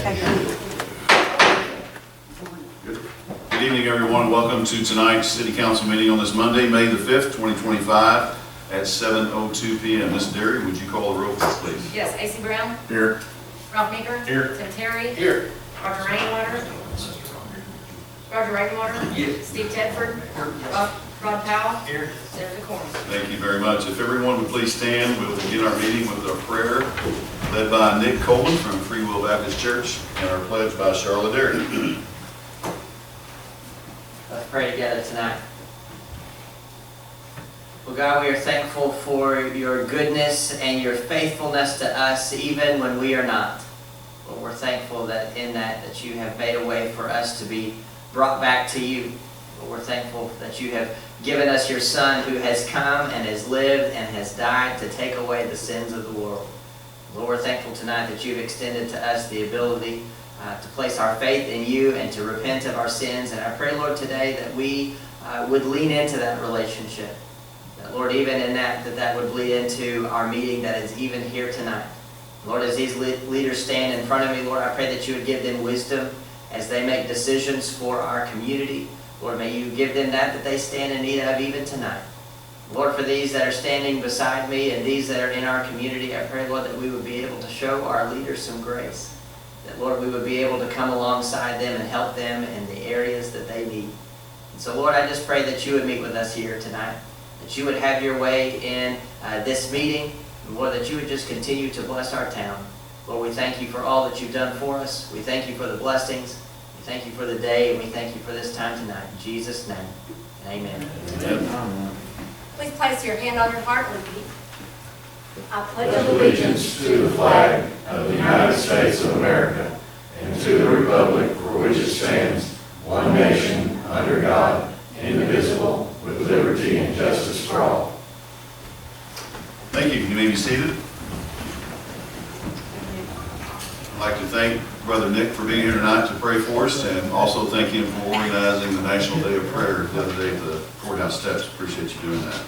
Good evening, everyone. Welcome to tonight's City Council meeting on this Monday, May the 5th, 2025 at 7:02 p.m. Ms. Derry, would you call the roll, please? Yes, A.C. Brown. Here. Ralph Meeker. Here. Tim Terry. Here. Roger Rainwater. Yes. Steve Tedford. Rod Powell. Here. Senator Corn. Thank you very much. If everyone would please stand, we will begin our meeting with a prayer led by Nick Coleman from Free Will Baptist Church and our pledge by Charlotte Derry. Let's pray together tonight. Well, God, we are thankful for your goodness and your faithfulness to us even when we are not. Lord, we're thankful that in that you have made a way for us to be brought back to you. Lord, we're thankful that you have given us your Son who has come and has lived and has died to take away the sins of the world. Lord, we're thankful tonight that you've extended to us the ability to place our faith in you and to repent of our sins. And I pray, Lord, today that we would lean into that relationship. That, Lord, even in that would lead into our meeting that is even here tonight. Lord, as these leaders stand in front of me, Lord, I pray that you would give them wisdom as they make decisions for our community. Lord, may you give them that they stand in need of even tonight. Lord, for these that are standing beside me and these that are in our community, I pray, Lord, that we would be able to show our leaders some grace. That, Lord, we would be able to come alongside them and help them in the areas that they need. And so, Lord, I just pray that you would meet with us here tonight, that you would have your way in this meeting, and Lord, that you would just continue to bless our town. Lord, we thank you for all that you've done for us. We thank you for the blessings. We thank you for the day, and we thank you for this time tonight. In Jesus' name, amen. Amen. Please place your hand on your heart and repeat. I pledge allegiance to the flag of the United States of America and to the republic for which it stands, one nation, under God, indivisible, with liberty and justice for all. Thank you. You may be seated. I'd like to thank Brother Nick for being here tonight to pray for us, and also thank him for organizing the National Day of Prayer the other day at the courthouse steps. Appreciate you doing that.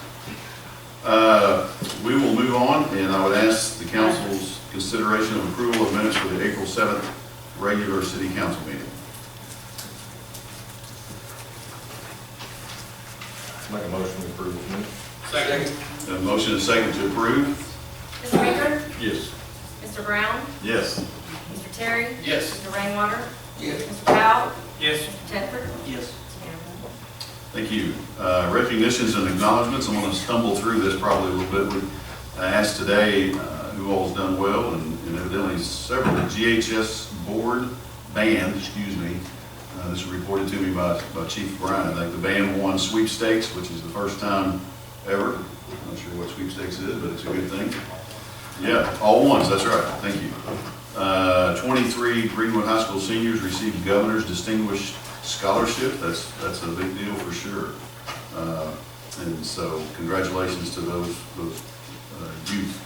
We will move on, and I would ask the council's consideration of approval of minutes for the April 7th regular city council meeting. Make a motion to approve the minutes. Second. A motion and a second to approve. Mr. Baker. Yes. Mr. Brown. Yes. Mr. Terry. Yes. Mr. Rainwater. Yes. Mr. Powell. Yes. Mr. Tedford. Yes. Thank you. Recognitions and acknowledgments. I'm going to stumble through this probably a little bit. I asked today who all has done well, and evidently several. The GHS board band, this was reported to me by Chief Bryan. I think the band won sweepstakes, which is the first time ever. I'm not sure what sweepstakes is, but it's a good thing. Yeah, all ones, that's right. Thank you. 23 Greenwood High School seniors received Governor's Distinguished Scholarship. That's a big deal for sure. And so congratulations to those youth.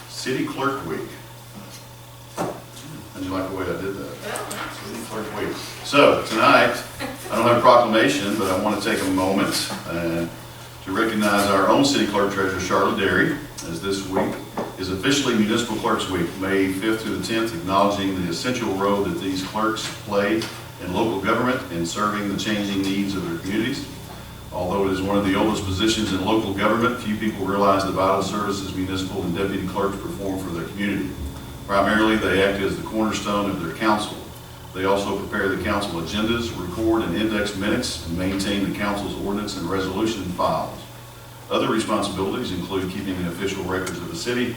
City Clerk Week. How'd you like the way I did that? City Clerk Week. So tonight, I don't have a proclamation, but I want to take a moment to recognize our own City Clerk Treasurer, Charlotte Derry, as this week is officially Municipal Clerks Week, May 5th through the 10th, acknowledging the essential role that these clerks play in local government and serving the changing needs of their communities. Although it is one of the oldest positions in local government, few people realize the vital services municipal and deputy clerks perform for their community. Primarily, they act as the cornerstone of their council. They also prepare the council agendas, record and index minutes, and maintain the council's ordinance and resolution files. Other responsibilities include keeping the official records of the city,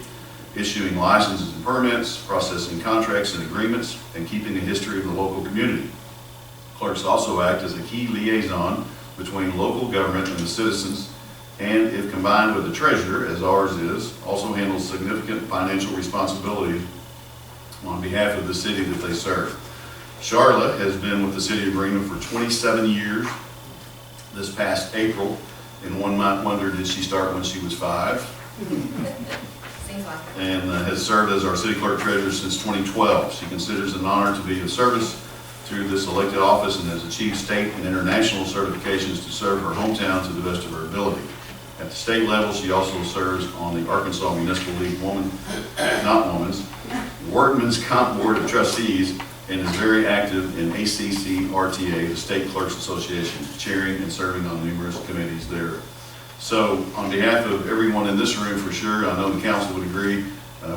issuing licenses and permits, processing contracts and agreements, and keeping a history of the local community. Clerks also act as a key liaison between local government and the citizens, and if combined with the treasurer, as ours is, also handles significant financial responsibilities on behalf of the city that they serve. Charlotte has been with the city of Greenwood for 27 years. This past April, and one might wonder, did she start when she was 5? Seems like it. And has served as our city clerk treasurer since 2012. She considers it an honor to be of service through this elected office and has achieved state and international certifications to serve her hometown to the best of her ability. At the state level, she also serves on the Arkansas Municipal League Workmen's Comp Board of Trustees, and is very active in ACC-RTA, the State Clerks Association, chairing and serving on numerous committees there. So on behalf of everyone in this room, for sure, I know the council would agree,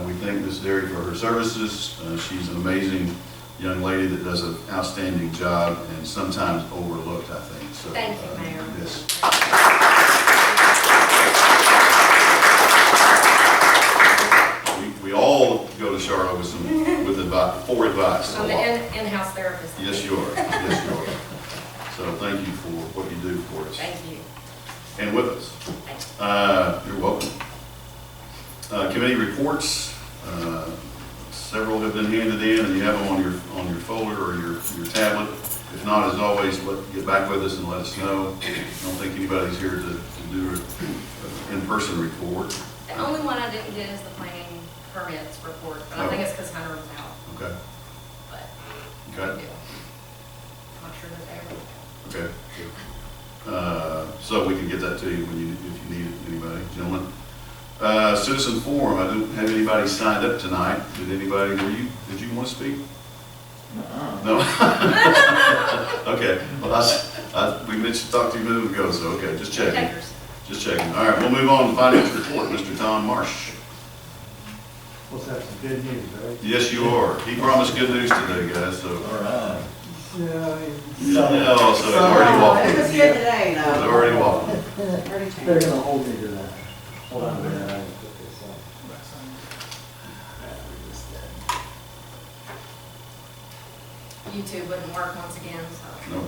we thank Ms. Derry for her services. She's an amazing young lady that does an outstanding job and sometimes overlooked, I think. So, Thank you, Mayor. Yes. We all go to Charlotte for advice. I'm the in-house therapist. Yes, you are. Yes, you are. So thank you for what you do for us. Thank you. And with us. Thanks. You're welcome. Committee reports. Several have been handed in, and you have them on your folder or your tablet. If not, as always, get back with us and let us know. I don't think anybody's here to do an in-person report. The only one I didn't get is the planning permits report, but I think it's because Hunter was out. Okay. But Okay. I'm not sure that they ever. Okay. So we can get that to you if you need it, anybody, gentlemen. Citizen forum. I don't have anybody signed up tonight. Did you want to speak? No. Okay. Well, we mentioned talk to you a minute ago, so okay, just checking. Takers. Just checking. All right, we'll move on to finance report. Mr. Tom Marsh. What's that, some good news, right? Yes, you are. He promised good news today, guys. So. All right. Yeah. So it's already It walking. was good today, It's though. already walking. Already They're changed. gonna hold me to that. Hold on a minute, I can put this up. YouTube wouldn't work once again, so. No.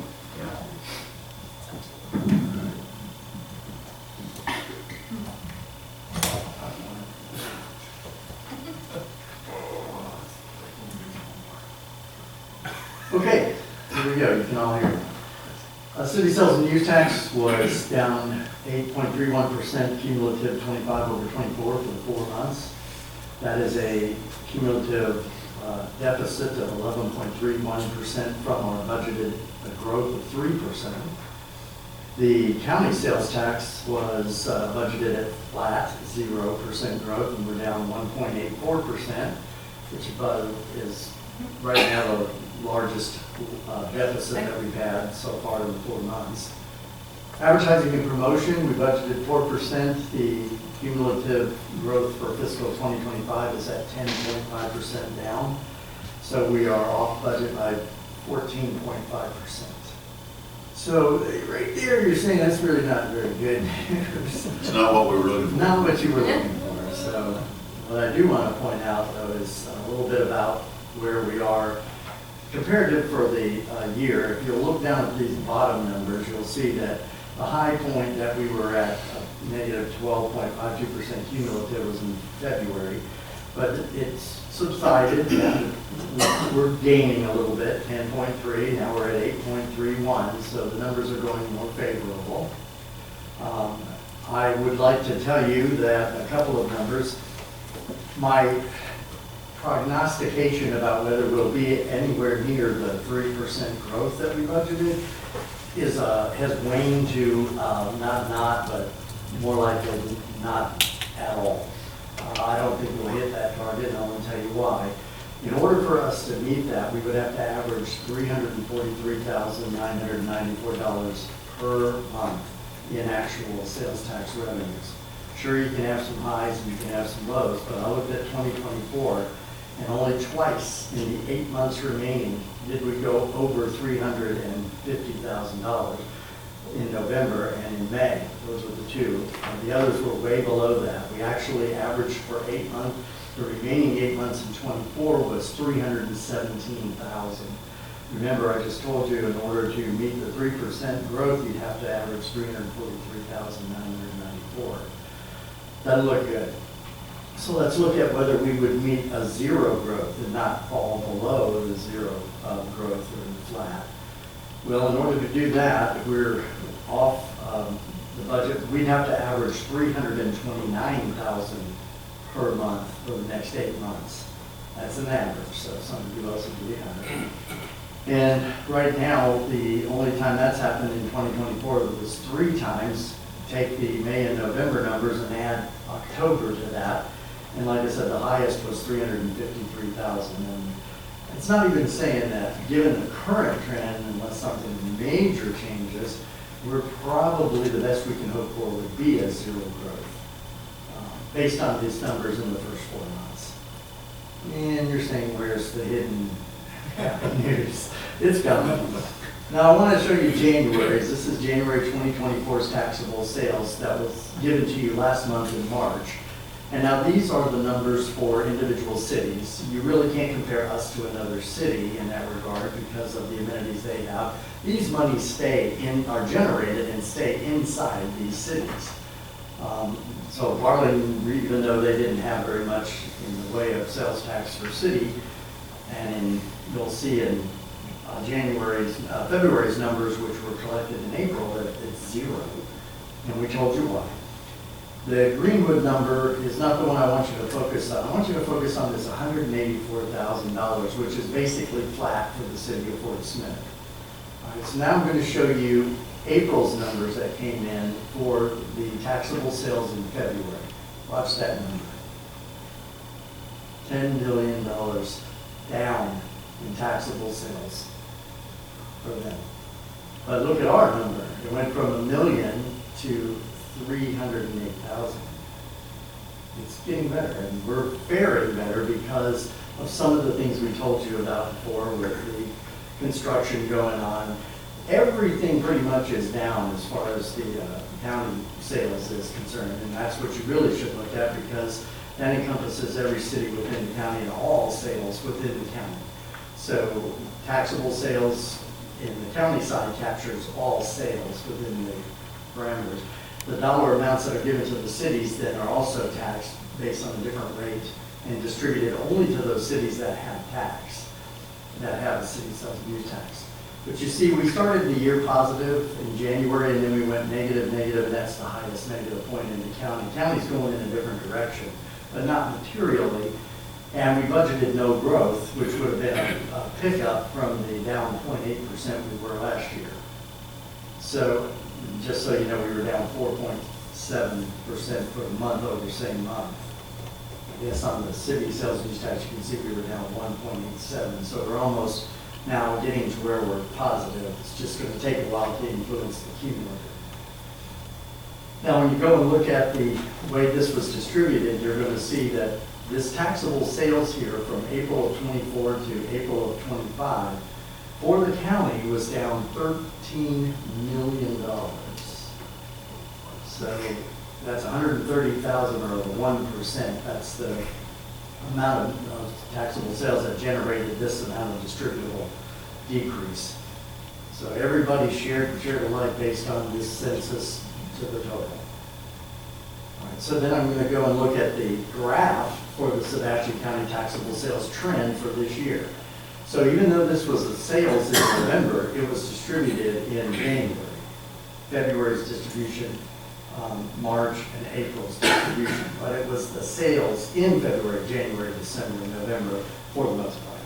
Okay, here we go, you can all hear me. City sales and use tax was down 8.31% cumulative 25 over 24 for the 4 months. That is a cumulative deficit of 11.31% from our budgeted growth of 3%. The county sales tax was budgeted at flat, 0% growth, and we're down 1.84%, which is right now the largest deficit that we've had so far in the 4 months. Advertising and promotion, we budgeted 4%. The cumulative growth for fiscal 2025 is at 10.5% down. So we are off budget by 14.5%. So right there, you're saying that's really not very good news. It's not what we were looking for. Not what you were looking for. So what I do want to point out, though, is a little bit about where we are comparative for the year. If you'll look down at these bottom numbers, you'll see that the high point that we were at, negative 12.52% cumulative, was in February, but it's subsided, and we're gaining a little bit, 10.3, now we're at 8.31, so the numbers are going more favorable. I would like to tell you that a couple of numbers, my prognostication about whether we'll be anywhere near the 3% growth that we budgeted has waned to not, but more likely not at all. I don't think we'll hit that target, and I want to tell you why. In order for us to meet that, we would have to average $343,994 per month in actual sales tax revenues. Sure, you can have some highs and you can have some lows, but I looked at 2024, and only twice in the 8 months remaining did we go over $350,000, in November and in May. Those were the two. The others were way below that. We actually averaged for 8 months, the remaining 8 months in 24 was $317,000. Remember, I just told you in order to meet the 3% growth, you'd have to average $343,994. Doesn't look good. So let's look at whether we would meet a zero growth and not fall below the zero growth or flat. Well, in order to do that, we're off the budget. We'd have to average $329,000 per month for the next 8 months. That's an average, so some of you else would be higher. And right now, the only time that's happened in 2024 was 3 times, take the May and November numbers and add October to that. And like I said, the highest was 353,000. And it's not even saying that, given the current trend, unless something major changes, we're probably, the best we can hope for would be a zero growth, based on these numbers in the first 4 months. And you're saying, where's the hidden news? It's coming. Now I want to show you January's. This is January 2024's taxable sales that was given to you last month in March. And now these are the numbers for individual cities. You really can't compare us to another city in that regard because of the amenities they have. These monies are generated and stay inside these cities. So Barling, even though they didn't have very much in the way of sales tax for city, and you'll see in February's numbers, which were collected in April, that it's zero. And we told you why. The Greenwood number is not the one I want you to focus on. I want you to focus on this $184,000, which is basically flat for the city of Fort Smith. All right, so now I'm going to show you April's numbers that came in for the taxable sales in February. Watch that number. $10 million down in taxable sales for them. But look at our number. It went from $1 million to 308,000. It's getting better, and we're faring better because of some of the things we told you about before with the construction going on. Everything pretty much is down as far as the county sales is concerned, and that's what you really should look at because that encompasses every city within the county and all sales within the county. So taxable sales in the county side captures all sales within the parameters. The dollar amounts that are given to the cities then are also taxed based on a different rate and distributed only to those cities that have tax, that have a city sales and use tax. But you see, we started the year positive in January and then we went negative, and that's the highest negative point in the county. The county's going in a different direction, but not materially. And we budgeted no growth, which would have been a pickup from the down 0.8% we were last year. So just so you know, we were down 4.7% for the month over the same month. I guess on the city sales and use tax, you can see we were down 1.87. So we're almost now getting to where we're positive. It's just going to take a while to influence the cumulative. Now, when you go and look at the way this was distributed, you're going to see that this taxable sales here from April of 24 to April of 25 for the county was down $13 million. So that's 130,000 or 1%. That's the amount of taxable sales that generated this amount of distributable decrease. So everybody shared alike based on this census to the total. All right, so then I'm going to go and look at the graph for the Sebastian County taxable sales trend for this year. So even though this was the sales in November, it was distributed in January. February's distribution, March and April's distribution. But it was the sales in February, January, December, and November for the most part.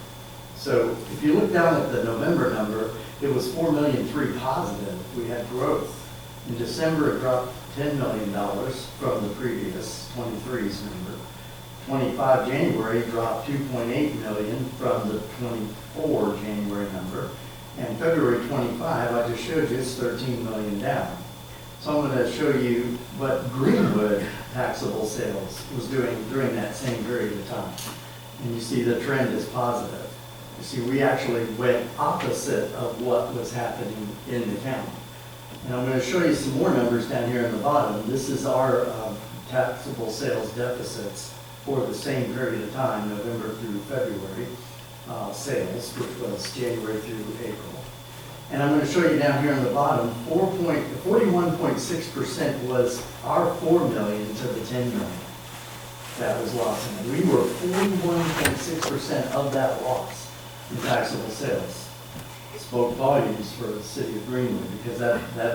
So if you look down at the November number, it was $4.3 million positive. We had growth. In December, it dropped $10 million from the previous 23's number. 25 January dropped $2.8 million from the 24 January number. And February 25, I just showed you, is $13 million down. So I'm going to show you what Greenwood taxable sales was doing during that same period of time. And you see the trend is positive. You see, we actually went opposite of what was happening in the county. And I'm going to show you some more numbers down here in the bottom. This is our taxable sales deficits for the same period of time, November through February sales, which was January through April. And I'm going to show you down here on the bottom, 41.6% was our $4 million to the $10 million that was lost. And we were 41.6% of that loss in taxable sales. Spoke volumes for the city of Greenwood because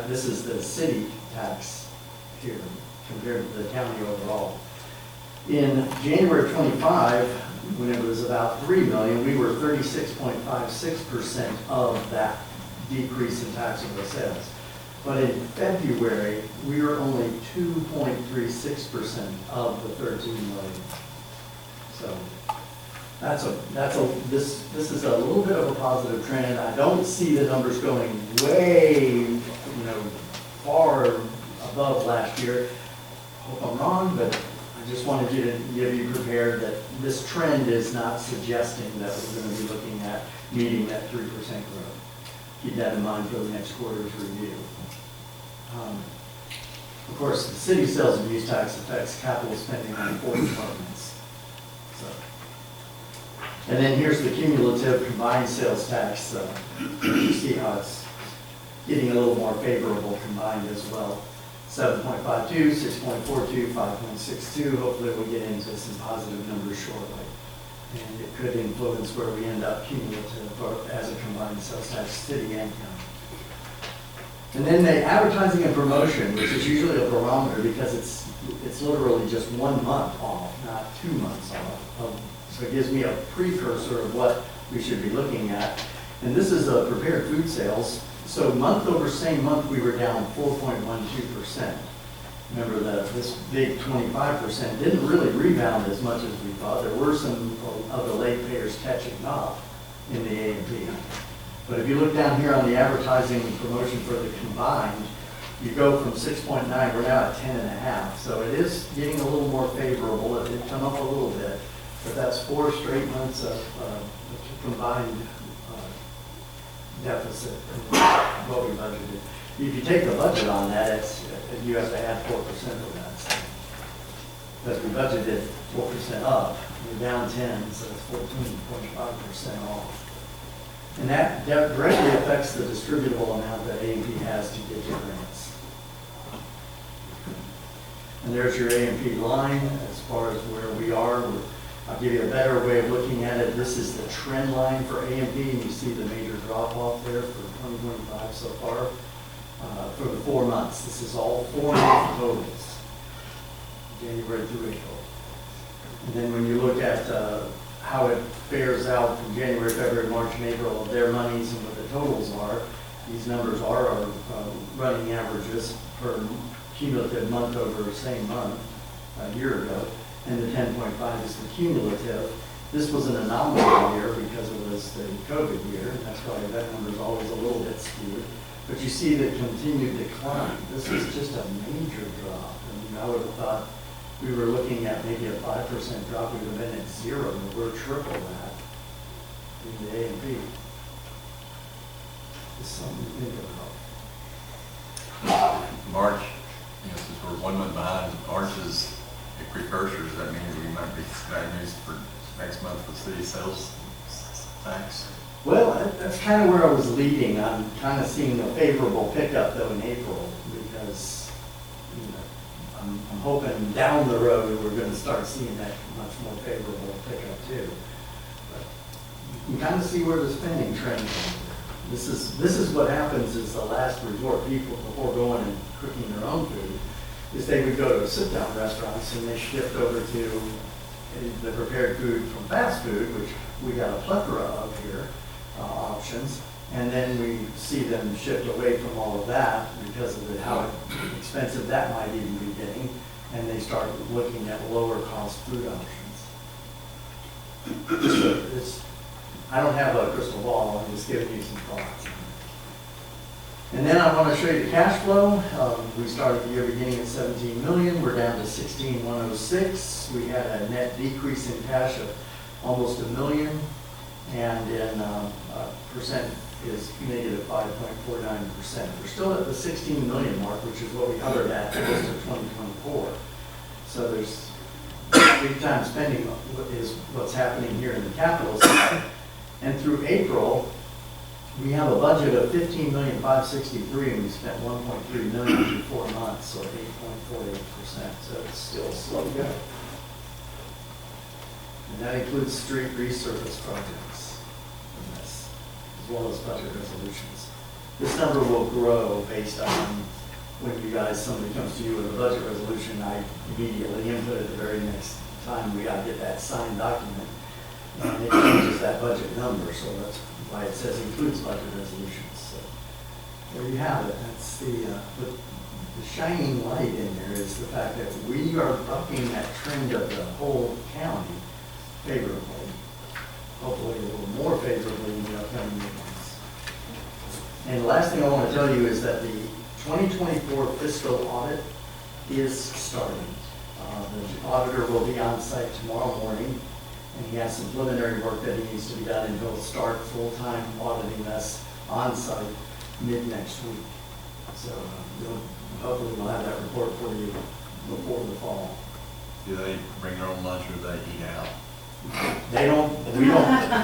this is the city tax here compared to the county overall. In January 25, when it was about $3 million, we were 36.56% of that decrease in taxable sales. But in February, we were only 2.36% of the 13 million. So this is a little bit of a positive trend. I don't see the numbers going way, far above last year. Hope I'm wrong, but I just wanted you to give you prepared that this trend is not suggesting that we're going to be looking at meeting that 3% growth. Keep that in mind for the next quarter's review. Of course, the city sales and use tax affects capital spending on 4 departments. And then here's the cumulative combined sales tax. You see how it's getting a little more favorable combined as well. 7.52, 6.42, 5.62. Hopefully we'll get into some positive numbers shortly. And it could influence where we end up cumulative or as a combined sales tax, city and county. And then the advertising and promotion, which is usually a barometer because it's literally just 1 month off, not 2 months off. So it gives me a precursor of what we should be looking at. And this is prepared food sales. So month over same month, we were down 4.12%. Remember that this big 25% didn't really rebound as much as we thought. There were some of the late payers catching up in the A&P. But if you look down here on the advertising and promotion for the combined, you go from 6.9, we're now at 10.5. So it is getting a little more favorable. It did come up a little bit, but that's 4 straight months of combined deficit in what we budgeted. If you take the budget on that, you have to add 4% of that. So, but we budgeted 4% up, we're down 10, so it's 14.5% off. And that directly affects the distributable amount that A&P has to get your grants. And there's your A&P line as far as where we are. I'll give you a better way of looking at it. This is the trend line for A&P, and you see the major drop off there for 2025 so far for the 4 months. This is all 4 month totals, January through April. And then when you look at how it fares out from January, February, March, and April of their monies and what the totals are, these numbers are our running averages per cumulative month over same month a year ago. And the 10.5 is the cumulative. This was an anomaly year because it was the COVID year, and that's why that number is always a little bit skewed. But you see the continued decline. This is just a major drop. I mean, I would have thought we were looking at maybe a 5% drop. We would have been at 0, and we're triple that in the A&P. It's something to think about. March, since we're 1 month behind, March is a precursor. Does that mean we might be bad news for next month for city sales tax? Well, that's kind of where I was leading. I'm kind of seeing a favorable pickup though in April because I'm hoping down the road we're going to start seeing that much more favorable pickup too. But you can kind of see where the spending trend is. This is what happens is the last resort. People before going and cooking their own food is they would go to sit-down restaurants and they shift over to the prepared food from fast food, which we got a plethora of here, options, and then we see them shift away from all of that because of how expensive that might even be getting, and they start looking at lower cost food options. I don't have a crystal ball, I'm just giving you some thoughts. And then I want to show you the cash flow. We started the year beginning at 17 million. We're down to 16,106. We had a net decrease in cash of almost $1 million, and in percent is negative 5.49%. We're still at the 16 million mark, which is what we covered at most of 2024. So there's big time spending is what's happening here in the capital side. And through April, we have a budget of $15,563,000, and we spent $1.3 million in 4 months, so 8.48%. So it's still slow going. And that includes street resurface projects in this, as well as budget resolutions. This number will grow based on when somebody comes to you with a budget resolution. I immediately input it the very next time we get that signed document. And it changes that budget number, so that's why it says includes budget resolutions. So there you have it. That's the shining light in there is the fact that we are bucking that trend of the whole county favorably. Hopefully a little more favorably in the upcoming months. And the last thing I want to tell you is that the 2024 fiscal audit is starting. The auditor will be on site tomorrow morning, and he has some preliminary work that he needs to be done, and he'll start full-time auditing us on site mid-next week. So hopefully we'll have that report for you before the fall. Do they bring their own lunch or do they eat out? We don't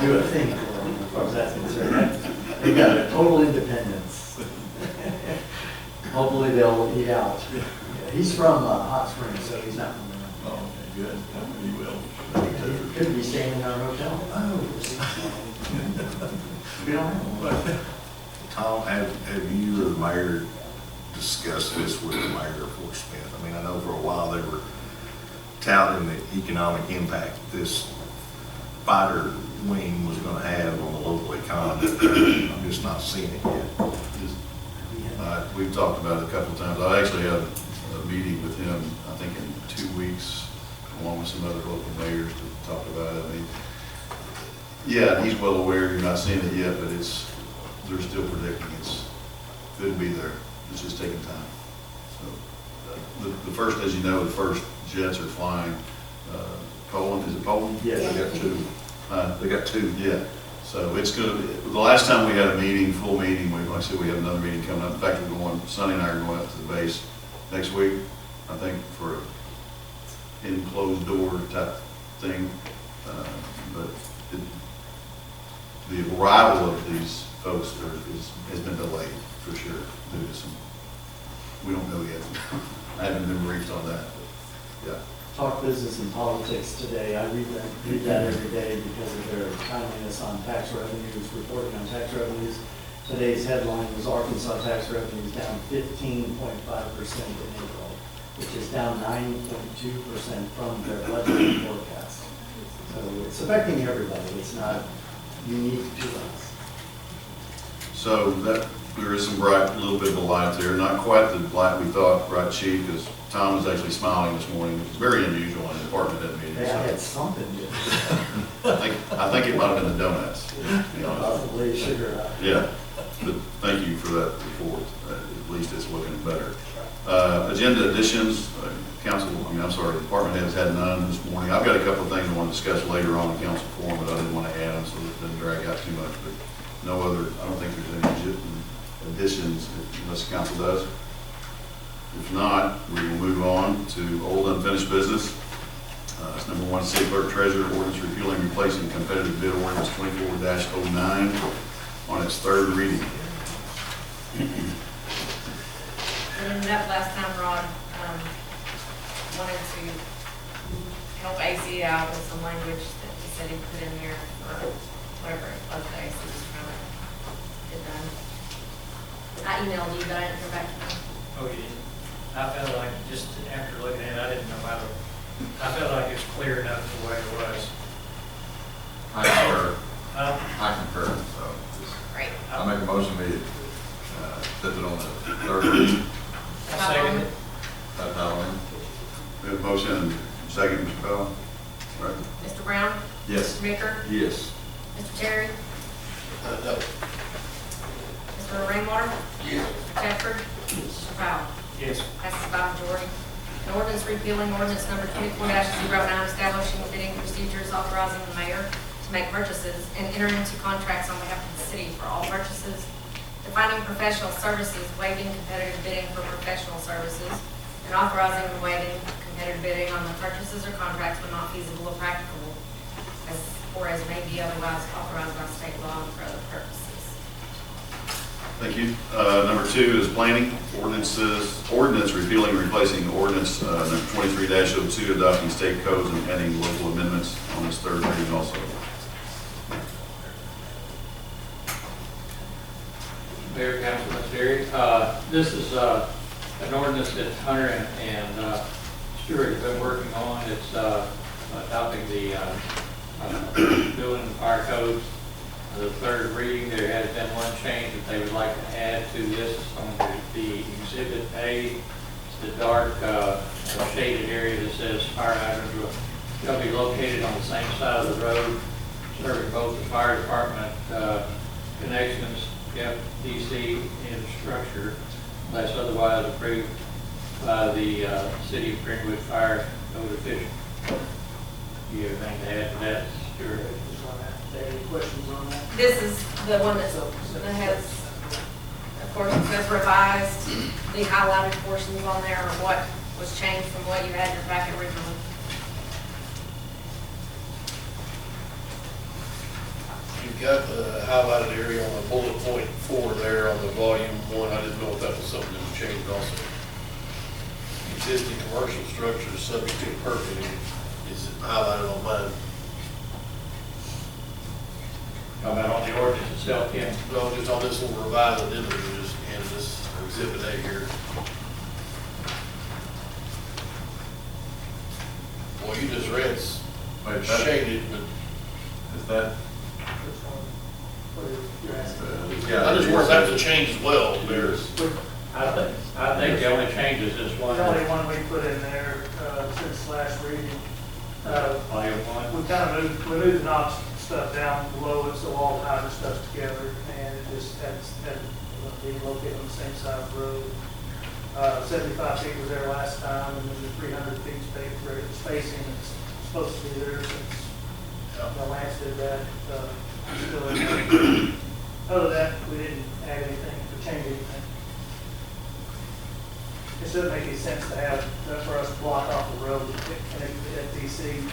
do a thing for them as far as that's concerned. They've got a total independence. Hopefully they'll eat out. Yeah, he's from Hot Springs, so he's not from there. Oh, okay, good. He will. He could be staying in our hotel. Oh. We don't have one. Tom, have you or the mayor discussed this with the mayor of Fort Smith? I mean, I know for a while they were touting the economic impact this fighter wing was going to have on the local economy. I'm just not seeing it yet. We've talked about it a couple of times. I actually had a meeting with him, I think in 2 weeks, along with some other local mayors to talk about it. I mean, yeah, he's well aware, you're not seeing it yet, but they're still predicting it'll be there. It's just taking time. So, the first, as you know, the first jets are flying, Poland, is it Poland? Yes. They got two. They got two. Yeah, so it's good. The last time we had a meeting, full meeting, like I said, we have another meeting coming up. In fact, Sonny and I are going up to the base next week, I think, for an enclosed door type thing. But the arrival of these folks has been delayed for sure due to some, we don't know yet. I haven't been briefed on that, but yeah. Talk Business and Politics today. I read that every day because of their timeliness on tax revenues, reporting on tax revenues. Today's headline was Arkansas tax revenues down 15.5% in April, which is down 9.2% from their budget forecast. So it's affecting everybody. It's not unique to us. So there is some bright, little bit of a light there. Not quite the light we thought, right, Chief? Because Tom was actually smiling this morning. It's very unusual in a department head meeting. Yeah, I So had something. I think it might have been the donuts. To be honest. Possibly sugar. Yeah, but thank you for that report. At least it's looking better. Agenda additions, department heads had none this morning. I've got a couple of things I want to discuss later on in council forum, but I didn't want to add them so that it doesn't drag out too much. But no other, I don't think there's any additions unless council does. If not, we will move on to old unfinished business. It's number 1, city clerk treasurer ordinance repealing, replacing competitive bid ordinance 24-09 on its third reading. And that last time Rod wanted to help AC out with some language that he said he put in there for whatever it was that AC was trying to get done. I emailed you, but I didn't hear back from you. Oh, you didn't? I felt like, just after looking at it, I didn't know how to, I felt like it was clear enough the way it was. I concur. Um, I concur, so Great. I'll make a motion we put it on the third reading. I second it. By title only. We have a motion and second, Mr. Bell. Right. Mr. Brown? Yes. Mr. Baker? Yes. Mr. Terry? No. Mr. Rainwater? Yes. Mr. Tedford? Mr. Powell? Yes. Passes by majority. An ordinance repealing ordinance number 24-09 establishing bidding procedures authorizing the mayor to make purchases and enter into contracts on behalf of the city for all purchases, defining professional services, waiving competitive bidding for professional services, and authorizing and waiving competitive bidding on the purchases or contracts when not feasible or practicable, or as may be otherwise authorized by state law and for other purposes. Thank you. Number 2 is planning. Ordinance repealing and replacing ordinance number 23-02, adopting state codes and adding local amendments on its third reading also. Mayor, Councilman Terry, this is an ordinance that Hunter and Stuart have been working on. It's adopting the building and fire codes the third reading, there has been one change that they would like to add to this. It's on the Exhibit A, it's the dark shaded area that says fire hydrants shall be located on the same side of the road, serving both the fire department connections, FDC, and structure, unless otherwise approved by the City of Greenwood Fire Code official. Do you have anything to add to that, Stuart? Any questions on that? This is the one that has, of course, it says revised, the highlighted portions on there are what was changed from what you had in your packet originally. You've got the highlighted area on the bullet point 4 there on the volume 1. I didn't know if that was something that was changed also. Existing commercial structures subject to permitting is highlighted on mine. Talking about on the ordinance itself, Ken? No, just on this little revised addendum, you just handed this exhibit A here. Well, you just read Wait, that, shaded, but is that? I just worked out the change as well. There's, I think the only change is this one. The only one we put in there since last reading. Volume 1. We kind of moved the notch stuff down below it, so all the hydro stuff's together, and it just had to be located on the same side of the road. 75 feet was there last time, and then the 300 feet spacing is supposed to be there since the Lance did that. Still in there. Other than that, we didn't add anything or change anything. It doesn't make any sense to have, for us to block off the road and the FDC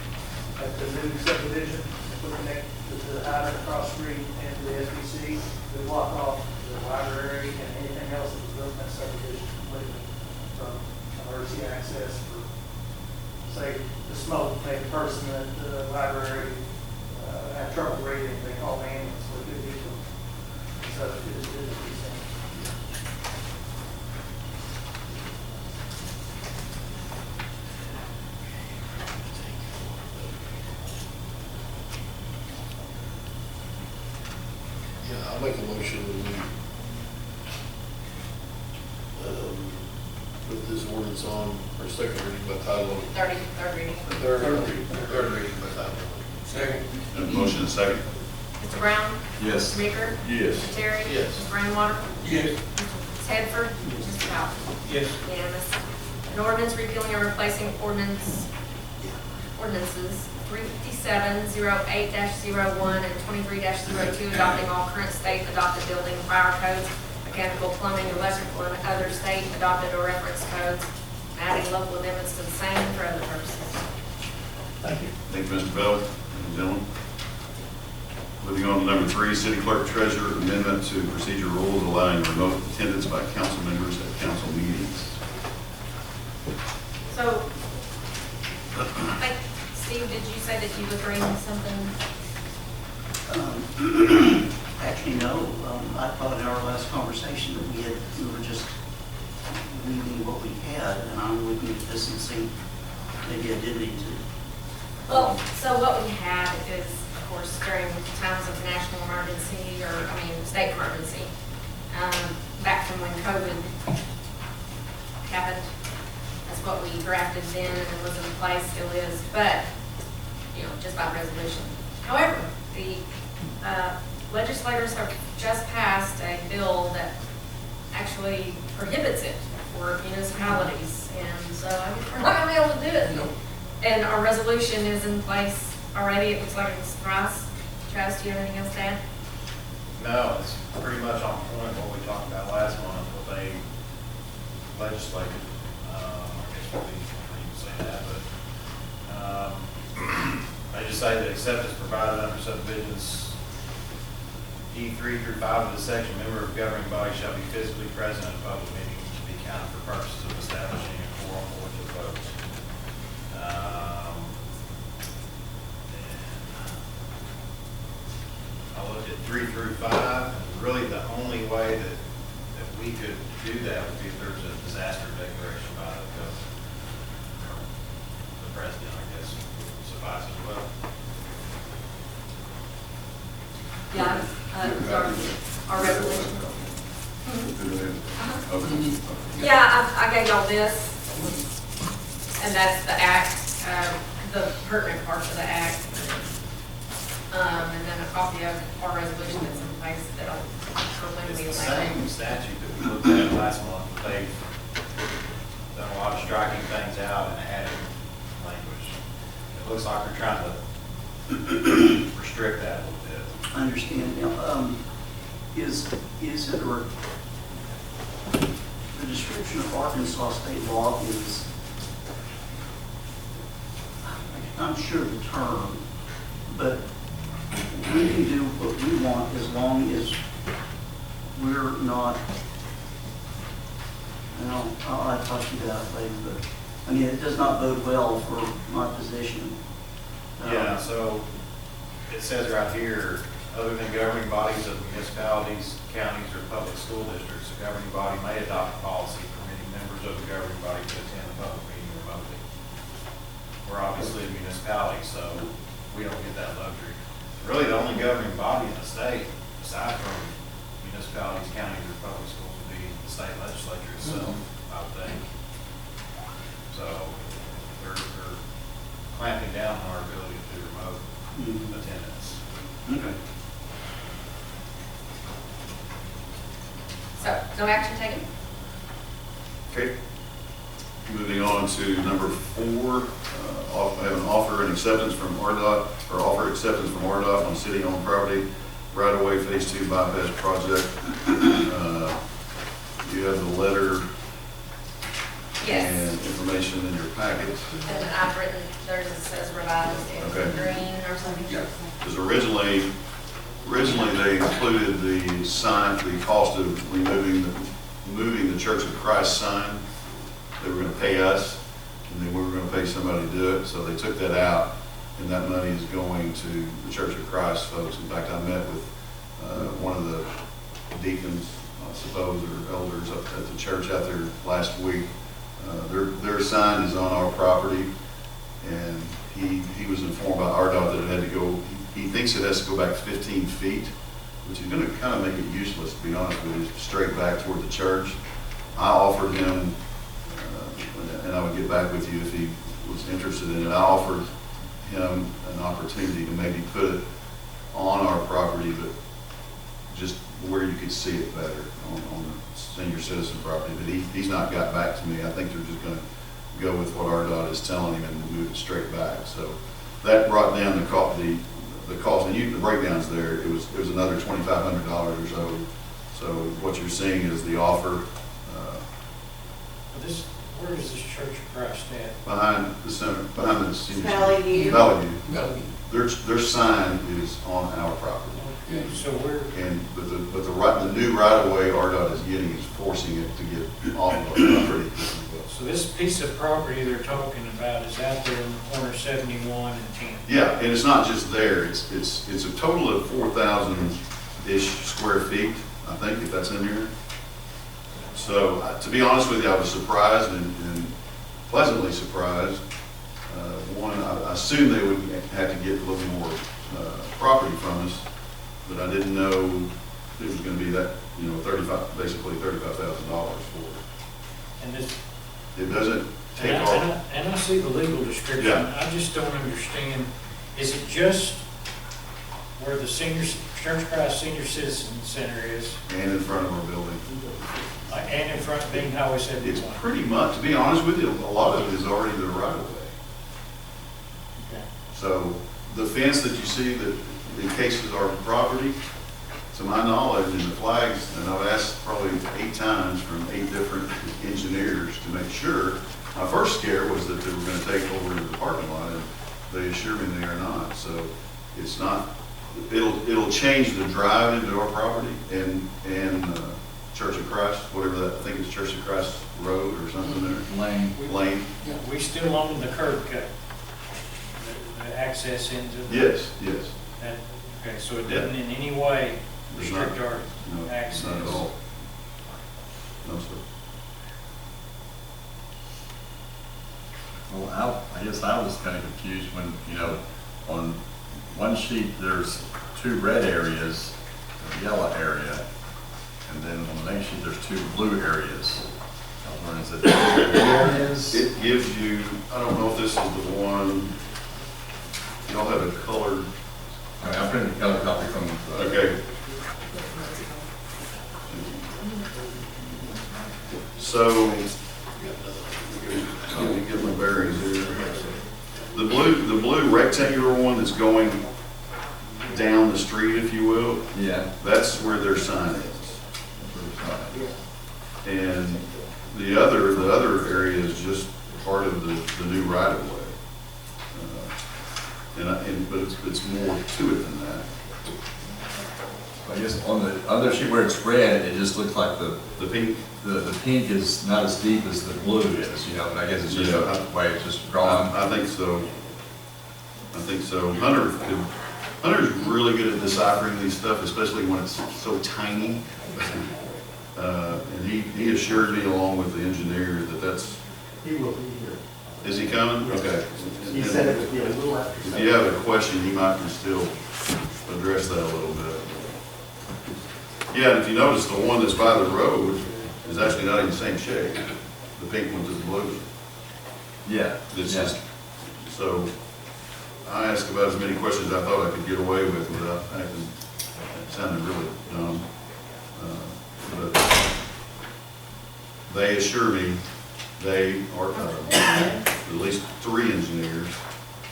at the new subdivision, we connect to the highway across the street and the FDC, we block off the library and anything else that was built in that subdivision completely from emergency access for, say, the smoke, maybe a person at the library had trouble breathing, they call the ambulance, so it could be them. So it just didn't make sense. yeah, I'll make a motion that we put this ordinance on for second reading by title only. Third reading. Third reading by title only. Second. Have a motion and a second? Mr. Brown? Yes. Mr. Meeker? Yes. Mr. Terry? Yes. Mr. Rainwater? Yes. Mr. Tedford? Mr. Powell? Yes. Unanimous. An ordinance repealing and replacing ordinances 357-08-01 and 23-02, adopting all current state adopted building and fire codes, mechanical, plumbing, electrical, and other state adopted or reference codes, and adding local amendments to the same for other purposes. Thank you. Thank you, Mr. Bell. Gentlemen. Moving on to number 3, City Clerk Treasurer Amendment to Procedure Rules allowing remote attendance by council members at council meetings. So, I think, Steve, did you say that you would bring something? Actually, no. I thought in our last conversation that we were just reading what we had, and I'm looking at this and seeing maybe I did need to. Well, so what we had is, of course, during times of national emergency state emergency, back from when COVID happened, that's what we drafted then and it was in place, still is, but, just by resolution. However, the legislators have just passed a bill that actually prohibits it for municipalities, and so we're not gonna be able to do it. And our resolution is in place already. It looks like it's a surprise. Travis, do you have anything else to add? No, it's pretty much on point what we talked about last month, what they legislated. I guess we can say that, but they just say that except as provided under subdivisions E3 through 5 of this section, member of governing body shall be physically present at a public meeting to be counted for purposes of establishing a quorum for which it votes. I looked at 3 through 5, and really the only way that we could do that would be if there's a disaster declaration by the governor. The president, I guess, would suffice as well. Yeah, our resolution. Okay. Yeah, I gave y'all this, and that's the act, the pertinent parts of the act. And then a copy of our resolution that's in place that'll, for when It's we the elect. same statute that we looked at last month, but they've done a lot of striking things out and adding language. It looks like they're trying to restrict that a little bit. I understand. Now, is it, or the description of Arkansas state law is, I'm sure of the term, but we can do what we want as long as we're not, I'll talk to you about it later, but, I mean, it does not bode well for my position. Yeah, so it says right here, other than governing bodies of municipalities, counties, or public school districts, the governing body may adopt a policy permitting members of the governing body to attend a public meeting remotely. We're obviously a municipality, so we don't get that luxury. Really, the only governing body in the state, aside from municipalities, counties, or public schools, would be the state legislature itself, I would think. So they're clamping down on our ability to do remote attendance. Okay. So, no action taken? Okay. Moving on to number 4, I have an offer and acceptance from RDOT, or offer acceptance from RDOT on city-owned property, right-of-way Phase 2 bypass project. You have the letter Yes. and information in your packet. And I've written, theirs it says revised in Okay. green or something. Because originally they included the sign, the cost of moving the Church of Christ sign. They were going to pay us, and then we were going to pay somebody to do it. So they took that out, and that money is going to the Church of Christ folks. In fact, I met with one of the deacons, I suppose, or elders up at the church out there last week. Their sign is on our property, and he was informed by RDOT that it had to go, he thinks it has to go back 15 feet, which is going to kind of make it useless, to be honest with you, straight back toward the church. I offered him, and I would get back with you if he was interested in it, I offered him an opportunity to maybe put it on our property, but just where you could see it better on the senior citizen property. But he's not got back to me. I think they're just going to go with what RDOT is telling him and move it straight back. So that brought down the cost, and the breakdown's there. It was another $2,500 or so. So what you're seeing is the offer Where is this Church of Christ at? behind the center, behind the senior Valley View. Valley View. No, Their sign is on our property. Okay, so we're, But the new right-of-way RDOT is getting is forcing it to get off of our property. so this piece of property they're talking about is out there in corner 71 and 10. Yeah, and it's not just there, it's a total of 4,000-ish square feet, I think, if that's in here. So, to be honest with you, I was surprised and pleasantly surprised. One, I assumed they would have to get a little more property from us, but I didn't know it was gonna be that, basically $35,000 for it. And this, It doesn't take and off. I see the legal description. Yeah. I just don't understand, is it just where the Church of Christ Senior Citizen Center is, And in front of our building. and in front of Bing Highway It's 71? pretty much, to be honest with you, a lot of it is already the right of way. Okay. So the fence that you see that encases our property, to my knowledge, and the flags, and I've asked probably 8 times from 8 different engineers to make sure. My first scare was that they were going to take over the parking lot, and they assure me they are not. So it's not, it'll change the drive into our property and Church of Christ, whatever that, I think it's Church of Christ Road or something there. Lane. We still own the curb cut, the access into the... Yes. that- Okay, so it doesn't in any way It's not- restrict our No, access? not at all. No, sir. Well, I guess I was kind of confused when, on one sheet, there's 2 red areas, yellow area, and then on the next sheet, there's 2 blue areas. I was wondering, is it blue areas? It gives you, I don't know if this is the one, y'all have a colored, I mean, I printed a color copy from. okay. So, let me get my bearings here. The blue rectangular one that's going down the street, if you will, Yeah. that's where their sign is. And the other area is just part of the new right of way. But it's more to it than that. I guess on the other sheet where it's red, it just looks like the pink, pink is not as deep as the blue is, you know, and I guess it's just Yeah. the way it's just drawn. I think so. I think so. Hunter's really good at deciphering these stuff, especially when it's so tiny. And he assured me along with the engineer that that's, He will be here. is he coming? Okay. He said it would be a little after. If you have a question, he might can still address that a little bit. Yeah, and if you notice, the one that's by the road is actually not in the same shade. The pink one's is blue. Yeah. It's yeah. just, so I asked about as many questions as I thought I could get away with without acting, sounding really dumb. But they assure me they are, at least 3 engineers,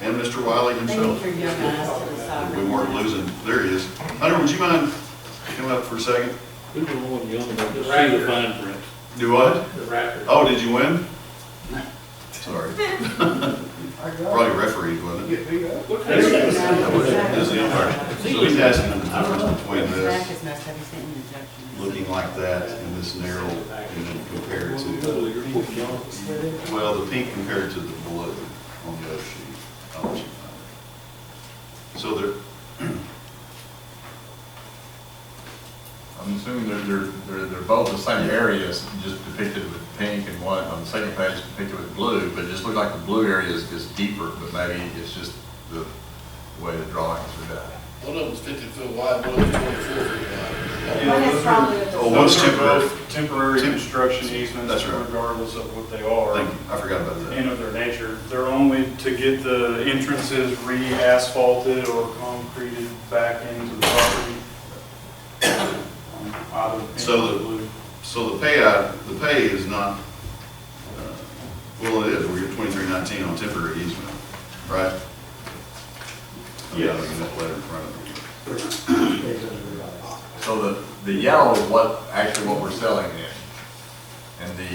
and Mr. Wiley They need himself. for young guys to decide. We weren't losing, there he is. Hunter, would you mind coming up for a second? Who's the one yelling about The the raptor. fine print? Do what? The raptor. Oh, did you win? Sorry. Probably refereed, wasn't it? Is the umpire. So he's asking the difference between Zach this is messed up, he sent me an injection. looking like that and this narrow, and then compared to, well, the pink compared to the blue on the other sheet. I'll let you find it. So they're, I'm assuming they're both the same areas, just depicted with pink, and one on the second page depicted with blue, but it just looked like the blue area is deeper, but maybe it's just the way the drawings are done. One of them's 50 foot wide, one of them's 24 feet wide. One is probably a oh, what's Those are temporary? both temporary Temp- construction easements, That's right. regardless of what they are. Thank you, I forgot about And that. of their nature. They're only to get the entrances re-asphalted or concreted back into the property. Either pink So or the- blue. So the pay is not, well, it is, we're at 2319 on temporary easement, right? Yes. I've got that letter in front of me. So the yellow is what we're selling in, and the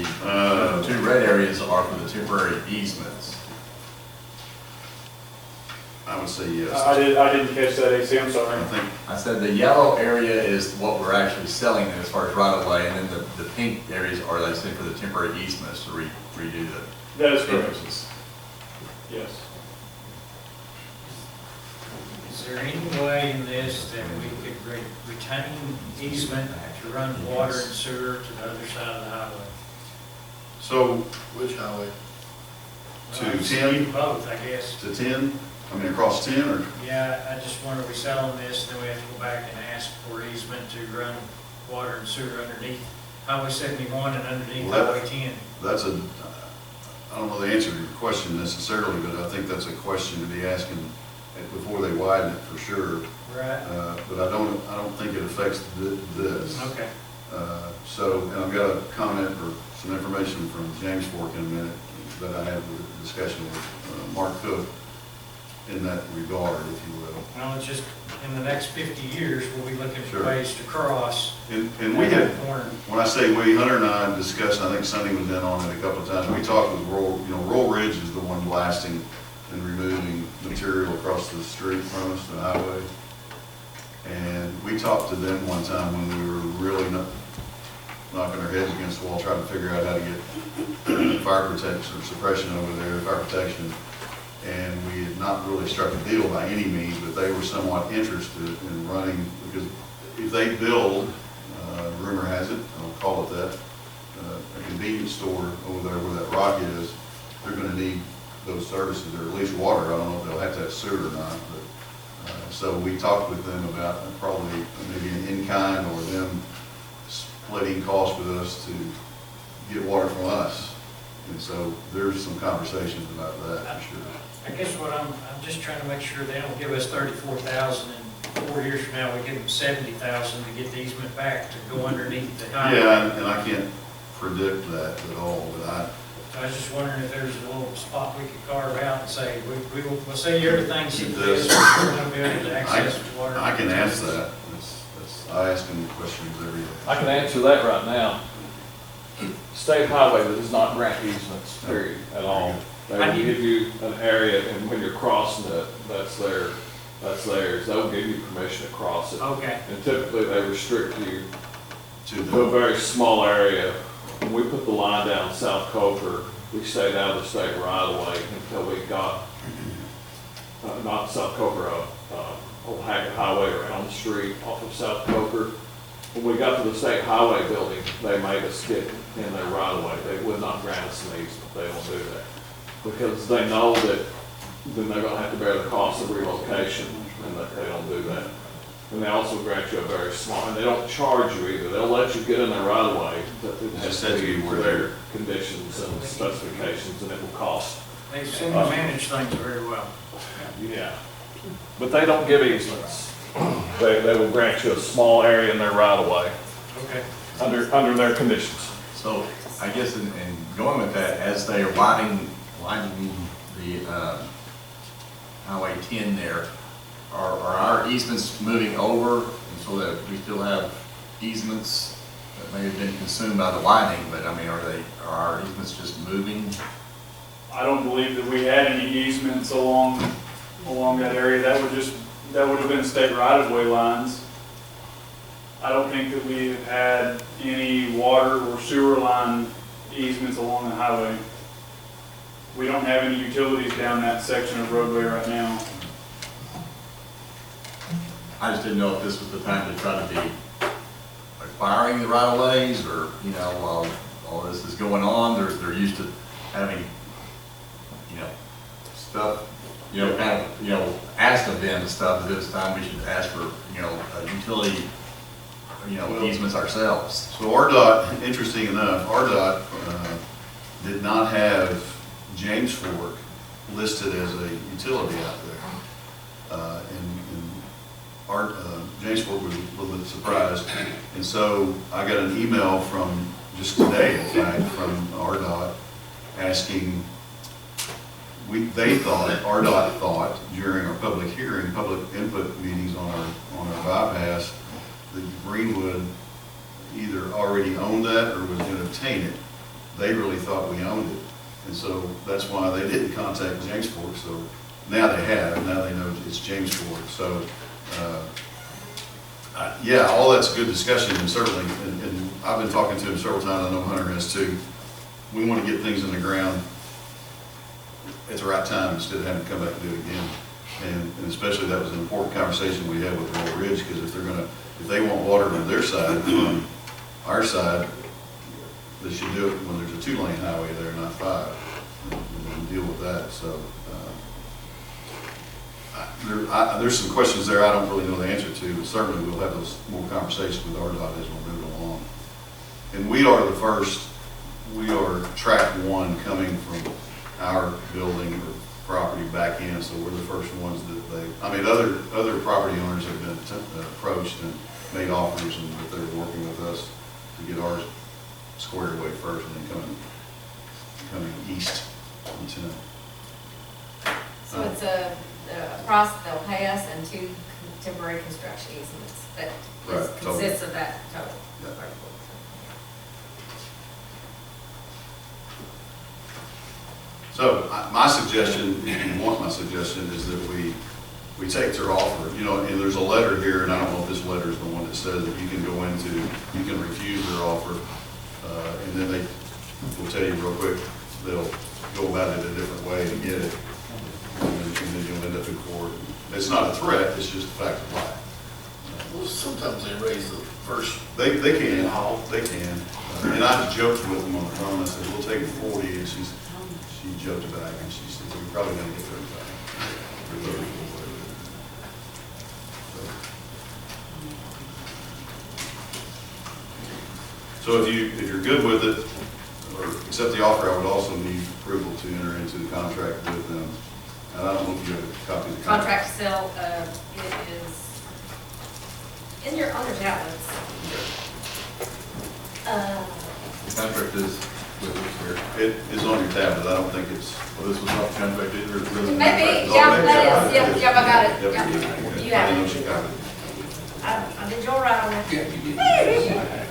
2 red areas are for the temporary easements. I would say yes. I didn't catch that, AC, I'm sorry. I think, I said the yellow area is what we're actually selling in as far as right of way, and then the pink areas are, they say, for the temporary easements to redo That is the correct, entrances. yes. Is there any way in this that we could retain easement to run water and sewer to the other side of the highway? so Which highway? To Well, 10? Both, I guess. to 10, I mean across 10, or, Yeah, I just wonder, we selling this, then we have to go back and ask for easement to run water and sewer underneath Highway 71 and underneath Well, that- Highway 10. that's I don't know the answer to your question necessarily, but I think that's a question to be asking before they widen it for sure. Right. But I don't think it affects this. Okay. So, and I've got a comment or some information from James Fork in a minute that I had a discussion with Mark Cook in that regard, if you will. Well, it's just, in the next 50 years, we'll be looking Sure. for ways to cross. And we had, that corner. when I say we, Hunter and I discussed, I think Sonny was in on it a couple of times, we talked with Royal Ridge is the one blasting and removing material across the street from us, the highway. And we talked to them one time when we were really knocking our heads against the wall, trying to figure out how to get fire protection or suppression over there, fire protection. And we had not really struck a deal by any means, but they were somewhat interested in running, because if they build, rumor has it, I'll call it that, a convenience store over there where that rock is, they're gonna need those services, or at least water. I don't know if they'll have to have sewer or not, but So we talked with them about probably maybe an in-kind or them splitting costs with us to get water from us. And so there's some conversations about that for sure. I guess what I'm just trying to make sure they don't give us 34,000 and 4 years from now, we give them 70,000 to get the easement back to go underneath the highway. Yeah, and I can't predict that at all, but I was just wondering if there's a little spot we could carve out and say, we'll say everything's Keep this, this. we're going to be able to access water. I can ask that. I ask them questions every day. I can answer that right now. State highway does not grant easements, period, at all. They will give you an area, and when you're crossing it, that's theirs. They'll give you permission to cross it. Okay. And typically, they restrict you To to a the, very small area. When we put the line down South Coker, we stayed out of the state right away until we got, not South Coker, Old Hackett Highway around the street off of South Coker. When we got to the state highway building, they made us get in there right away. They would not grant us an easement. They don't do that. Because they know that then they're gonna have to bear the cost of relocation, and that they don't do that. And they also grant you a very small, and they don't charge you either. They'll let you get in there right away, but it Just has said to to be you where their conditions and specifications, and it will cost. They seem to manage things very well. Yeah. But they don't give easements. They will grant you a small area in their right of way, Okay. under their conditions. So I guess in going with that, as they are widening the Highway 10 there, are our easements moving over and so that we still have easements that may have been consumed by the widening, but I mean, are our easements just moving? I don't believe that we had any easements along that area. That would have been state right-of-way lines. I don't think that we have had any water or sewer line easements along the highway. We don't have any utilities down that section of roadway right now. I just didn't know if this was the time to try to be acquiring the right-of-ways, or, you know, while all this is going on, they're used to having, you know, stuff, you know, kind of, you know, ask of them and stuff. This time we should ask for, you know, a utility, you know, easements ourselves. so RDOT, interesting enough, RDOT did not have James Fork listed as a utility out there. James Fork was a little bit surprised. And so I got an email from, just today, in fact, from RDOT asking, RDOT thought during our public hearing, public input meetings on our bypass, that Greenwood either already owned that or was going to obtain it. They really thought we owned it. And so that's why they didn't contact James Fork. So now they have, now they know it's James Fork. So, yeah, all that's good discussion, and certainly, and I've been talking to him several times, I know Hunter has too. We want to get things in the ground at the right time instead of having to come back and do it again. And especially that was an important conversation we had with Roll Ridge, because if they want water on their side, from our side, they should do it when there's a 2-lane highway there, not 5, and deal with that. So there's some questions there I don't really know the answer to, but certainly we'll have those more conversations with RDOT as we're moving along. And we are track 1 coming from our building or property back in, so we're the first ones that other property owners have been approached and made offers, and that they're working with us to get ours squared away first, and then coming east on 10. So it's a process, they'll pay us and 2 temporary construction easements that Right, consists of that total. Yeah. So my suggestion, if you want my suggestion, is that we take their offer, you know, and there's a letter here, and I don't know if this letter is the one that says that you can refuse their offer, and then they will tell you real quick, they'll go about it a different way to get it, and then you'll end up in court. It's not a threat, it's just a fact of life. Well, sometimes they raise the first. They can, and I joked with them on the phone, I said, we'll take 40, and she joked about it, and she said, we're probably gonna get 35. So if you're good with it, or accept the offer, I would also need approval to enter into the contract with them. And I don't know if you have a copy of the contract. Contract to sell, it is on your tablets. The contract is with us here. It is on your tablet. I don't think it's, Well, this was not the contract either. Maybe, yeah, that is, yep, I got it, Yep. yep. You I have didn't know it. she got it. I did your right on it.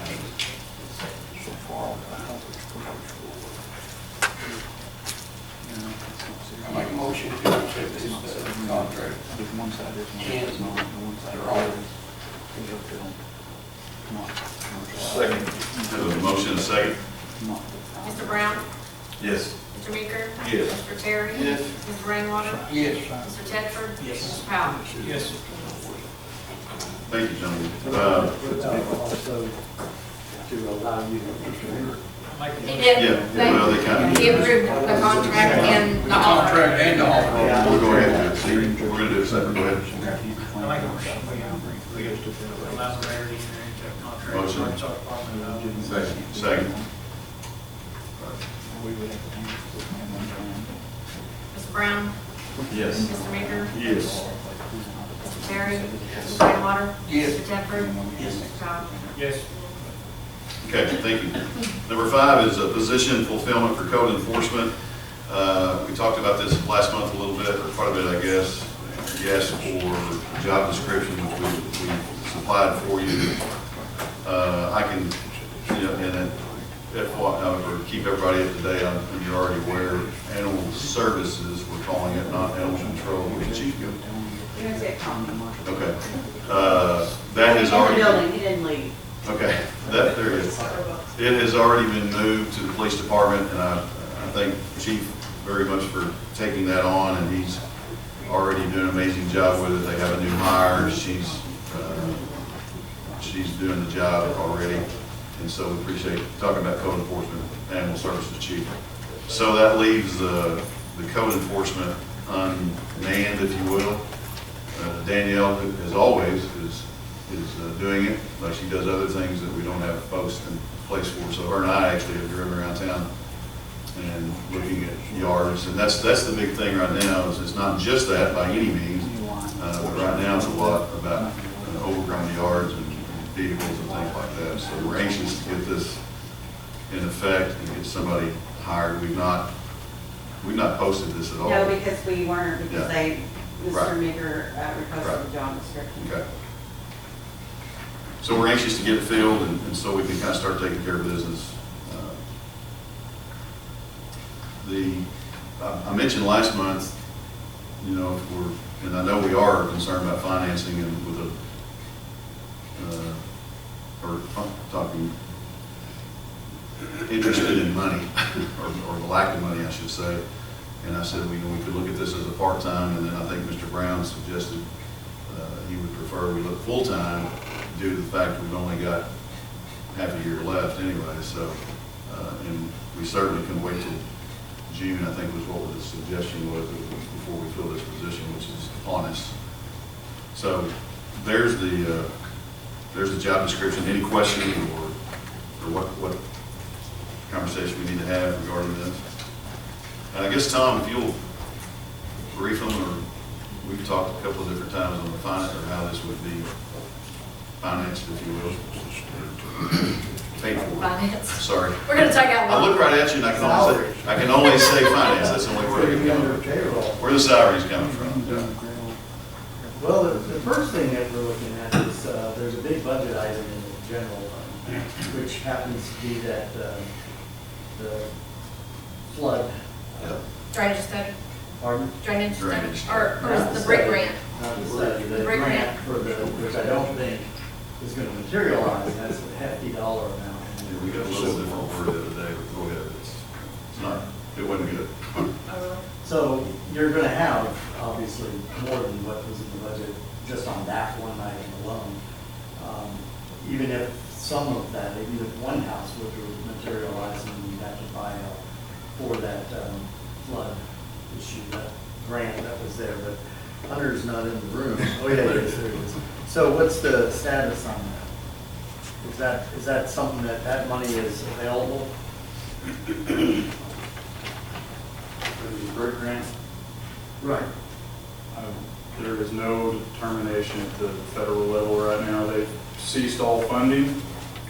I make a motion to accept this contract. Second. There's a motion and a second. Mr. Brown? Yes. Mr. Meeker? Yes. Mr. Terry? Yes. Mr. Rainwater? Yes. Mr. Tedford? Yes. Mr. Powell? Yes. Thank you, gentlemen. Also to allow you to. He did. Yeah, well, they kind of. He approved the contract and the offer. Contract and the offer. We'll go ahead and do it. See, we're gonna do it separate. Go ahead. I make a motion, we allow the mayor to enter into a contract. Motion. with our department of- Second. Mr. Brown? Yes. Mr. Meeker? Yes. Mr. Terry? Mr. Rainwater? Yes. Mr. Tedford? Yes. Mr. Powell? Yes. Okay, thank you. Number 5 is a position fulfillment for code enforcement. We talked about this last month a little bit, or quite a bit, I guess. You asked for a job description, which we supplied for you. I can, and or keep everybody up to date on, and you're already aware, animal services, we're calling it, not animal control, which is chief. Here's it, Tom. Okay. That is In the already. building, he didn't leave. Okay, there it is. It has already been moved to the police department, and I thank Chief very much for taking that on, and he's already doing an amazing job with it. They have a new hire, she's doing the job already, and so we appreciate talking about code enforcement, animal services chief. So that leaves the code enforcement unmanned, if you will. Danielle, as always, is doing it, but she does other things that we don't have folks in place for. So her and I actually have driven around town and looking at yards, and that's the big thing right now. Is it's not just that by any means, but right now it's a lot about overgrown yards and vehicles and things like that. So we're anxious to get this in effect and get somebody hired. We've not posted this at all. No, because we weren't, because Yeah. Mr. Right. Meeker requested Right. the job description. Okay. So we're anxious to get it filled, and so we can kind of start taking care of business. I mentioned last month, if and I know we are concerned about financing and with or talking interested in money, or the lack of money, I should say. And I said, we could look at this as a part-time, and then I think Mr. Brown suggested he would prefer we look full-time due to the fact we've only got half a year left anyway. So, and we certainly can wait till June, I think was what the suggestion was before we fill this position, which is honest. So there's the job description. Any questions or what conversation we need to have regarding this? And I guess, Tom, if you'll brief them, or we've talked a couple of different times on the finance, or how this would be financed, if you will. Paid for. Finance. Sorry. We're gonna take out I one. look right at you and I can only say finance. That's the only word I can come up with. Where the salaries coming from? Well, the first thing that we're looking at is, there's a big budget item in the general fund, which happens to be that, the flood. Drainage study, Pardon? drainage study, Drainage. or is the brick grant? Not the study, the Brick grant for which I don't think is gonna materialize, that's a hefty dollar amount. Yeah, we got a little different word the other day, but go ahead. It's not, it wasn't good. Oh, So you're gonna have, obviously, more than what was in the budget, just on that one item alone. Even if some of that, even if one house were to materialize and you'd have to buy out for that flood issue, that grant that was there, but Hunter's not in the room. Oh, yeah, there it is. So what's the status on that? Is that something that money is available? For the BRIC grant, Right. there is no determination at the federal level right now. They've ceased all funding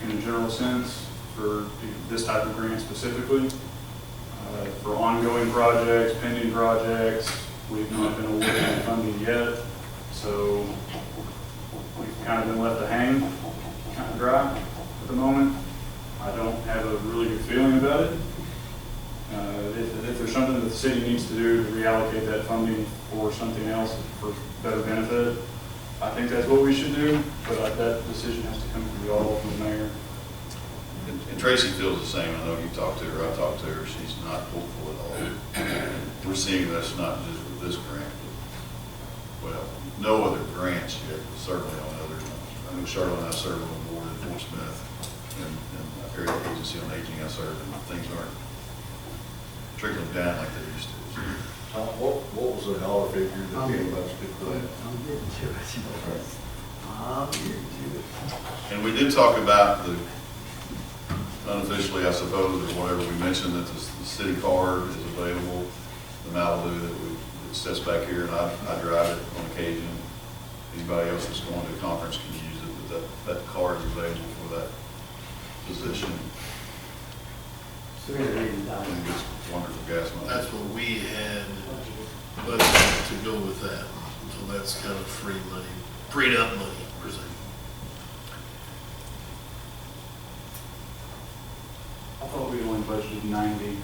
in a general sense for this type of grant specifically. For ongoing projects, pending projects, we've not been awarded any funding yet. So we've kind of been left to hang, kind of dry at the moment. I don't have a really good feeling about it. If there's something that the city needs to do to reallocate that funding for something else for better benefit, I think that's what we should do, but that decision has to come from you all, from the mayor. And Tracy feels the same. I know you talked to her, I talked to her. She's not hopeful at all. We're seeing that's not just with this grant, but, well, no other grants yet, but certainly on others. I know Charlotte and I serve on the board at Fort Smith and Area Agency on Aging I serve, and things aren't trickling down like they used to. What was the dollar figure that I'm came about to that? I'm getting to it. I'm getting to it. And we did talk about the, unofficially, I suppose, or whatever, we mentioned that the city card is available, the Malibu that sits back here, and I drive it on occasion. Anybody else that's going to a conference can use it, but that card is available for that position. And it's wonderful gas money. That's what we had budgeted to go with that. So that's kind of free money, freed up money, per se. I thought we only budgeted 90.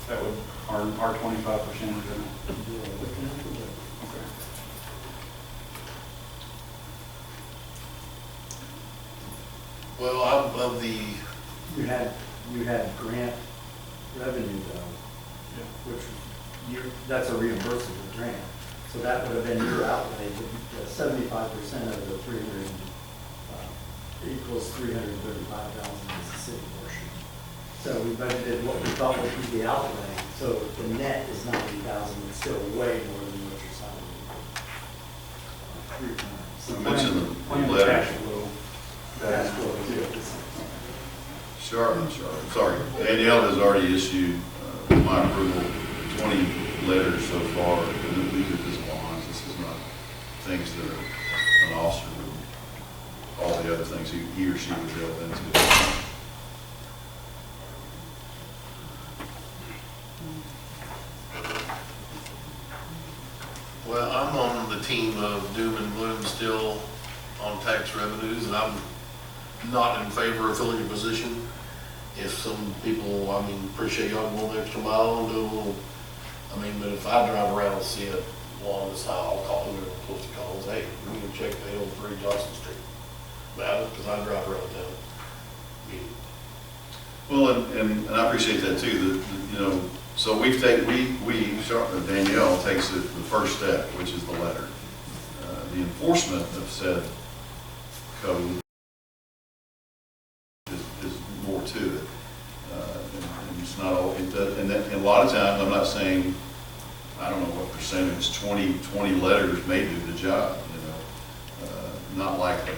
That would, our 25% of it. Okay. Well, I'm of the, You had grant revenue though, which that's a reimbursable grant. So that would have been your outlay, 75% of the 300 equals 335,000 is the city portion. So we budgeted what we thought would be the outlay, so the net is 90,000, it's still way more than what your salary would be. 3 times. You mentioned the Plan letter. cash flow. That's what it is. Sorry. Danielle has already issued my approval, 20 letters so far. These are just bonds. This is not things that an officer would, all the other things he or she would delve into. well, I'm on the team of doom and gloom still on tax revenues, and I'm not in favor of filling a position. If some people, I mean, appreciate y'all going the extra mile and do a little, I mean, but if I drive around and see it along this high, I'll call whoever I'm supposed to call and say, hey, we need to check the old 3 Johnson Street. Because I drive around town. I mean, Well, and I appreciate that too, you know, so Danielle takes the first step, which is the letter. The enforcement of said code is more to it. And it's not all, and a lot of times, I'm not saying, I don't know what percentage, 20 letters may do the job, you know, not likely. A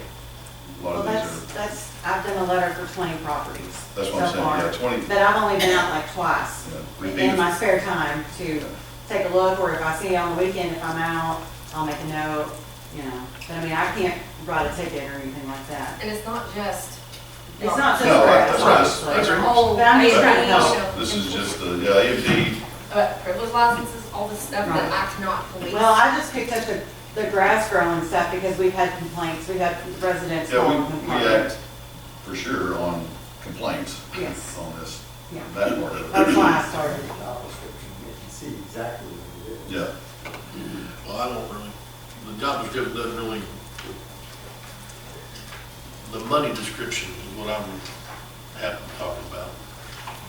lot Well, of these are, I've done a letter for 20 properties. that's what I'm so saying, far. yeah, 20. But I've only been out like twice Repeat in it. my spare time to take a look, or if I see on the weekend, if I'm out, I'll make a note, you know. But I mean, I can't write a ticket or anything like that. And it's not just. It's not just No, grass, that's right. obviously. That's right. Whole But I'm just trying to help. show This is enforcement. just the, yeah, AMD, Privilege licenses, all this stuff that I cannot police. Well, I just picked up the grass growing stuff because we've had complaints. We've had residents call and yeah, we complain. act for sure on complaints Yes, on this, yeah. that part of That's it. why I started. Job description, you can see exactly what it is. Yeah, well, I don't really, the job description doesn't really, the money description is what I'm happy to talk about.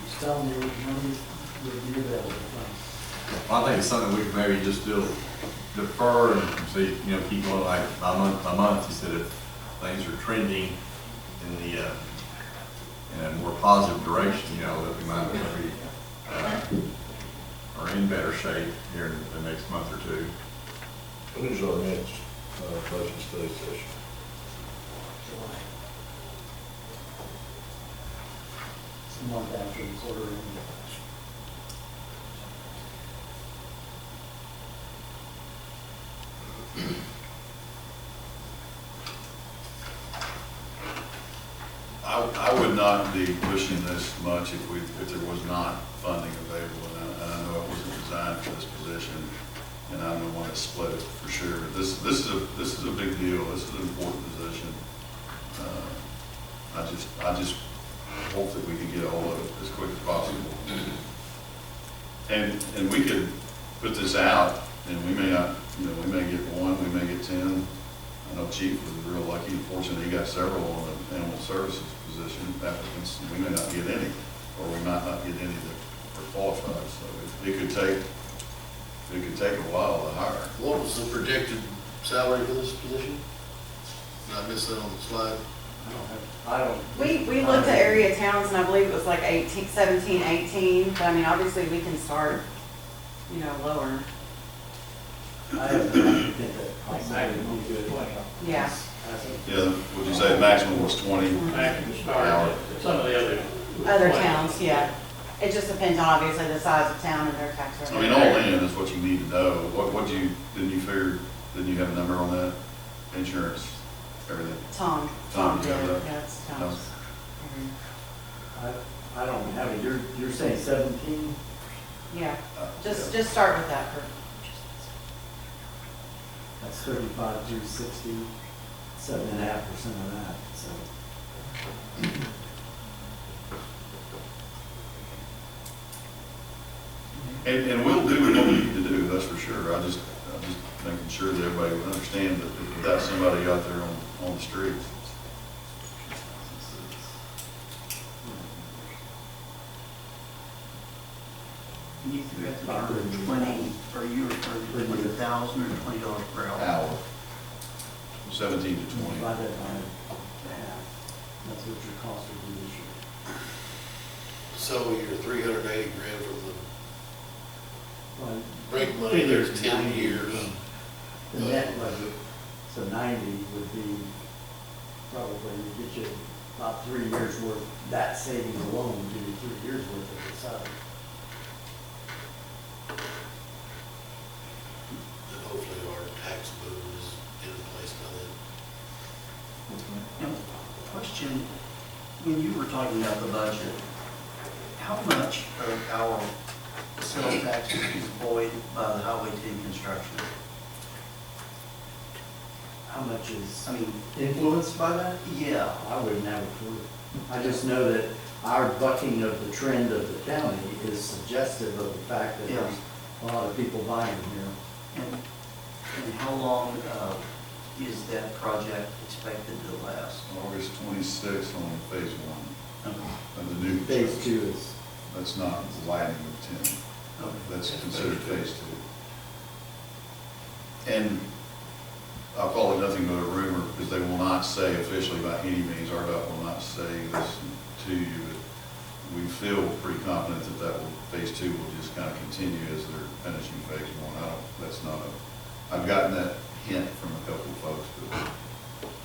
Just telling you what money would be available. Well, I think it's something we could maybe just still defer and see, you know, keep going like by month, instead of things are trending in a more positive direction, you know, that we might maybe are in better shape here in the next month or two. When's our next budget study session? month after the quarter ended. I would not be pushing this much if there was not funding available, and I know it wasn't designed for this position, and I don't want to split it for sure. But this is a big deal. This is an important position. I just hope that we can get a hold of it as quick as possible. And we could put this out, and we may not, we may get one, we may get 10. I know Chief was real lucky and fortunate, he got several on the animal services position applicants, and we may not get any, or we might not get any that are qualified, so it could take a while to hire. What was the projected salary for this position? Did I miss that on the slide? We looked at area towns and I believe it was like 18, 17, 18, but I mean, obviously we can start, lower. I have to think that Maximum would be good. 20. Yeah. Yeah, would you say the maximum was 20? Maximum start, some of the Other towns, yeah. It just depends on obviously the size of town and their tax I revenue. mean, all in is what you need to know. Didn't you have a number on that? Insurance, everything? Tom Tom, did, you have that? yeah, it's No. Tom's. I don't have it, you're saying 17? Yeah, just start with that for, That's 35 to 60, 7.5% of that, so. And we'll do what we need to do, that's for sure. I'm just making sure that everybody would understand that without somebody out there on the street. You threw at the term 20, or you referred to 20,000 or $20 per hour? Hour. 17 to 20. Divide that by half. That's what your cost would be this year. So you're 380 grand from the Well, break money, there's 10 90, years. The net budget, so 90 would be probably, get you about 3 years worth, that savings alone would give you 3 years worth of the salary. And hopefully our tax boom is in place by then. Now, question, when you were talking about the budget, how much of our sales tax is void by the Highway 10 construction? How much is I mean, influenced by that? yeah, I wouldn't have a clue. I just know that our bucking of the trend of the county is suggestive of the fact that Yeah. there's a lot of people buying here. and how long is that project expected to last? August 26th on phase 1 of the new. Phase 2 is, That's not widening of 10. Okay. That's considered phase 2. And I'll call it nothing but a rumor, because they will not say officially by any means, RDOT will not say this to you, but we feel pretty confident that phase 2 will just kind of continue as they're finishing phase 1. I've gotten that hint from a couple of folks, but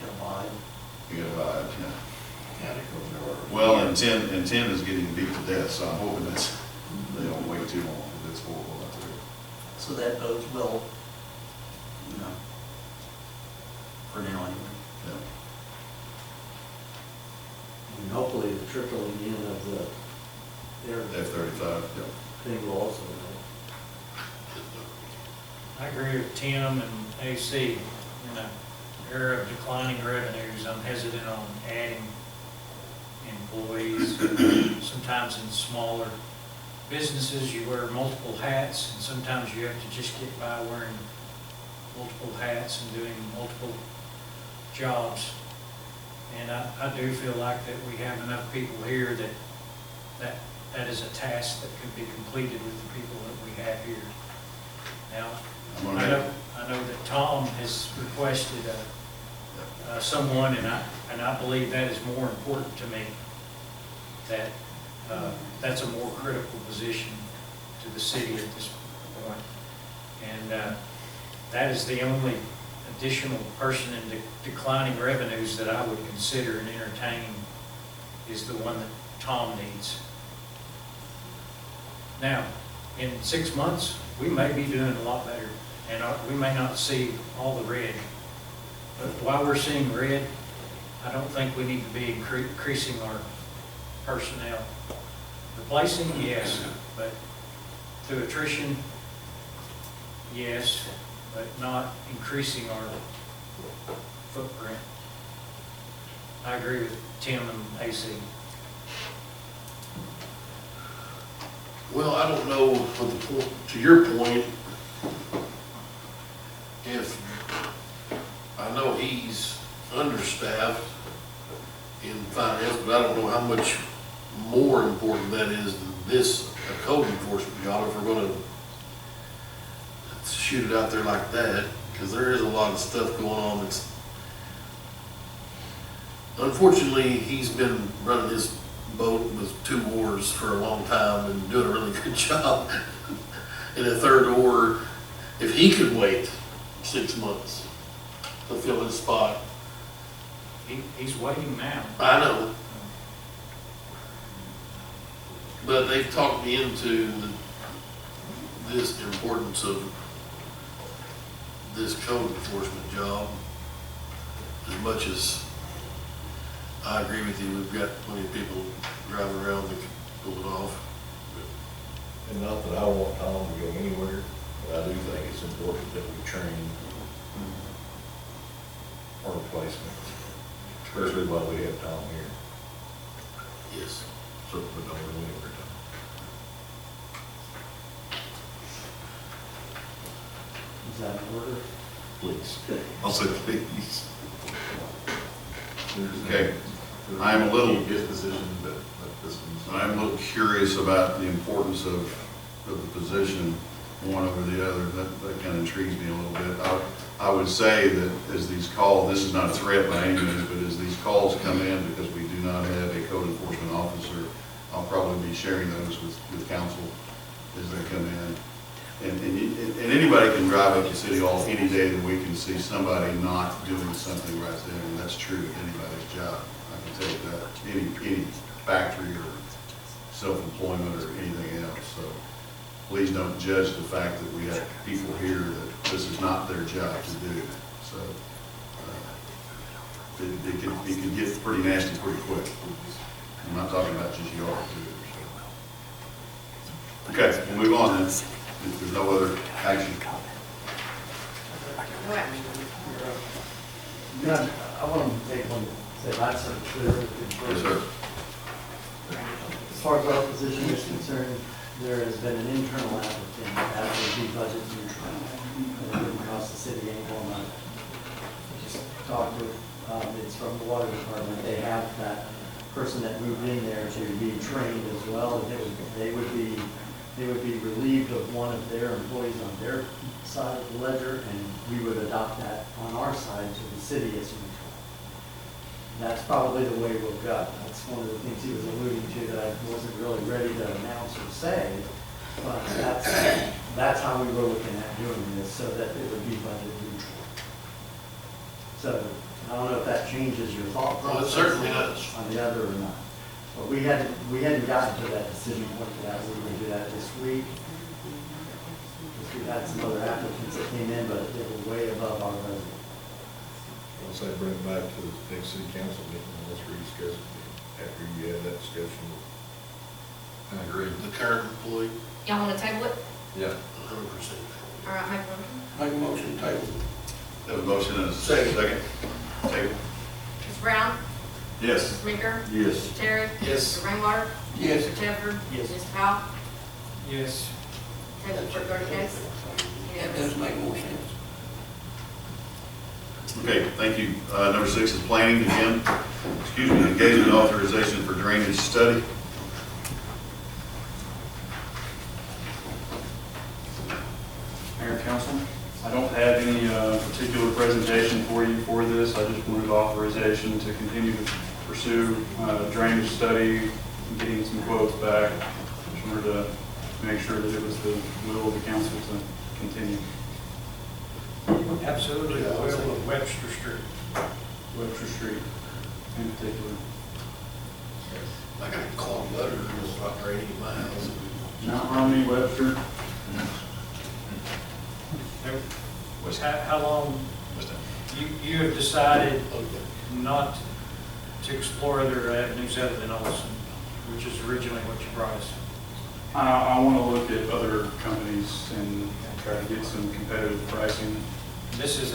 Get a line? you get a vibe, yeah. Well, and 10 is getting beat to death, so I'm hoping they don't wait too long, because it's horrible out there. So that bodes well, for now anyway. Yeah. and hopefully the trickling in of the air F-35, yeah. thing will also I agree with Tim and AC. In an era of declining revenues, I'm hesitant on adding employees. Sometimes in smaller businesses, you wear multiple hats, and sometimes you have to just get by wearing multiple hats and doing multiple jobs. And I do feel like that we have enough people here that is a task that could be completed with the people that we have here. Now, I know that Tom has requested someone, and I believe that is more important to me, that that's a more critical position to the city at this point. And that is the only additional person in declining revenues that I would consider and entertain, is the one that Tom needs. Now, in 6 months, we may be doing a lot better, and we may not see all the red. But while we're seeing red, I don't think we need to be increasing our personnel. Replacing, yes, but through attrition, yes, but not increasing our footprint. I agree with Tim and AC. Well, I don't know, what the point, to your point, if, I know he's understaffed in finance, but I don't know how much more important that is than this, a code enforcement job, if we're gonna shoot it out there like that, because there is a lot of stuff going on that's, unfortunately, he's been running his boat with 2 oars for a long time and doing a really good job. And a third oar, if he could wait 6 months to fill his spot. He's waiting now. I know. But they've talked me into this importance of this code enforcement job. As much as I agree with you, we've got plenty of people driving around that can pull it off. And not that I want Tom to go anywhere, but I do think it's important that we train our replacements, especially while we have Tom here. Yes. So, but don't go anywhere, Tom. Is that in order? Please. I'll say please. There's Okay. I'm a little- disposition, but this one's. I'm a little curious about the importance of the position, one over the other. That kind of intrigues me a little bit. I would say that as these calls, this is not a threat by any means, but as these calls come in, because we do not have a code enforcement officer, I'll probably be sharing those with council as they come in. And anybody can drive up to City Hall any day of the week and see somebody not doing something right there, and that's true with anybody's job. I can tell you that, any factory or self-employment or anything else. So please don't judge the fact that we have people here that this is not their job to do. So it can get pretty nasty pretty quick. I'm not talking about just yard too. So. Okay, we'll move on then. If there's no other action. No action. Yeah, I want to take one, say that's sort of clear. Yes, sir. As far as our position is concerned, there has been an internal applicant that would be budget neutral. And it wouldn't cost the city any more money. Just talked with, it's from the water department. They have that person that moved in there to be trained as well. And they would be relieved of one of their employees on their side of the ledger, and we would adopt that on our side to the city as neutral. That's probably the way we'll go. That's one of the things he was alluding to that I wasn't really ready to announce or say, but that's how we were looking at doing this, so that it would be budget neutral. So I don't know if that changes your thought Well, it process certainly does. on the other or not. But we hadn't gotten to that decision point yet. We were going to do that this week. Because we had some other applicants that came in, but they were way above our budget. I'll say bring it back to the next city council meeting, and let's rediscuss it after you have that discussion. I agree. The current employee, Y'all want to table it? Yeah. 100%. All right, make a motion. Make a motion, table. Have a motion and a Second. second. Table. Mr. Brown? Yes. Mr. Meeker? Yes. Mr. Terry? Yes. Mr. Rainwater? Yes. Mr. Tedford? Yes. Mr. Powell? Yes. Table for 30 days? Yes. make more sense. Okay, thank you. Number 6 is planning, again, engagement authorization for drainage study. Mayor and Council, I don't have any particular presentation for you for this. I just wanted authorization to continue to pursue drainage study, and getting some quotes back. Just wanted to make sure that it was the will of the council to continue. Absolutely, the will of Webster Street. Webster Street in particular. I got a clogged gutter, it's not draining in my house. Mount Harmony, Webster. West- How long, West End. you have decided not to explore other avenues other than Olson, which is originally what you brought us? I want to look at other companies and try to get some competitive pricing. This is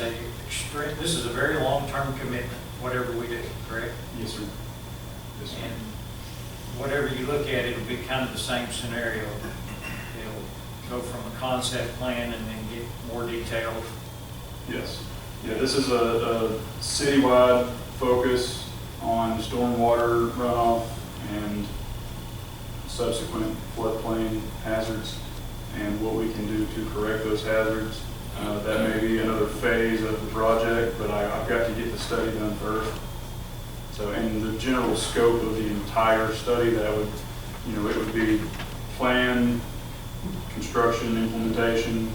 a very long-term commitment, whatever we do, correct? Yes, sir. Yes, sir. And whatever you look at, it'll be kind of the same scenario. It'll go from a concept plan and then get more detailed. Yes. Yeah, this is a citywide focus on stormwater runoff and subsequent floodplain hazards and what we can do to correct those hazards. That may be another phase of the project, but I've got to get the study done first. So, in the general scope of the entire study, that would, it would be plan, construction, implementation,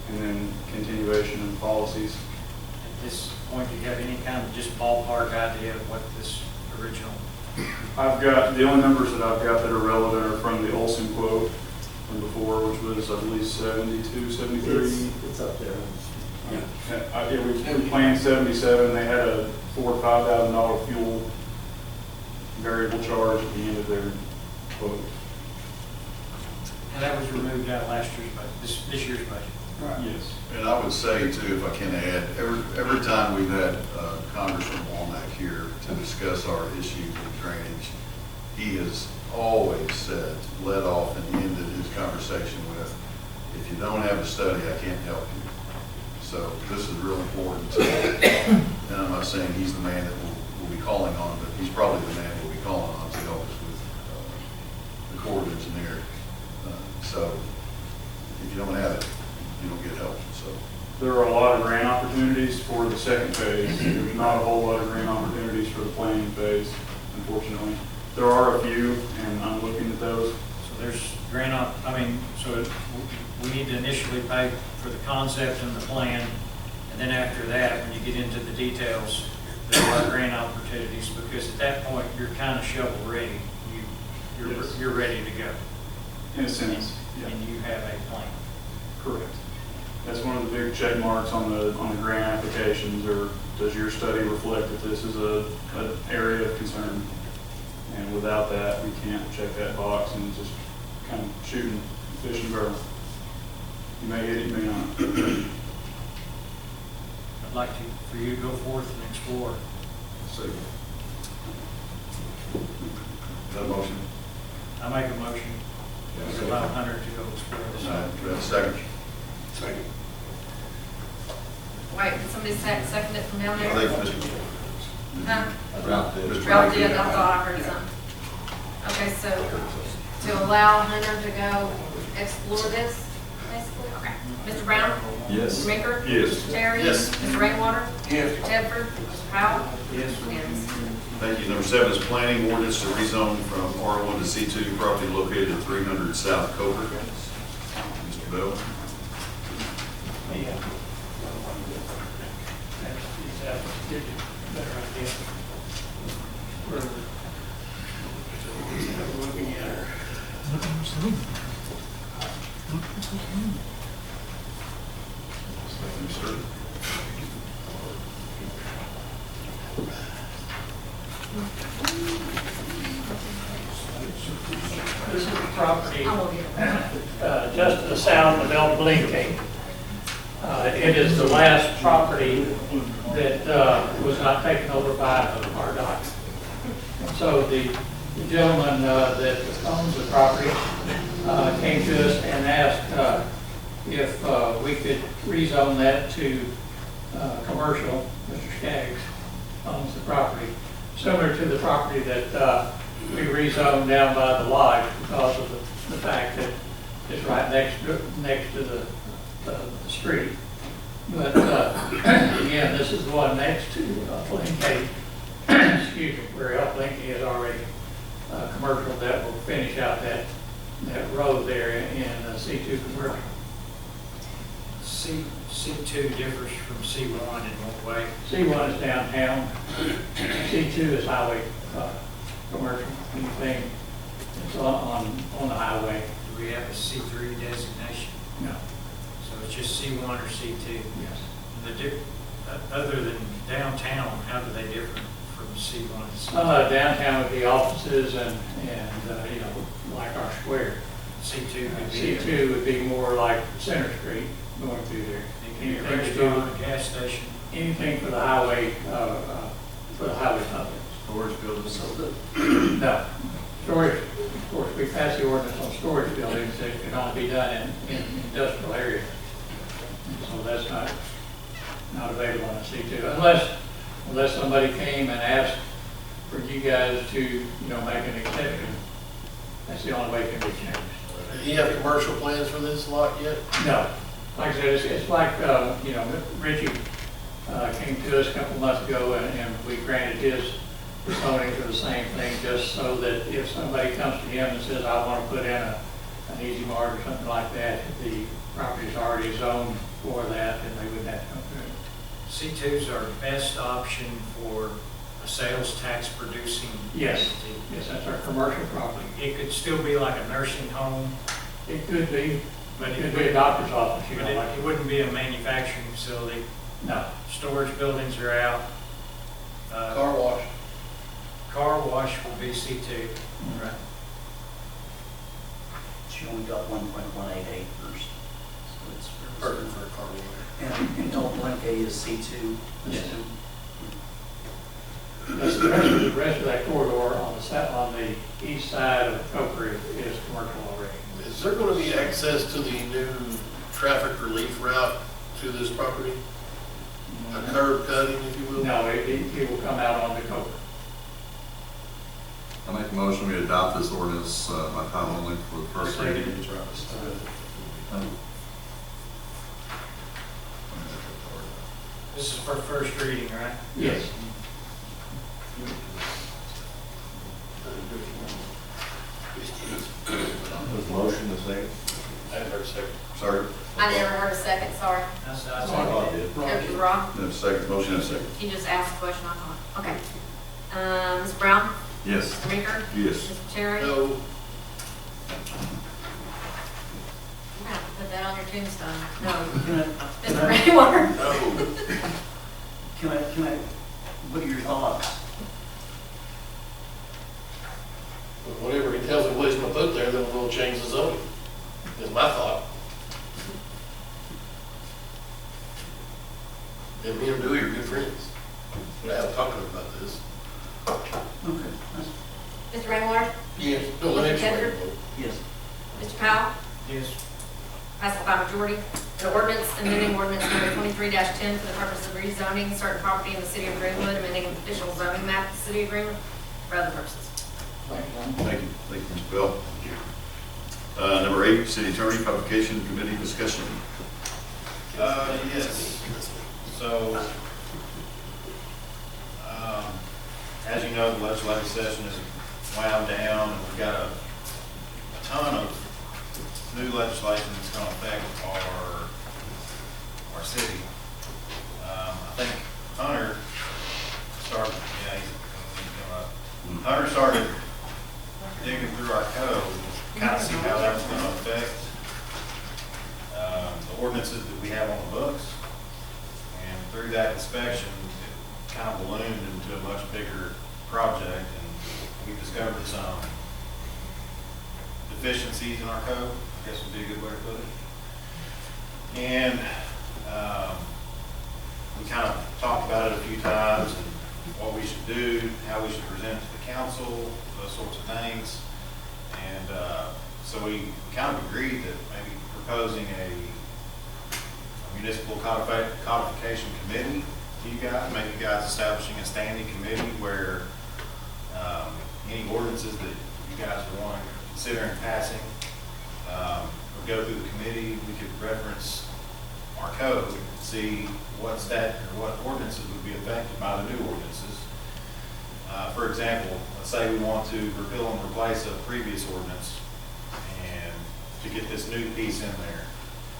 and then continuation of policies. At this point, do you have any kind of just ballpark idea of what this original? I've got, the only numbers that I've got that are relevant are from the Olson quote from before, which was, I believe, 72, 73. It's up there. Yeah, we planned 77. They had a $4,000 to $5,000 fuel variable charge at the end of their quote. And that was removed out of last year's budget, this year's budget. Yes. And I would say too, if I can add, every time we've had Congressman Womack here to discuss our issues with drainage, he has always said, led off and ended his conversation with, if you don't have a study, I can't help you. So this is real important. And I'm not saying he's the man that we'll be calling on, but he's probably the man we'll be calling on to help us with the Corps of Engineer. So if you don't have it, you don't get help. So There are a lot of grant opportunities for the second phase. There's not a whole lot of grant opportunities for the planning phase, unfortunately. There are a few, and I'm looking at those. So there's so we need to initially pay for the concept and the plan, and then after that, when you get into the details, there are grant opportunities, because at that point, you're kind of shovel ready. Yes. You're ready to go. In a sense, yeah. And you have a plan. Correct. That's one of the big check marks on the grant applications, or does your study reflect that this is an area of concern? And without that, we can't check that box and just kind of shooting fish and barrel. You may hit it, you may not. I'd like for you to go forth and explore. So, that motion. I make a motion to allow Hunter to go explore this. All right, do we have a second? Second. Wait, did somebody second it from down there? I think Mr. Huh? Mr. Ralph did, I thought I heard something. Okay, so to allow Hunter to go explore this, basically, okay. Mr. Brown? Yes. Mr. Meeker? Yes. Mr. Terry? Yes. Mr. Rainwater? Yes. Mr. Tedford? Mr. Powell? Yes. Yes. Thank you. Number 7 is planning ordinance to rezone from R1 to C2 property located at 300 South Coker. Mr. Bell? Thank you, sir. This is the property I will get it. just to the south of El Blinque. It is the last property that was not taken over by RDOT. So the gentleman that owns the property came to us and asked if we could rezone that to commercial. Mr. Skaggs owns the property, similar to the property that we rezoned down by the lodge because of the fact that it's right next to the street. But again, this is the one next to Blinque, excuse me, where El Blinque is already commercial. That will finish out that road there in C2 commercial. C2 differs from C1 in what way? C1 is downtown, C2 is highway commercial, anything that's on the highway. Do we have a C3 designation? No. So it's just C1 or C2? Yes. Other than downtown, how do they differ from C1 and C2? Downtown would be offices and, you know, like our square. C2 could be. C2 would be more like Center Street going through there. Anything a Anything to restaurant, do, a gas station? anything for the highway public. Storage buildings. No, storage, of course, we passed the ordinance on storage buildings that can only be done in industrial areas. So that's not available in C2, unless somebody came and asked for you guys to, you know, make an exception. That's the only way it can be changed. Do you have commercial plans for this lot yet? No, like I said, it's like, you know, Richie came to us a couple months ago and we granted his zoning for the same thing, just so that if somebody comes to him and says, I want to put in an Easy Mart or something like that, if the property's already zoned for that, then they wouldn't have to come through. C2s are best option for a sales tax producing Yes. entity. Yes, that's our commercial property. It could still be like a nursing home, It could be, but it it could be a doctor's office, you but know, like, it wouldn't be a manufacturing facility. no. Storage buildings are out. Car wash. Car wash will be C2. Right. She only got 1.18 acres. So it's Perfect for a car wash. And El Blanque is C2. Yes. The rest of that corridor on the east side of Coker is commercial already. Is there going to be access to the new traffic relief route to this property? A curb cutting, if you will? No, it will come out on the Coker. I make a motion we adopt this ordinance by title only for the first reading. This is for first reading, right? Yes. Was motion the second? I heard a second. Sorry. I never heard a second, sorry. That's, Oh, I that's, did. It was wrong. No, second, motion and a second. You just asked a question, I thought. Okay. Ms. Brown? Yes. Mr. Meeker? Yes. Mr. Terry? No, You have to put that on your tombstone. No. Mr. Raymore? no. Can I, what are your thoughts? Whatever he tells me what he's going to put there, then we'll change the zoning, is my thought. And me and Dewey are good friends. We have talking about this. Okay, Mr. Raymore? Yes. No, the next Mr. one. yes. Mr. Powell? yes. Passed by majority. An ordinance amending ordinance number 23-10 for the purpose of rezoning certain property in the city of Greenwood, amending the official zoning map of the city of Greenwood for other purposes. Thank you, Mr. Bell. Number 8, city attorney publication committee discussion. Yes. So, as you know, the legislative session is wound down, and we've got a ton of new legislation that's going to affect our city. I think Hunter started, Hunter started digging through our code, kind of see how that was going to affect the ordinances that we have on the books. And through that inspection, it kind of ballooned into a much bigger project, and we discovered some deficiencies in our code, I guess would be a good way to put it. And we kind of talked about it a few times, and what we should do, how we should present to the council, those sorts of things. And so we kind of agreed that maybe proposing a municipal codification committee to you guys, maybe you guys establishing a standing committee where any ordinances that you guys want to consider in passing would go through the committee. We could reference our code, see what what ordinances would be affected by the new ordinances. For example, let's say we want to repeal and replace a previous ordinance and to get this new piece in there.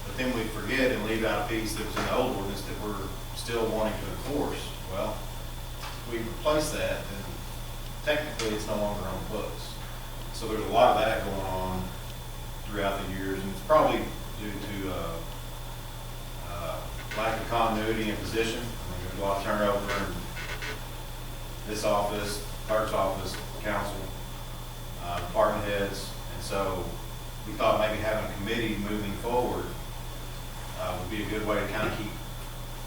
But then we forget and leave out a piece that was in the old ordinance that we're still wanting to enforce. Well, if we replace that, then technically it's no longer on the books. So there's a lot of that going on throughout the years, and it's probably due to lack of continuity in position. I mean, there's a lot of turnover in this office, clerk's office, council, department heads, and so we thought maybe having a committee moving forward would be a good way to kind of keep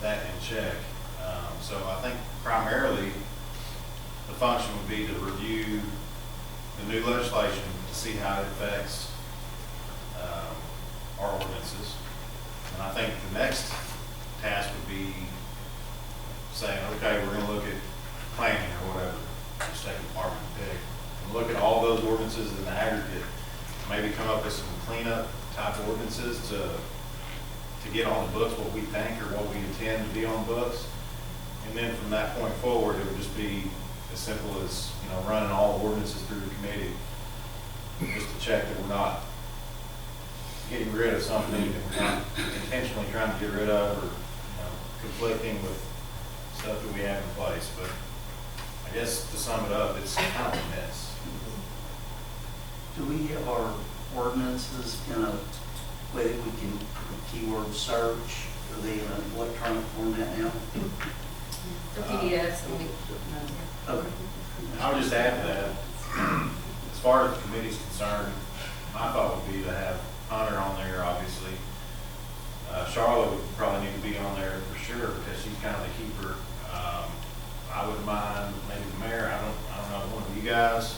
that in check. So I think primarily the function would be to review the new legislation to see how it affects our ordinances. And I think the next task would be saying, okay, we're going to look at planning or whatever, just take a department pick, and look at all those ordinances in the aggregate, maybe come up with some cleanup type ordinances to get on the books what we think or what we intend to be on the books. And then from that point forward, it would just be as simple as, you know, running all ordinances through the committee, just to check that we're not getting rid of something that we're not intentionally trying to get rid of, or, you know, conflicting with stuff that we have in place. But I guess to sum it up, it's kind of a mess. Do we have our ordinances in a way that we can keyword search? Are they in an electronic format now? The PDFs and we. Okay. I would just add to that, as far as the committee's concerned, my thought would be to have Hunter on there, obviously. Charlotte would probably need to be on there for sure, because she's kind of the keeper. I wouldn't mind maybe the mayor, I don't know, one of you guys,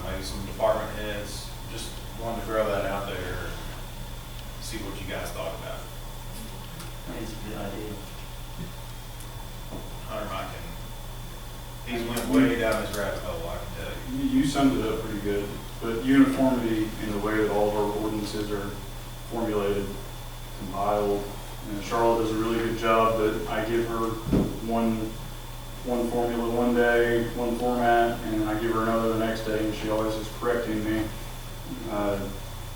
maybe some department heads. Just wanted to throw that out there, see what you guys thought about it. I think it's a good idea. Hunter might can, he's went way down this rabbit hole, I can tell you. You summed it up pretty good, but uniformity in the way that all of our ordinances are formulated, compiled. And Charlotte does a really good job, but I give her one formula one day, one format, and I give her another the next day, and she always is correcting me.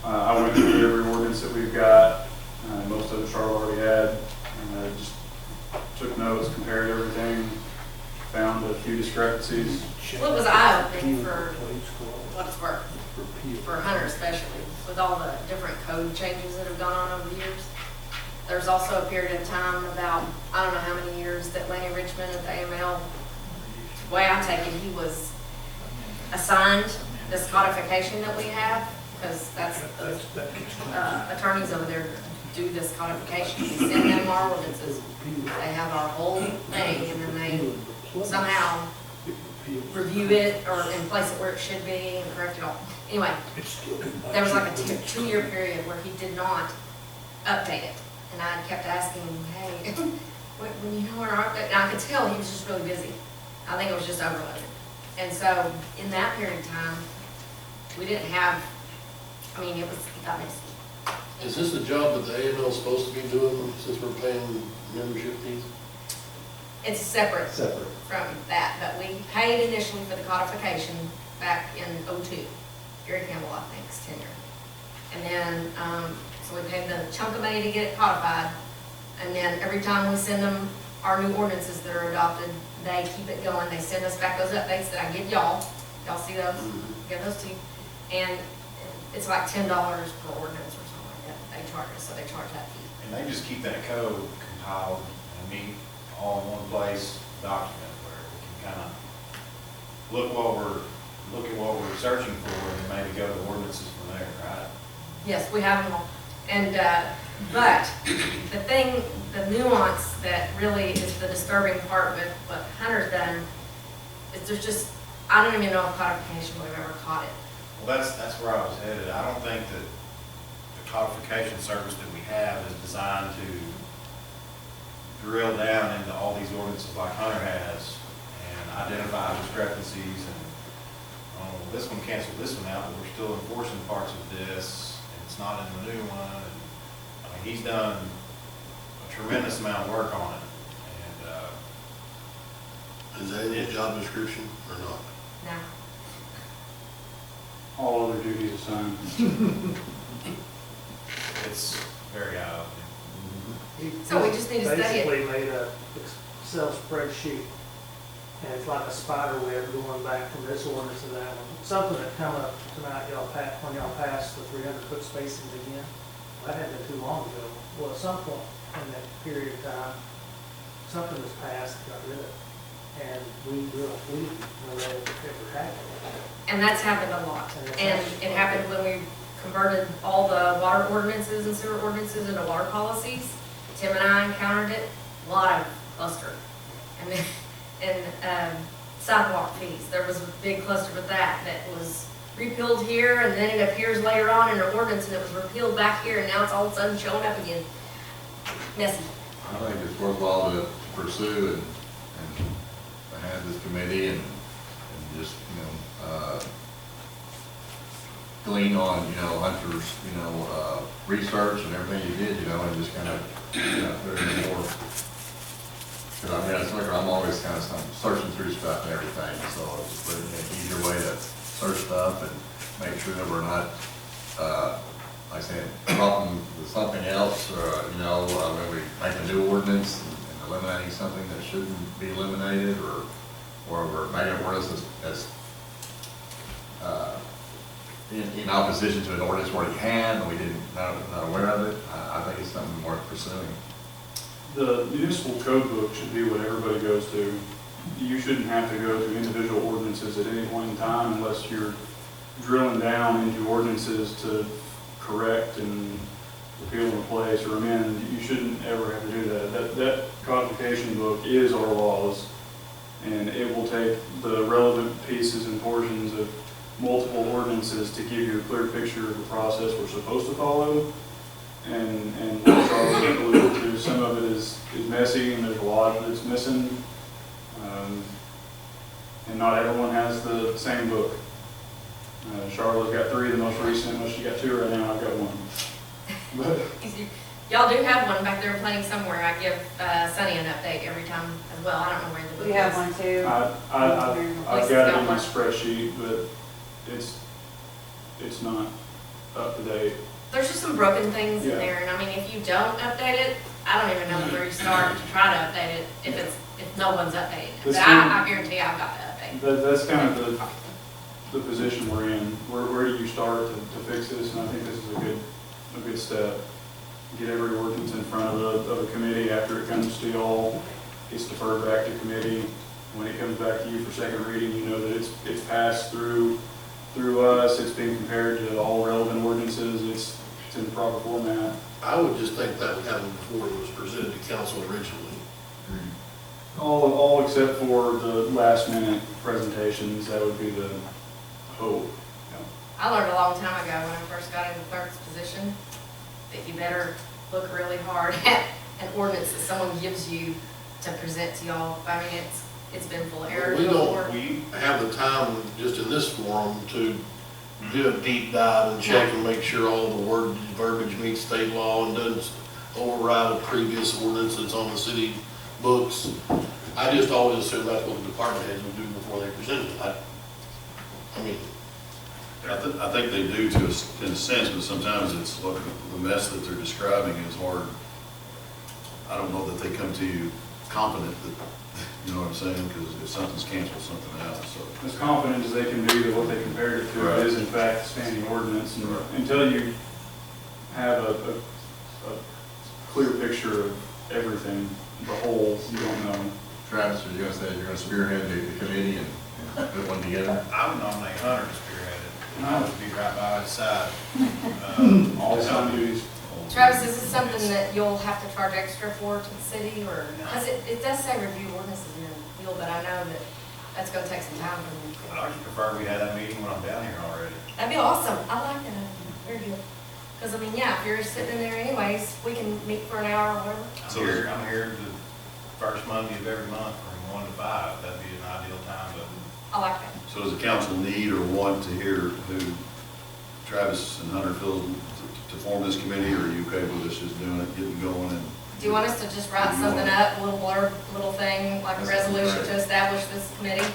I went through every ordinance that we've got, most of it Charlotte already had, and I just took notes, compared everything, found a few discrepancies. Well, it was eye-opening for what it's worth, for Hunter especially, with all the different code changes that have gone on over the years. There's also a period of time, about, I don't know how many years, that Lenny Richmond at the AML, the way I take it, he was assigned this codification that we have, because that's attorneys over there do this codification. We send them our ordinances. They have our whole thing, and then they somehow review it or and place it where it should be and correct it all. Anyway, there was like a 2-year period where he did not update it. And I kept asking him, hey, when you know where our update, and I could tell he was just really busy. I think it was just overloaded. And so in that period of time, we didn't have, I mean, it got messy. Is this the job that the AML is supposed to be doing since we're paying membership fees? It's separate Separate. from that, but we paid initially for the codification back in '02. Gary Campbell, I think, is tenure. And then, so we paid the chunk of money to get it codified, and then every time we send them our new ordinances that are adopted, they keep it going. They send us back those updates that I give y'all. Y'all see those? Give those to you. And it's like $10 per ordinance or something like that. They charge us, so they charge that fee. And they just keep that code compiled and neat, all in one place, document, where we can kind of look at what we're searching for, and maybe go to ordinances from there, right? Yes, we have them all. And, but the nuance that really is the disturbing part with what Hunter's done is there's just, I don't even know if codification would have ever caught it. Well, that's where I was headed. I don't think that the codification service that we have is designed to drill down into all these ordinances like Hunter has and identify discrepancies and, oh, this one canceled this one out, but we're still enforcing parts of this, and it's not in the new one. And, I mean, he's done a tremendous amount of work on it. And, Is that in his job description or not? No. All other duties assigned. it's very eye-opening. So we just need to study it. Basically made a Excel spreadsheet And it's like a spider web going back from this ordinance to that one. Something that come up tonight, when y'all passed the 300-foot spacing again. That hadn't been too long ago. Well, at some point in that period of time, something was passed, got rid of it. And we didn't know that it ever happened. And that's happened a lot. And it happened when we converted all the water ordinances and sewer ordinances into water policies. Tim and I encountered it, a lot of cluster. And then, sidewalk fees, there was a big cluster with that was repealed here, and then it appears later on in an ordinance, and it was repealed back here, and now it's all of a sudden showing up again. Messy. I think it's worthwhile to pursue and have this committee and just, glean on, Hunter's, research and everything he did, and just kind of, put it in more. Because it's like I'm always kind of searching through stuff and everything, so I'll just put it in an easier way to search stuff and make sure that we're not, like I said, dropping something else, when we make a new ordinance and eliminating something that shouldn't be eliminated, or we're making an ordinance that's in opposition to an ordinance we already had and we not aware of it. I think it's something worth pursuing. The municipal code book should be what everybody goes to. You shouldn't have to go to individual ordinances at any point in time unless you're drilling down into ordinances to correct and repeal and replace or amend. You shouldn't ever have to do that. That codification book is our laws, and it will take the relevant pieces and portions of multiple ordinances to give you a clear picture of the process we're supposed to follow. And like Charles alluded to, some of it is messy and there's a lot that's missing. And not everyone has the same book. Charlotte's got 3 of the most recent, well, she got 2 right now, I've got 1. But Y'all do have one back there playing somewhere. I give Sunny an update every time as well. I don't know where the book is. We have one too. I've got it in my spreadsheet, but it's not up to date. There's just some broken things in there, and I mean, if you don't update it, I don't even know where you start to try to update it if no one's updating it. But I guarantee I've got to update. That's kind of the position we're in. Where do you start to fix this? And I think this is a good step. Get every ordinance in front of a committee. After it comes to y'all, it's deferred back to committee. When it comes back to you for second reading, you know that it's passed through us. It's being compared to all relevant ordinances. It's in the proper format. I would just think that would happen before it was presented to council originally. All except for the last minute presentations. That would be the hope. I learned a long time ago when I first got in the clerk's position that you better look really hard at an ordinance that someone gives you to present to y'all. I mean, it's been full of errors before. We have the time just in this forum to do a deep dive and check and make sure all the verbiage meets state law and doesn't override a previous ordinance that's on the city books. I just always assume that's what the department heads would do before they present it. I think they do in a sense, but sometimes it's like the mess that they're describing is hard. I don't know that they come to you confident that, you know what I'm saying? Because if something's canceled, something else. So As confident as they can be that what they compared it to is in fact standing ordinance. And until you have a clear picture of everything, the whole, you don't know. Travis, are you going to say you're going to spearhead the committee and put one together? I would nominate Hunter to spearhead it, and I would be right by his side. All assigned duties. Travis, is this something that you'll have to charge extra for to the city, or, because it does say review ordinances in your deal, but I know that that's going to take some time for me. I would prefer we had that meeting when I'm down here already. That'd be awesome. I like that. Very good. Because, I mean, yeah, if you're sitting in there anyways, we can meet for an hour or whatever. I'm here the first Monday of every month from 1 to 5. That'd be an ideal time, but I like that. So does the council need or want to hear who Travis and Hunter feel to form this committee, or are you okay with us just doing it, getting going? And Do you want us to just write something up, a little blurb, little thing, like a resolution to establish this committee?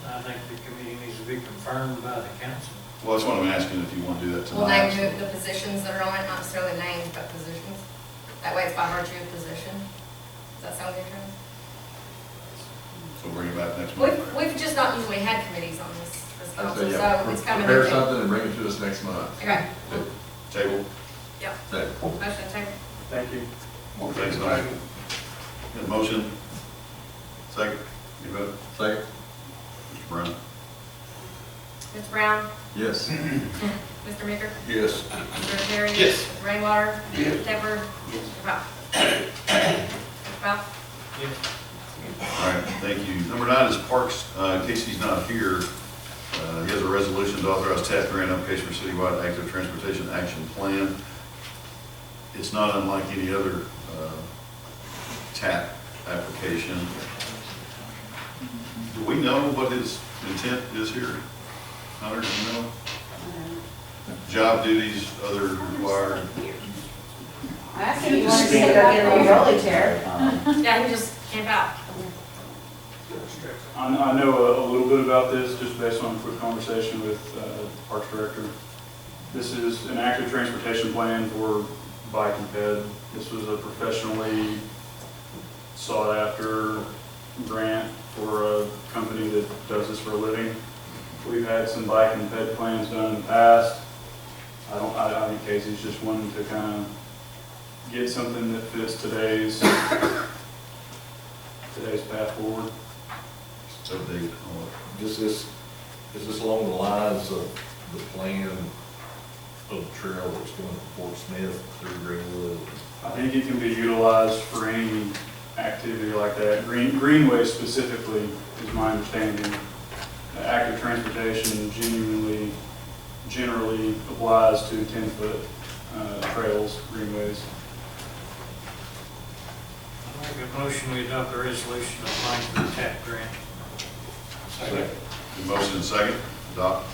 I think the committee needs to be confirmed by the council. well, that's what I'm asking, if you want to do that We'll tonight. name the positions that are on it, not necessarily names, but positions. That way it's by virtue of position. Does that sound good, Travis? So bring it back next month. We've just not usually had committees on this I'd council, say, yeah, so it's kind of. prepare something and bring it to us next month. Okay, Table. yep, Okay. motion table. Thank you. Thanks, Mike. Got a motion? Second? You vote? Second? Mr. Brown? Mr. Brown? Yes. Mr. Meeker? Yes. Mr. Terry? Yes. Mr. Rainwater? Yes. Pepper? Yes. Mr. Powell? Mr. Powell? All right, thank you. Number 9 is Parks. In case he's not here, he has a resolution to authorize TAP grant application for citywide active transportation action plan. It's not unlike any other TAP application. Do we know what his intent is here? Hunter, do you know? Job duties, other required? I asked him if he wanted to go get a little rolly chair. Yeah, he just camp out. I know a little bit about this, just based on a quick conversation with the Parks Director. This is an active transportation plan for bike and ped. This was a professionally sought-after grant for a company that does this for a living. We've had some bike and ped plans done in the past. I think Casey's just wanting to kind of get something that fits today's path forward. Update. Is this along the lines of the plan of the trail that's going to Fort Smith through Greenwood? I think it can be utilized for any activity like that. Greenway specifically is my understanding. Active transportation generally applies to 10-foot trails, greenways. I make a motion, we adopt a resolution applying for the TAP grant. Second. The motion and second, adopt.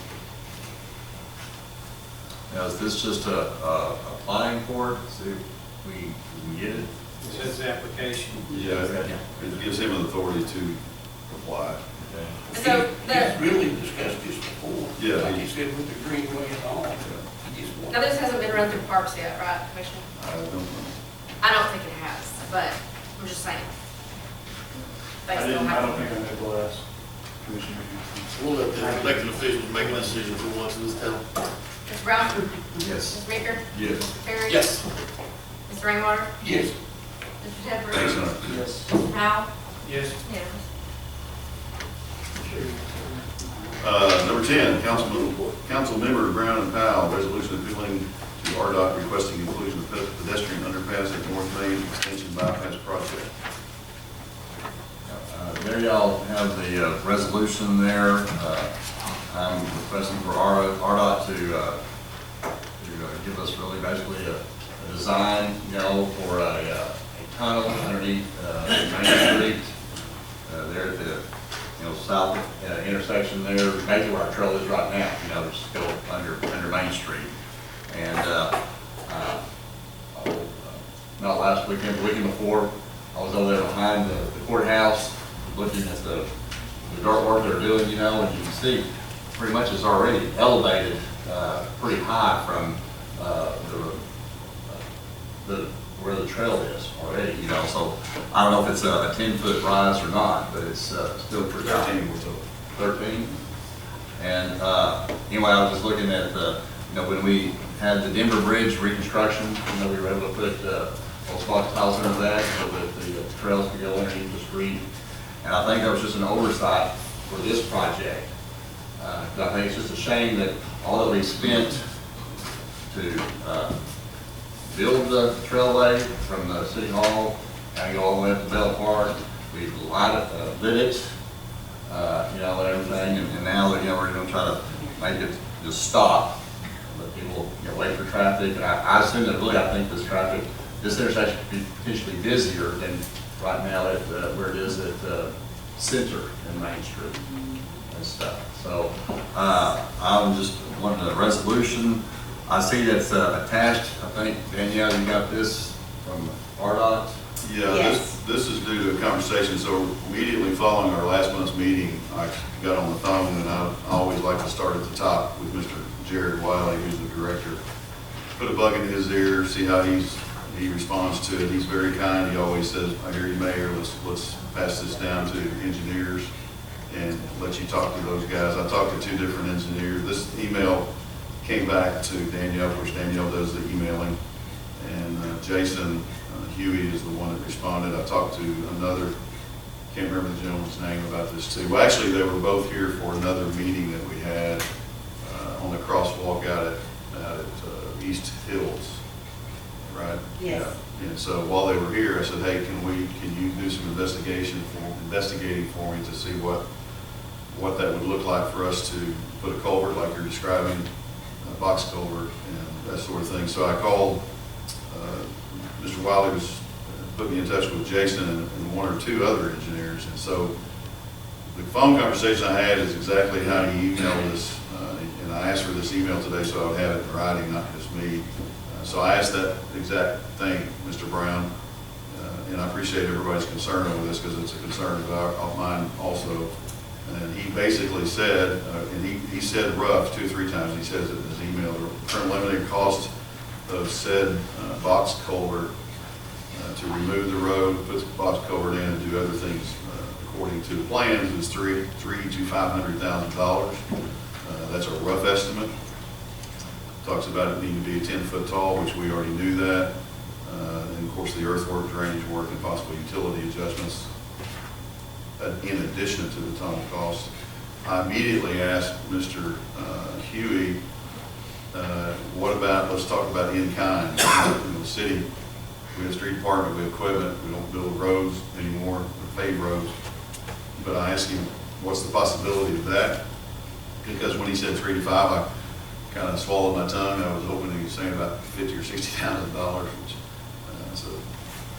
Now, is this just applying for it, see if we get it? It says application. Yeah, it gives him the authority to apply. So the, He's really discussed this before. Yeah. Like he said with the Greenway and all. He just now wanted- this hasn't been run through parks yet, right, Commissioner? I don't know. I don't think it has, but I'm just saying. They I still don't have. think I know the last commission meeting. We'll let the elected officials make a decision for once in this town. Mr. Brown? Yes. Mr. Meeker? Yes. Mr. Terry? Yes. Mr. Rainwater? Yes. Mr. Tedford? Thanks, Hunter. Yes. Mr. Powell? Yes. Yes. Number 10, Council Member Brown and Powell, resolution appealing to RDOT requesting inclusion of pedestrian underpass at North Main Extension Bypass Project. There y'all have the resolution there. I'm requesting for RDOT to give us really basically a design, for a tunnel underneath Main Street, there at the, south intersection there, basically where our trail is right now, just go under Main Street. And not last weekend, the weekend before, I was over there behind the courthouse, looking at the dirt work they're doing, and you can see pretty much it's already elevated pretty high from where the trail is already, so I don't know if it's a 10-foot rise or not, but it's still pretty high. 13 was over. 13. And anyway, I was just looking at when we had the Denver Bridge reconstruction, we were able to put those box tiles under that so that the trails could go underneath the street. And I think that was just an oversight for this project. I think it's just a shame that all that we spent to build the trailway from the city hall and go all the way up to Bell Park. We've lit it, and everything, and now that we're going to try to make it just stop, let people wait for traffic. And I assume that really, I think this intersection could be potentially busier than right now at where it is at Center and Main Street and stuff. So I'm just wanting a resolution. I see that's attached. I think, Danielle, you got this from RDOT? Yeah, Yes. this is due to a conversation. So immediately following our last month's meeting, I got on the phone, and I always like to start at the top with Mr. Jared Wiley, who's the director. Put a bug in his ear, see how he responds to it. He's very kind. He always says, "I hear you, Mayor. Let's pass this down to engineers." let you talk to those guys. I talked to two different engineers. This email came back to Danielle, of course Danielle does the emailing, and Jason Huey is the one that responded. I talked to another, can't remember the gentleman's name about this too. Well, actually, they were both here for another meeting that we had on the crosswalk out at East Hills, right? Yes. Yeah. And so while they were here, I said, hey, can you do some investigating for me to see what that would look like for us to put a culvert like you're describing, a box culvert and that sort of thing. So I called, Mr. Wiley put me in touch with Jason and one or two other engineers. And so the phone conversation I had is exactly how he emailed us. And I asked for this email today so I would have it in writing, not just me. So I asked that exact thing, Mr. Brown, and I appreciate everybody's concern over this because it's a concern of mine also. And he basically said, and he said rough 2 or 3 times, he says it in his email, the current limited cost of said box culvert to remove the road, put the box culvert in and do other things according to the plans is $300,000 to $500,000. That's a rough estimate. Talks about it needing to be 10 foot tall, which we already knew that. And of course the earthwork, drainage work, and possible utility adjustments in addition to the total cost. I immediately asked Mr. Huey, what about, let's talk about in kind. In the city, we have a street department, we have equipment, we don't build roads anymore, or pave roads. But I asked him, what's the possibility of that? Because when he said 3 to 5, I kind of swallowed my tongue. I was hoping he was saying about $50,000 or $60,000, which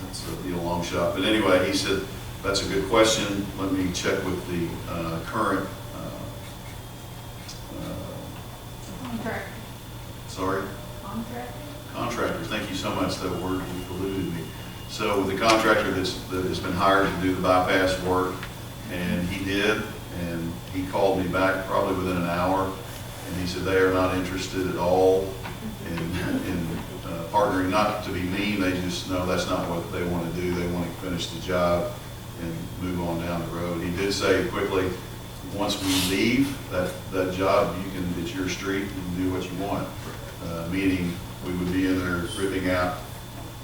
that's a long shot. But anyway, he said, that's a good question. Let me check with the current Contractor. Sorry? Contractor. Contractor. Thank you so much. That word eluded me. So with the contractor that has been hired to do the bypass work, and he did, and he called me back probably within an hour, and he said they are not interested at all in partnering. Not to be mean, they just know that's not what they want to do. They want to finish the job and move on down the road. He did say quickly, once we leave that job, it's your street, you can do what you want. Meaning we would be in there ripping out.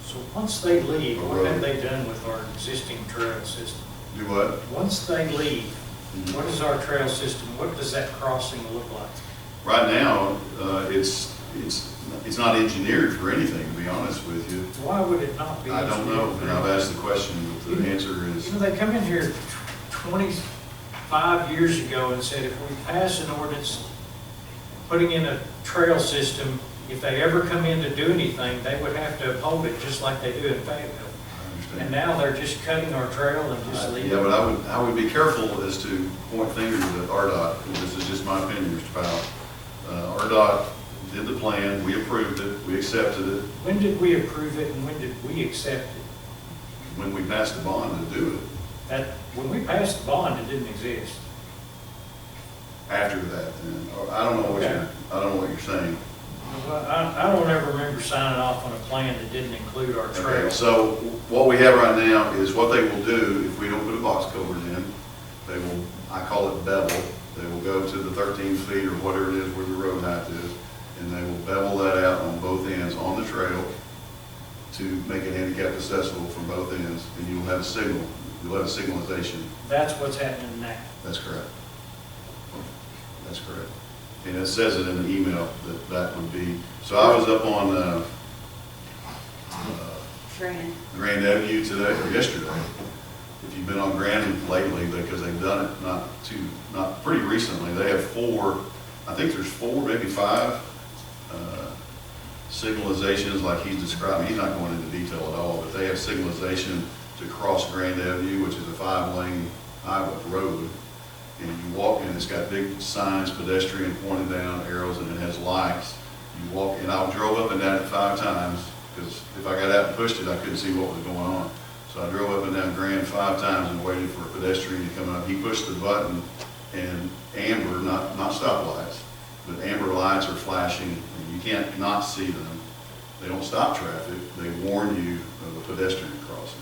So once they leave, what have they done with our existing trail system? Do what? Once they leave, what is our trail system? What does that crossing look like? Right now, it's not engineered for anything, to be honest with you. Why would it not be? I don't know, and I've asked the question, but the answer is. You know, they come in here 25 years ago and said if we pass an ordinance putting in a trail system, if they ever come in to do anything, they would have to uphold it just like they do in Fayetteville. And now they're just cutting our trail and just leaving. Yeah, but I would be careful as to point fingers at RDOT. This is just my opinion, Mr. Powell. RDOT did the plan, we approved it, we accepted it. When did we approve it and when did we accept it? When we passed the bond to do it. When we passed the bond, it didn't exist. After that, then. I don't know what you're saying. Well, I don't ever remember signing off on a plan that didn't include our trail. Okay, so what we have right now is what they will do if we don't put a box culvert in. They will, I call it bevel. They will go to the 13 feet or whatever it is where the road height is, and they will bevel that out on both ends on the trail to make it handicap accessible from both ends, and you'll have a signal. You'll have a signalization. That's what's happening now. That's correct. That's correct. And it says it in the email that would be. So I was up on Grand Avenue today or yesterday. If you've been on Grand lately, because they've done it not pretty recently, they have 4. I think there's 4, maybe 5 signalizations like he's describing. He's not going into detail at all, but they have signalization to cross Grand Avenue, which is a 5-lane highway road. And you walk in, it's got big signs, pedestrian pointed down, arrows, and it has lights. You walk, and I drove up and down it 5 times, because if I got out and pushed it, I couldn't see what was going on. So I drove up and down Grand 5 times and waited for a pedestrian to come up. He pushed the button, and amber, not stoplights, but amber lights are flashing, and you can't not see them. They don't stop traffic, they warn you of a pedestrian crossing.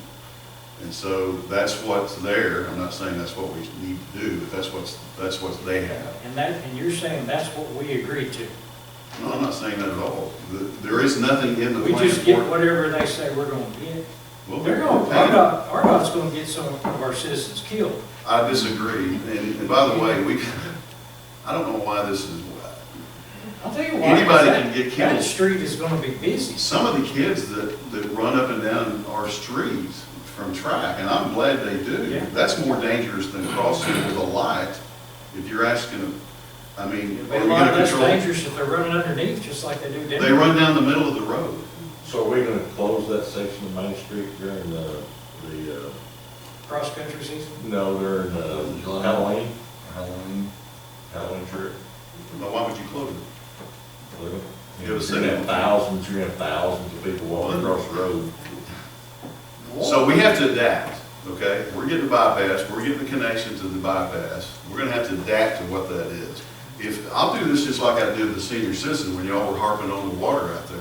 And so that's what's there. I'm not saying that's what we need to do, but that's what they have. And you're saying that's what we agreed to? No, I'm not saying that at all. There is nothing in the We plan just get for. whatever they say we're gonna get? Well, They're gonna, RDOT's gonna get some of our citizens killed. I disagree, and by the way, I don't know why this is, I'll tell you why. Anybody that- can get That killed. street is gonna be busy. some of the kids that run up and down our streets from track, and I'm glad they do. Yeah. That's more dangerous than crossing with a light, if you're asking them, I mean, It'd be are a we lot gonna less control? dangerous if they're running underneath, just like they do down. They run down the middle of the road. So are we gonna close that section of Main Street during the Cross-country season? no, during July. Halloween trip? Now, why would you close it? Give us You're gonna have a- thousands of people walking across the road. So we have to adapt, okay? We're getting a bypass, we're getting the connection to the bypass. We're gonna have to adapt to what that is. I'll do this just like I did the senior citizen when y'all were harping on the water out there.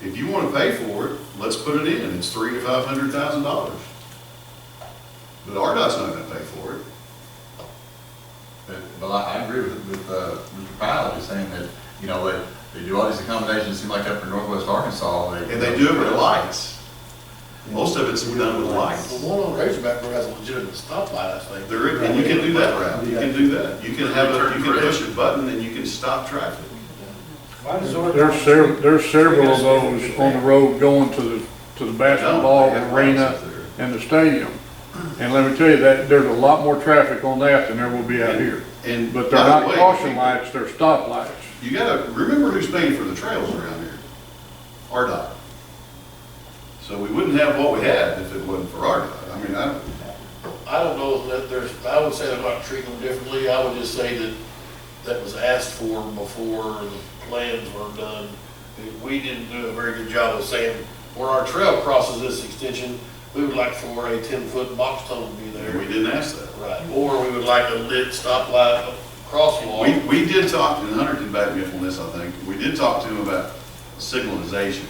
If you wanna pay for it, let's put it in. It's $300,000 to $500,000. But RDOT's not gonna pay for it. Well, I agree with Mr. Powell, he's saying that, you know, they do all these accommodations, it seems like up in northwest Arkansas. And they do it with lights. Most of it's done with lights. The one on Razorback Road has a legitimate stoplight, I think. And you can do that route. You can do that. You can push a button and you can stop traffic. Why does RDOT? There's several of those on the road going to the basketball arena and the stadium. And let me tell you that, there's a lot more traffic on that than there will be out here. And But they're by the not way, caution lights, they're stop lights. You gotta remember who's paying for the trails around here. RDOT. So we wouldn't have what we had if it wasn't for RDOT. I mean, I don't know that I would say they're not treating them differently. I would just say that was asked for before the plans were done. We didn't do a very good job of saying, where our trail crosses this extension, we would like for a 10-foot box tunnel to be there. we didn't ask that. Right. Or we would like a lit stoplight crosswalk. We did talk, and Hunter can back me up on this, I think. We did talk to him about signalization,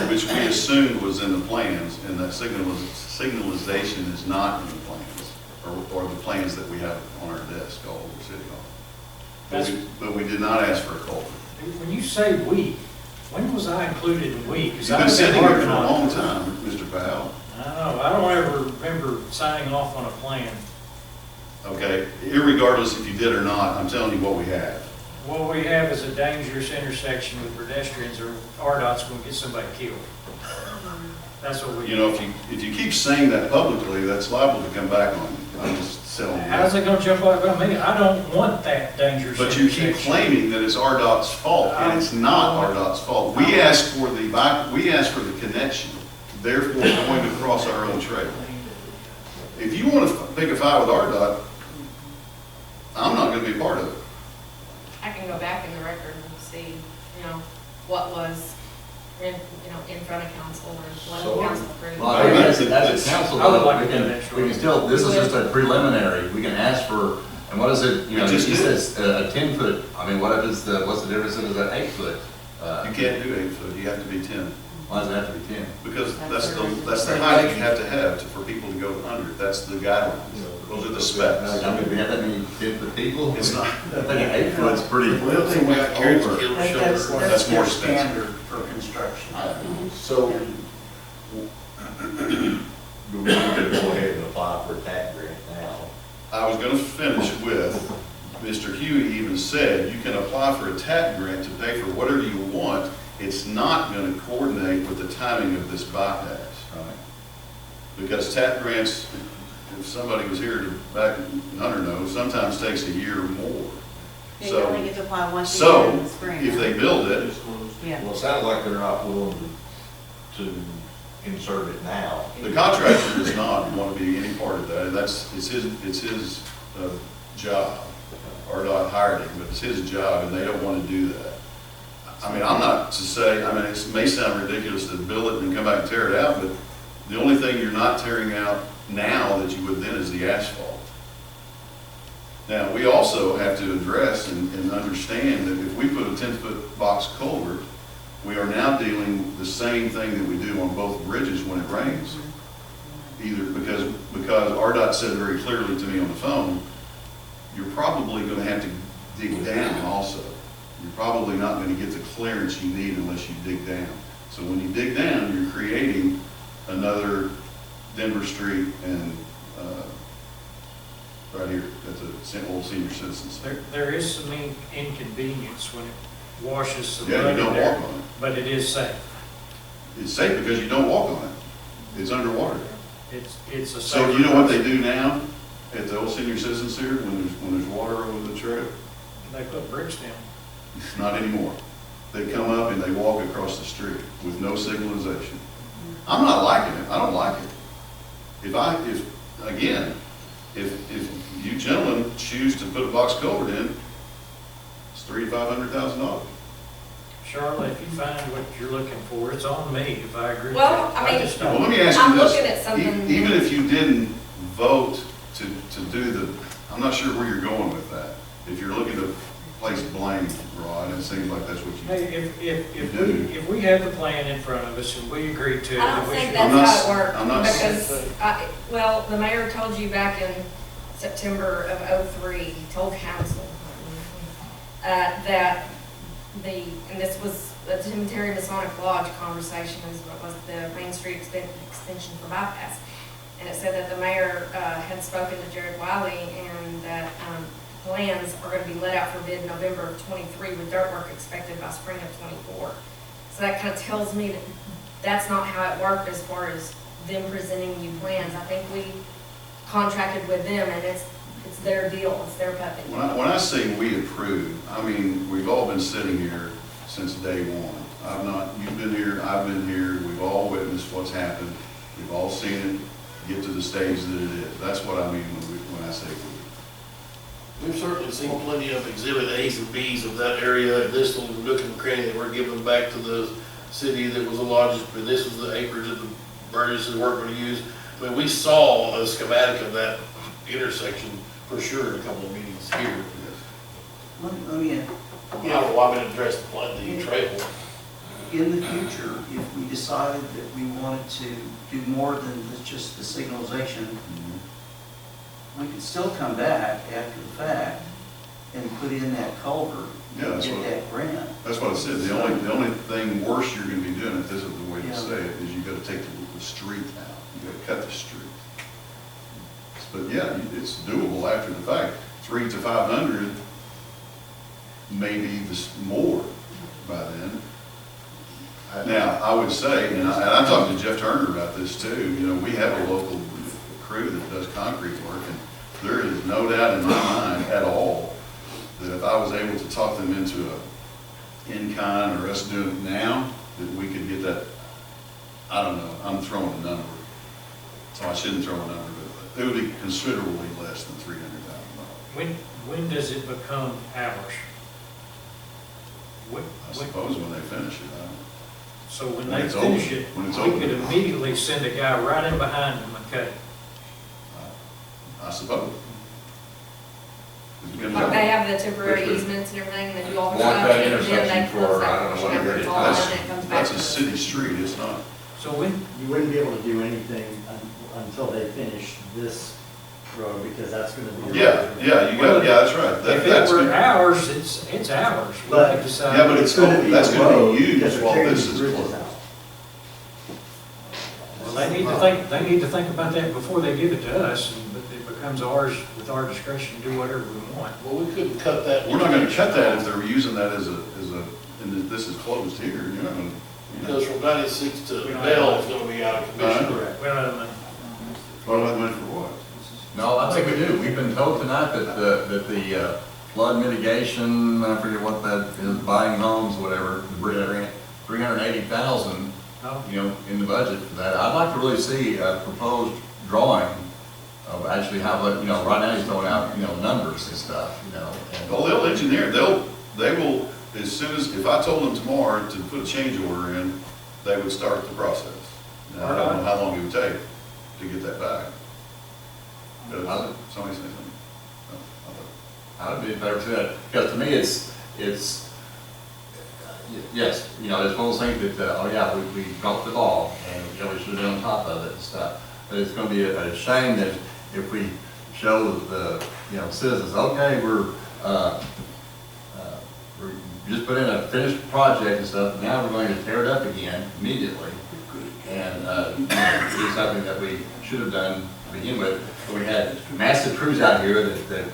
which we assumed was in the plans, and that signalization is not in the plans, or the plans that we have on our desk all over City Hall. But we did not ask for a culvert. When you say we, when was I included in we? 'Cause You've I've been sitting here for working a on it. long time, Mr. Powell. I know, I don't ever remember signing off on a plan. Okay, irregardless if you did or not, I'm telling you what we have. What we have is a dangerous intersection with pedestrians, or RDOT's gonna get somebody killed. That's what we. You know, if you keep saying that publicly, that's liable to come back on you. I'm just telling you. How's it gonna jump out on me? I don't want that dangerous But you intersection. keep claiming that it's RDOT's fault, and it's not RDOT's fault. We asked for the connection, therefore we're going to cross our own trail. If you want to pick a fight with RDOT, I'm not gonna be a part of it. I can go back in the record and see, what was in front of council or what So- council approved. Well, I think as a council, I would like we to do can, that, we can still, this is just a preliminary, we can ask for, and what is it, you know, he Just do it. says a 10-foot, I mean, what if it's what's the difference if it's an 8-foot? You can't do 8 foot, you have to be 10. Why does it have to be 10? Because that's the height you have to for people to go under. That's the guidelines. Those are the specs. I mean, we have that many 10-foot people? It's not. I think an 8-foot's pretty. We got carrots over. killed That's shoulder. That's more their expensive. standard for construction. So, do we need to go ahead and apply for a tax grant now? I was gonna finish with, Mr. Huey even said, you can apply for a TAP grant to pay for whatever you want. It's not gonna coordinate with the timing of this bypass. Right. Because TAP grants, if somebody was here to back, Hunter knows, sometimes takes a year or more. Yeah, you only So, get to apply once a year in the spring. if they build it, Yeah. Well, it sounds like they're not willing to insert it now. the contractor does not want to be any part of that. It's his job. RDOT hired him, but it's his job, and they don't want to do that. I mean, I'm not to say, I mean, it may sound ridiculous to build it and come back and tear it out, but the only thing you're not tearing out now that you would then is the asphalt. Now, we also have to address and understand that if we put a 10-foot box culvert, we are now dealing the same thing that we do on both bridges when it rains. either because RDOT said very clearly to me on the phone, you're probably gonna have to dig down also. You're probably not gonna get the clearance you need unless you dig down. So when you dig down, you're creating another Denver Street and, right here, at the old senior citizens. There is some inconvenience when it washes some Yeah, mud you in don't there, walk on it. but it is safe. It's safe because you don't walk on it. It's underwater. It's a safe. So you know what they do now at the old senior citizen center when there's water over the trail? They put bricks down. Not anymore. They come up and they walk across the street with no signalization. I'm not liking it. I don't like it. If you gentlemen choose to put a box culvert in, it's $300,000 to $500,000. Charlotte, if you find what you're looking for, it's on me if I agree with Well, that. I mean, just Well, don't. let me ask I'm you this. looking at something- Even if you didn't vote to do the, I'm not sure where you're going with that. If you're looking to place blame, Rod, it seems like that's what you. Hey, do. if we have the plan in front of us and we agree to it, I don't then we think should. that's I'm not- how it worked, I'm not- because, well, the mayor told you back in September of '03, he told council, that and this was the Cemetery Masonic Lodge conversation, is what was the Main Street extension for bypass. And it said that the mayor, had spoken to Jared Wiley, and that, plans are gonna be let out for bid in November of '23 with dirt work expected by spring of '24. So that kind of tells me that that's not how it worked as far as them presenting you plans. I think we contracted with them, and it's their deal, it's their puppet. When I say we approve, I mean, we've all been sitting here since day one. You've been here, I've been here, we've all witnessed what's happened. We've all seen it get to the stage that it is. That's what I mean when I say we. We've certainly seen plenty of exhibit A's and B's of that area, this little nook and cranny that we're giving back to the city that was allotted, but this was the acreage that the Burgesses weren't gonna use. I mean, we saw a schematic of that intersection for sure in a couple of meetings here. Let me, I don't know why we didn't address the trail. in the future, if we decided that we wanted to do more than just the signalization, we could still come back after the fact and put in that culvert Yeah, and that's get what- that grant. That's what I said. The only thing worse you're gonna be doing, if this is the way to Yeah. say it, is you gotta take the street out. You gotta cut the street. But yeah, it's doable after the fact. 300 to 500, maybe more by then. Now, I would say, and I talked to Jeff Turner about this too, you know, we have a local crew that does concrete work, and there is no doubt in my mind at all that if I was able to talk them into a in-kind or us doing it now, that we could get that, I don't know, I'm throwing a number. So I shouldn't throw a number, but it would be considerably less than $300,000. When does it become ours? I suppose when they finish it, I don't know. So when When they it's finish open. it, When it's we open. could immediately send a guy right in behind them and cut it. I suppose. It's gonna Like go. they have the temporary Which would easements and everything, and then you all want decide, that and then intersection they close for, that I don't know portion what after it it's is. all, and then it comes back. That's a city street, it's not. So when, You wouldn't be able to do anything until they finish this road, because that's gonna be. Yeah, that's right. if it were ours, it's ours. We But- could decide. Yeah, but it's gonna be that's a gonna road, be because used they're while tearing this the is bridges closed. out. Well, they need to think about that before they give it to us, and but it becomes ours with our discretion to do whatever we want. Well, we couldn't cut that. We're not gonna cut that if they're using that as a, and this is closed here, you're not gonna. Because from 96 to Bell, it's gonna be out of commission. Correct. We don't have money. What about money for what? No, I think we do. We've been told tonight that the flood mitigation, I forget what that is, buying homes, whatever, the bridge grant, 380,000, No? you know, in the budget for that. I'd like to really see a proposed drawing of actually how, you know, right now he's throwing out, you know, numbers and stuff, you know. and- Well, they'll engineer, they will, as soon as, if I told them tomorrow to put a change order in, they would start the process. Now, I don't know how long it would take to get that back. Somebody say something? No, I thought- I'd be in favor of that, because to me, it's, yes, you know, there's one of those things that, oh yeah, we dropped the ball, and, you know, we should have been on top of it and stuff. But it's gonna be a shame that if we show the, citizens, okay, we're just put in a finished project and stuff, now we're going to tear it up again immediately. And, do something that we should have done to begin with. But we had massive crews out here that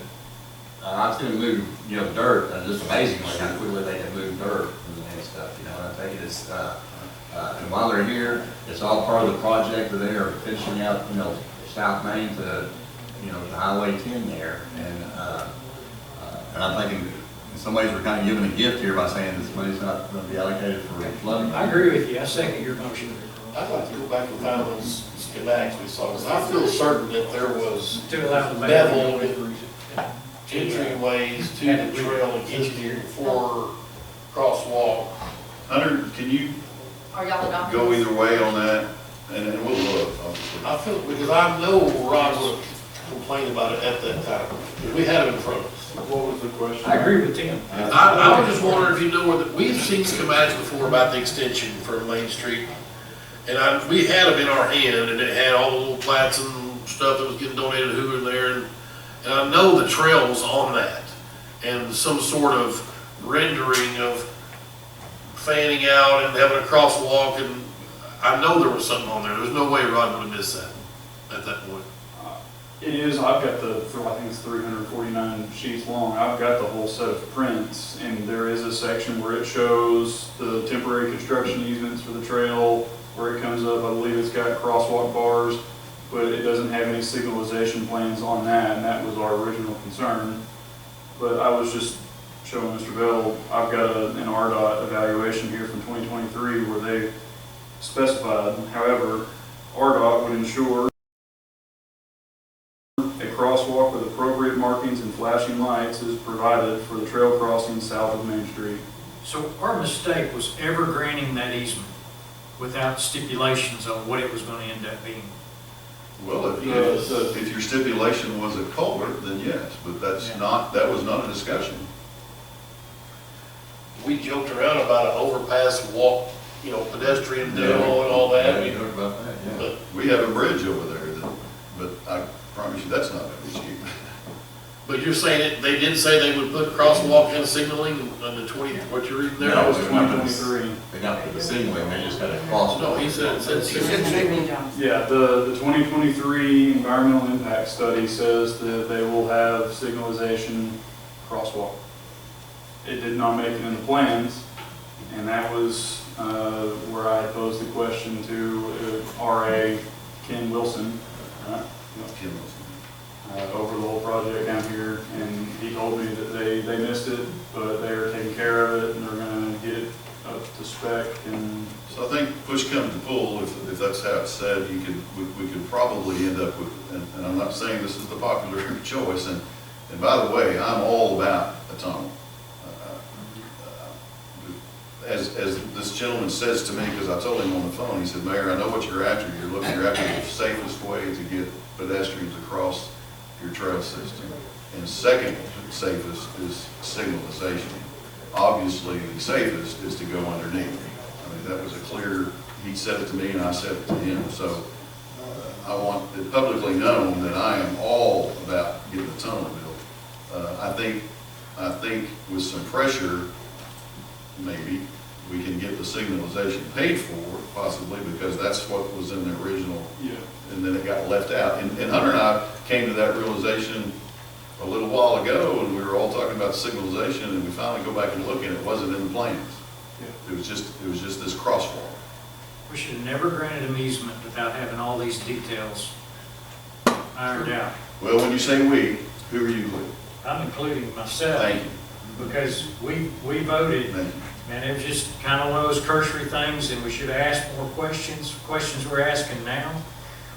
I've seen them move, dirt, just amazingly how quickly they can move dirt and stuff, and I think it's, and while they're here, it's all part of the project that they are finishing out, South Main to, to Highway 10 there. And I'm thinking, in some ways, we're kind of giving a gift here by saying this money's not going to be allocated for flooding. I agree with you, I second your motion. I'd like to go back and find those schematics we saw, because I feel certain that there was To allow the mayor. bevel entryways to the trail and get you here before crosswalk. Hunter, can you Are y'all adopting? go either way on that? And we'll look, obviously. I feel, because I know Rod would complain about it at that time. We had it in front of us. What was the question? I agree with Tim. I was just wondering if you know where, we've seen schematics before about the extension for Main Street. And we had them in our hand, and it had all the little plats and stuff that was getting donated to who in there. And I know the trail was on that, and some sort of rendering of fanning out and having a crosswalk, and I know there was something on there. There's no way Rod would have missed that at that point. It is, I've got I think it's 349 sheets long, I've got the whole set of prints, and there is a section where it shows the temporary construction easements for the trail, where it comes up, I believe it's got crosswalk bars, but it doesn't have any signalization plans on that, and that was our original concern. But I was just showing Mr. Bell, I've got an RDOT evaluation here from 2023 where they specified, however, RDOT would ensure a crosswalk with appropriate markings and flashing lights is provided for the trail crossing south of Main Street. So our mistake was ever granting that easement without stipulations on what it was going to end up being. Well, if your stipulation was a culvert, then yes, but that's not, that was not a discussion. We joked around about an overpass walk, pedestrian deal and all that. We talked about that, yeah. But We have a bridge over there, but I promise you, that's not an issue. But you're saying it, they did say they would put crosswalk and signaling on the 20, what you're reading there? That was they're not gonna- 2023. They got the signaling, they just got a crosswalk. No, he said, Yeah, the 2023 environmental impact study says that they will have signalization crosswalk. It did not make it in the plans, and that was where I posed the question to RA Ken Wilson, right? Over the whole project down here, and he told me that they missed it, but they're taking care of it, and they're gonna get it up to spec, and So I think push comes to pull, if that's how it's said, we could probably end up with, and I'm not saying this is the popular choice, and by the way, I'm all about a tunnel. As this gentleman says to me, because I told him on the phone, he said, Mayor, I know what you're after. You're after the safest way to get pedestrians across your trail system. And second safest is signalization. Obviously, the safest is to go underneath. I mean, that was a clear, he said it to me and I said it to him. So I want it publicly known that I am all about getting the tunnel built. I think with some pressure, maybe, we can get the signalization paid for, possibly, because that's what was in the original, and then it got left out. And Hunter and I came to that realization a little while ago, and we were all talking about signalization, and we finally go back and look, and it wasn't in the plans. It was just this crosswalk. We should have never granted an easement without having all these details ironed out. Well, when you say we, who are you including? I'm including myself. Thank you. Because we voted, Thank you. and it was just kind of one of those cursory things, and we should have asked more questions we're asking now.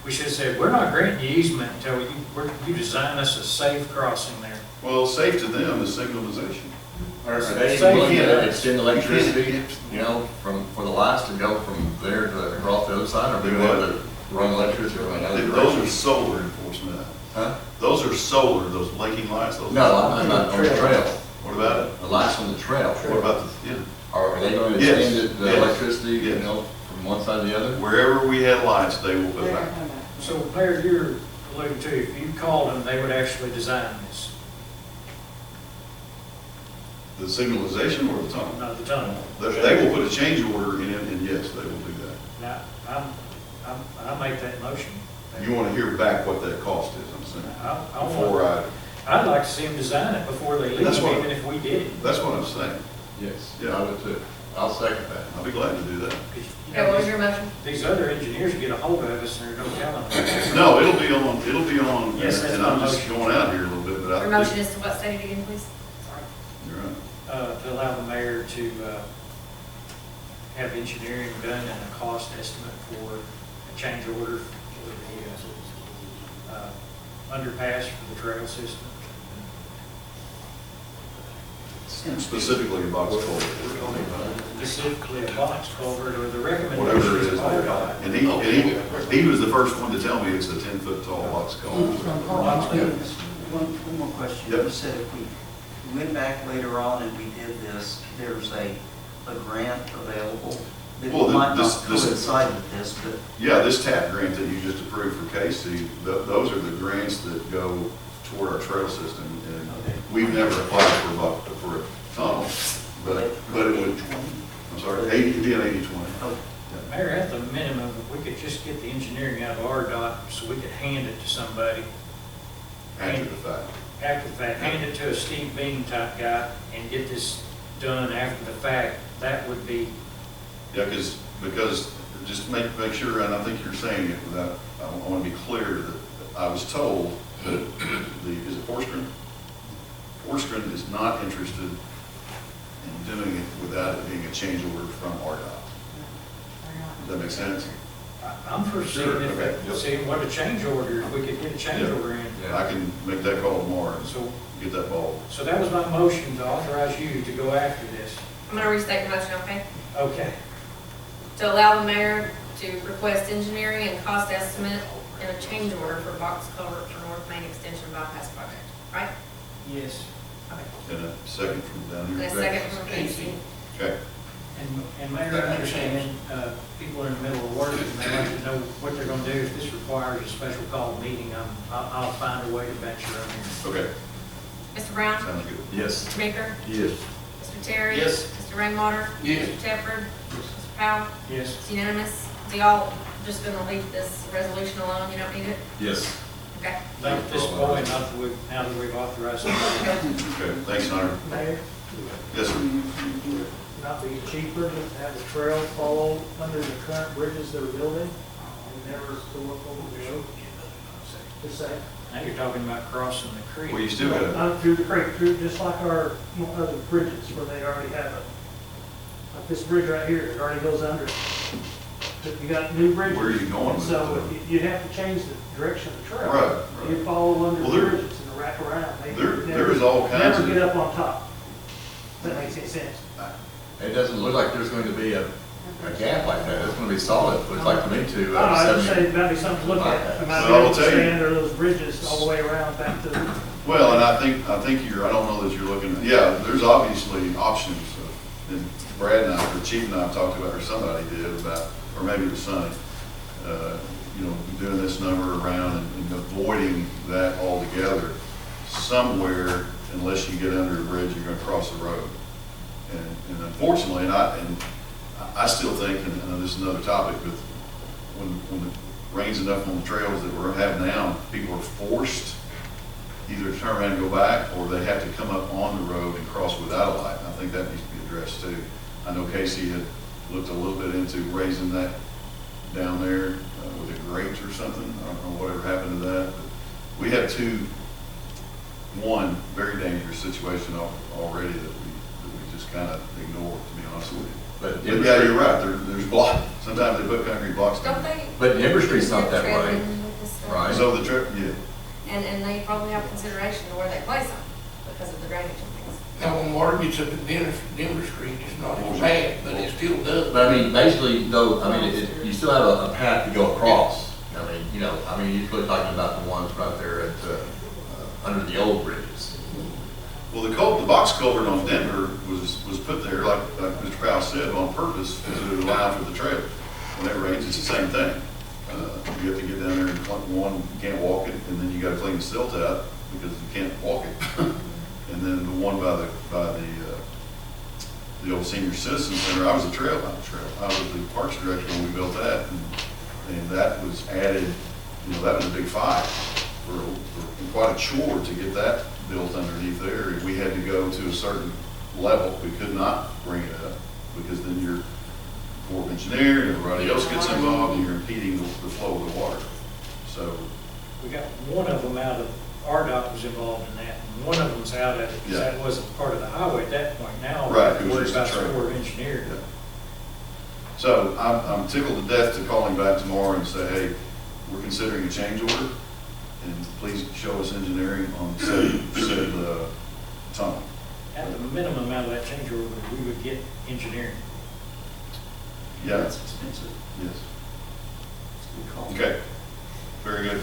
We should have said, we're not granting you easement until you design us a safe crossing there. Well, safe to them is signalization. Are they willing to extend electricity, for the lights to go from there to across the other side, or are they willing to run electricity from another direction? Those are solar enforcement. Huh? Those are solar, those blinking lights. Those No, I'm not on the trail. What about it? The lights on the trail. What about the, Are they going to Yes. extend the Yes. electricity, Yes. from one side to the other? Wherever we had lights, they will put back. So Mayor, you're alluding to, if you called them, they would actually design this, The signalization or the tunnel? not the tunnel. They will put a change order in, and yes, they will do that. Now, I make that motion. You want to hear back what that cost is, I'm saying, I want, before I'd like to see them design it before they leave, That's what- even if we did it. that's what I'm saying. Yes, Yeah. I would too. I'll second that. I'll be glad to do that. 'Cause, you Okay, know, what was your motion? these other engineers get a hold of us and there's no telling them. No, it'll be on, Yes, that's and my I'm just motion. going out here a little bit, but Your I motion think, is to what, state it again, please? Sorry. you're right. To allow the mayor to have engineering done and a cost estimate for a change order for the underpass for the trail system. Specifically a box culvert. Specifically a box culvert or the recommendation. Whatever it is. RDOT. And he was the first one to tell me it's a 10-foot tall box culvert. One more question. Yep. You said if we went back later on and we did this, there's a grant available that Well, might not this- coincide with this, but Yeah, this TAP grant that you just approved for Casey, those are the grants that go toward our trail system. And Okay. we've never applied for a tunnel, but it would, I'm sorry, 80, it'd be an 80/20. oh, Mayor, at the minimum, if we could just get the engineering out of RDOT so we could hand it to somebody After the fact. after the fact, hand it to a Steve Bean type guy and get this done after the fact, that would be, Yeah, because just make sure, and I think you're saying it without, I want to be clear that I was told that is it Forstron? Forstron is not interested in doing it without it being a change order from RDOT. Does that make sense? I'm foreseeing Okay. if, seeing what a change order, if we could get a change Yeah. order in. I can make that call tomorrow and So, get that ball. so that was my motion to authorize you to go after this. I'm gonna restate your motion, okay? Okay. To allow the mayor to request engineering and cost estimate and a change order for box culvert for North Main Extension bypass project, right? Yes. And a second from down And here. a second from Casey. Okay. And Mayor, I understand, people are in the middle of work and they like to know what they're gonna do. If this requires a special call meeting, I'll find a way to venture on here. Okay. Mr. Brown? Sounds good. Yes. Mr. Baker? Yes. Mr. Terry? Yes. Mr. Rainwater? Yes. Mr. Shepherd? Mr. Powell? Yes. It's unanimous. So y'all just gonna leave this resolution alone? You don't need it? Yes. Okay. Like at this point, now that we've authorized it. Okay, thanks, Hunter. Mayor, Yes, sir. not be cheaper to have the trail follow under the current bridges they're building and never go up over the road? Just say, Now you're talking about crossing the creek. Well, you still got, through the creek, through, just like our other bridges where they already have it. Like this bridge right here, it already goes under it. But you got new bridges. Where are you going with So it? you have to change the direction of the trail. Right, You right. follow under Well, the there- bridges and wrap around. They There never- is all kinds Never get of, up on top. If that makes any sense. It doesn't look like there's going to be a gap like that. It's going to be solid, it looks like to me to, I just 70. say that'd be something to look at. Okay. Might Well, be I able will to tell you- stay under those bridges all the way around back to. well, and I think you're, I don't know that you're looking, yeah, there's obviously options. And Brad and I, or Chief and I talked about, or somebody did about, or maybe it was Sonny, doing this number around and avoiding that altogether somewhere, unless you get under a bridge, you're gonna cross the road. And unfortunately, and I still think, and this is another topic, but when it rains enough on the trails that we're having now, people are forced either to turn around and go back, or they have to come up on the road and cross without a light. And I think that needs to be addressed too. I know Casey had looked a little bit into raising that down there with the grates or something. I don't know whatever happened to that. But we have one very dangerous situation already that we just kind of ignore, to be honest with you. But yeah, you're right. There's block. Sometimes they put concrete blocks Don't down. they? But Timber Street's not that Trail way. in with this stuff? Right. So the trip, yeah. And they probably have consideration to where they place them because of the drainage and things. Now, when water gets up at Denver Street, it's not as bad, but it still does. But I mean, basically, though, I mean, you still have a path to go across. I mean, you're talking about the ones right there at, under the old bridges. Well, the box culvert on Denver was put there, like Mr. Powell said, on purpose to allow for the trail. When it rains, it's the same thing. You have to get down there and one, you can't walk it, and then you gotta clean the silt out because you can't walk it. And then the one by the old senior citizen center, I was I was the parks director when we built that, and that was added, that was a big fight for quite a chore to get that built underneath there. And we had to go to a certain level. We could not bring it up because then your Corps of Engineer and everybody else gets involved and you're impeding the flow of the water. So. We got one of them out of, RDOT was involved in that, and one of them's out of it, because that wasn't part of the highway at that point. Now, right, we're worried about the Corps of Engineer. Yeah. So I'm tickled to death to call him back tomorrow and say, hey, we're considering a change order, and please show us engineering on said tunnel. At the minimum out of that change order, we would get engineering. Yeah. That's expensive. Yes. It's a good call. Okay. Very good.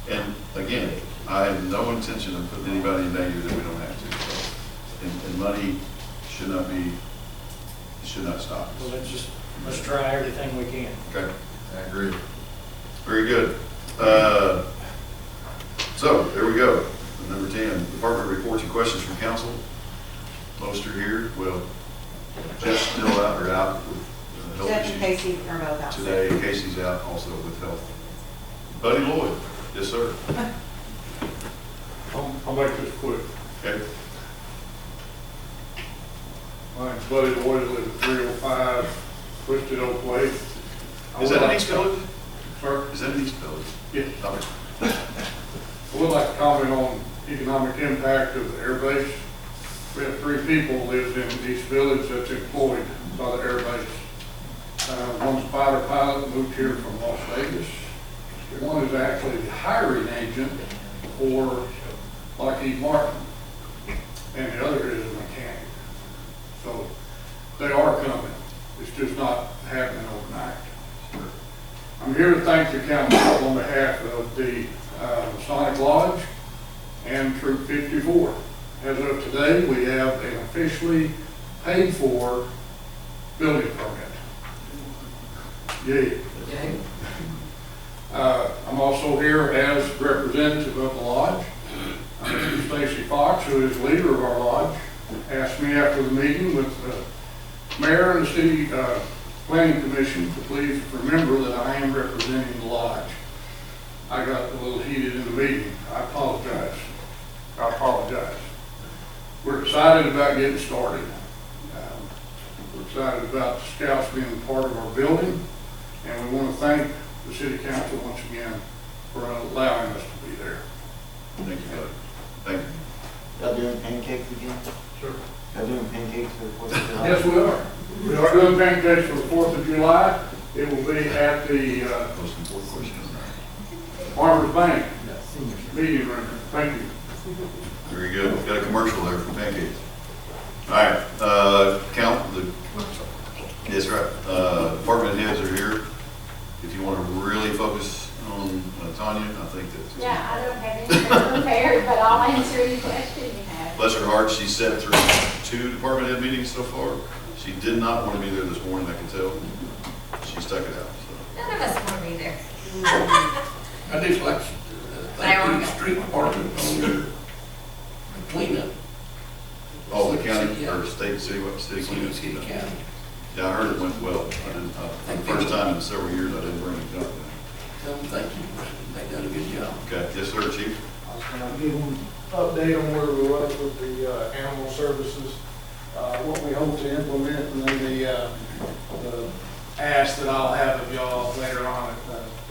And again, I have no intention of putting anybody in danger that we don't have to. So, and money should not stop us. Well, let's try everything we can. Okay. I agree. Very good. So there we go. Number 10, department reports and questions from council. Most are here. Well, Jeff's still out with health Jeff issues. and Casey are both out. Today, Casey's out also with health. Buddy Lloyd. Yes, sir. I'll make this quick. Okay. My name's Buddy Lloyd, I live at 305 Twisted Oak Way. Is that in East Village? Sir? Is that in East Village? Yes. Okay. I would like to comment on economic impact of the air base. We have 3 people live in East Village that's employed by the air base. One's a fighter pilot, moved here from Las Vegas. One is actually the hiring agent for Lockheed Martin, and the other is a mechanic. So they are coming. It's just not happening overnight. I'm here to thank the council on behalf of the Masonic Lodge and Troop 54. As of today, we have an officially paid for building permit. Yay. I'm also here as representative of the lodge. Mr. Stacy Fox, who is leader of our lodge, asked me after the meeting with the mayor and the city planning commission to please remember that I am representing the lodge. I got a little heated in the meeting. I apologize. We're excited about getting started. We're excited about the scouts being part of our building, and we want to thank the city council once again for allowing us to be there. Thank you, Buddy. Thank you. Y'all doing pancakes again? Sure. Y'all doing pancakes for the 4th of July? Yes, we are. We are doing pancakes for the 4th of July. It will be at the Most important question. Farmers Bank meeting room. Thank you. Very good. We've got a commercial there for pancakes. All right, yes, right. Department heads are here. If you want to really focus on Tanya, I think that's. Yeah, I don't have anything prepared, but I'll answer any question you have. Bless her heart, she sat through 2 department head meetings so far. She did not want to be there this morning, I can tell. She stuck it out, so. None of us want to be there. I just like, thank the street department on their cleanup. Oh, the county, or state, city cleanup? City county. Yeah, I heard it went well. I didn't, for the first time in several years, I didn't bring it up. Tell them thank you, they done a good job. Okay, yes, sir, chief. I was going to give them an update on where we was with the animal services, what we hope to implement, and then the ask that I'll have of y'all later on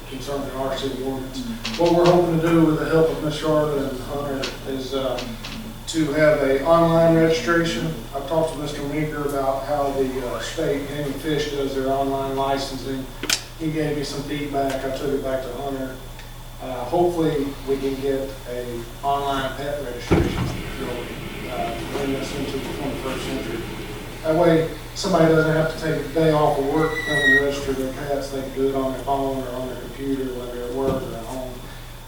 concerning our city ordinance. What we're hoping to do with the help of Ms. Charlotte and Hunter is to have a online registration. I've talked to Mr. Meeker about how the state Game and Fish does their online licensing. He gave me some feedback. I took it back to Hunter. Hopefully, we can get a online pet registration to bring us into the 21st century. That way, somebody doesn't have to take a day off of work to come and register their pets. They can do it on their phone or on their computer, whether they're at work or at home.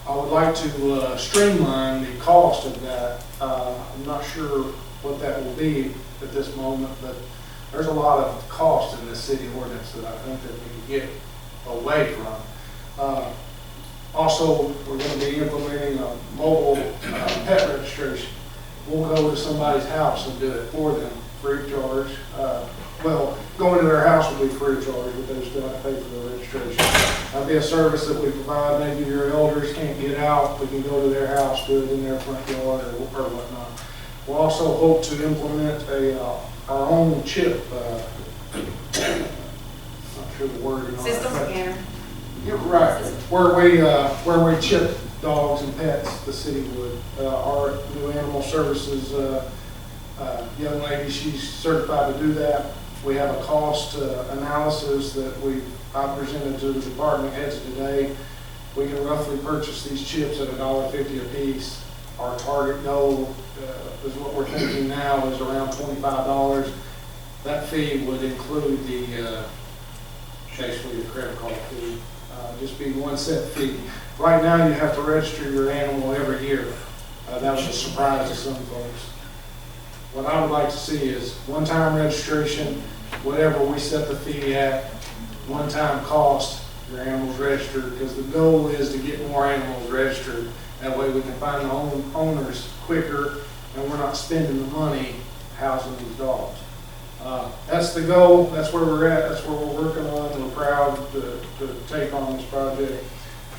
I would like to streamline the cost of that. I'm not sure what that will be at this moment, but there's a lot of cost in this city ordinance that I think that we can get away from. Also, we're going to be implementing a mobile pet registration. We'll go to somebody's house and do it for them, free of charge. Well, going to their house will be free of charge, but they still have to pay for the registration. That'll be a service that we provide. Maybe your elders can't get out, we can go to their house, do it in their front yard or whatnot. We'll also hope to implement our own chip, not sure the wording on it. System but- scanner. You're right, where we chip dogs and pets, the city would. Our new animal services, young lady, she's certified to do that. We have a cost analysis that I presented to the department heads today. We can roughly purchase these chips at $1.50 a piece. Our target goal is what we're thinking now is around $25. That fee would include basically the credit card fee. Just be 1 cent fee. Right now, you have to register your animal every year. That was a surprise to some folks. What I would like to see is one-time registration, whatever we set the fee at, one-time cost, your animal's registered, because the goal is to get more animals registered. That way we can find the owners quicker, and we're not spending the money housing these dogs. That's the goal. That's where we're at. That's what we're working on. We're proud to take on this project.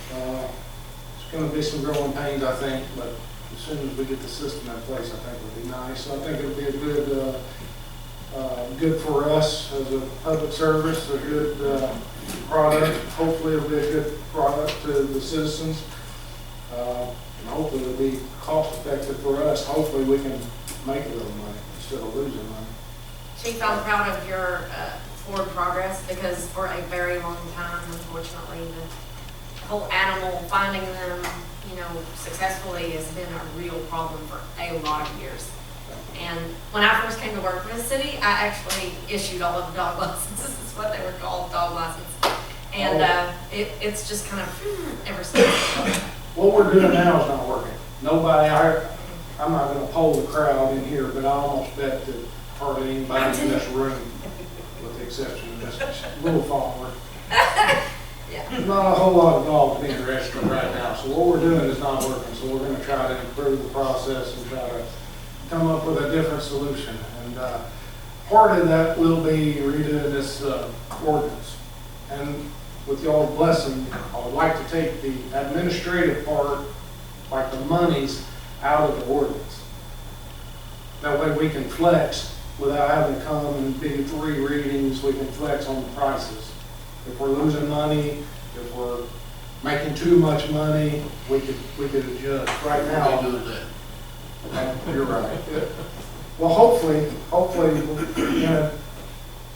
It's going to be some growing pains, I think, but as soon as we get the system in place, I think it'll be nice. So I think it'll be a good for us as a public service, a good product. Hopefully it'll be a good product to the citizens. And hopefully it'll be cost effective for us. Hopefully we can make a little money instead of losing money. Chief, I'm proud of your forward progress because for a very long time, unfortunately, the whole animal, finding them, successfully has been a real problem for a lot of years. And when I first came to work for the city, I actually issued all of the dog licenses. Is what they were called, dog license. And it's just kind of ever since. What we're doing now is not working. Nobody, I'm not going to poll the crowd in here, but I almost bet that hardly anybody in this room, with the exception of just little farmer. Yeah. There's not a whole lot of dogs being registered right now, so what we're doing is not working. So we're going to try to improve the process and try to come up with a different solution. And part of that will be redoing this ordinance. And with y'all's blessing, I would like to take the administrative part, like the monies, out of the ordinance. That way we can flex without having to come and be 3 readings. We can flex on the prices. If we're losing money, if we're making too much money, we could adjust. Right now, They do that. you're right. Well, hopefully,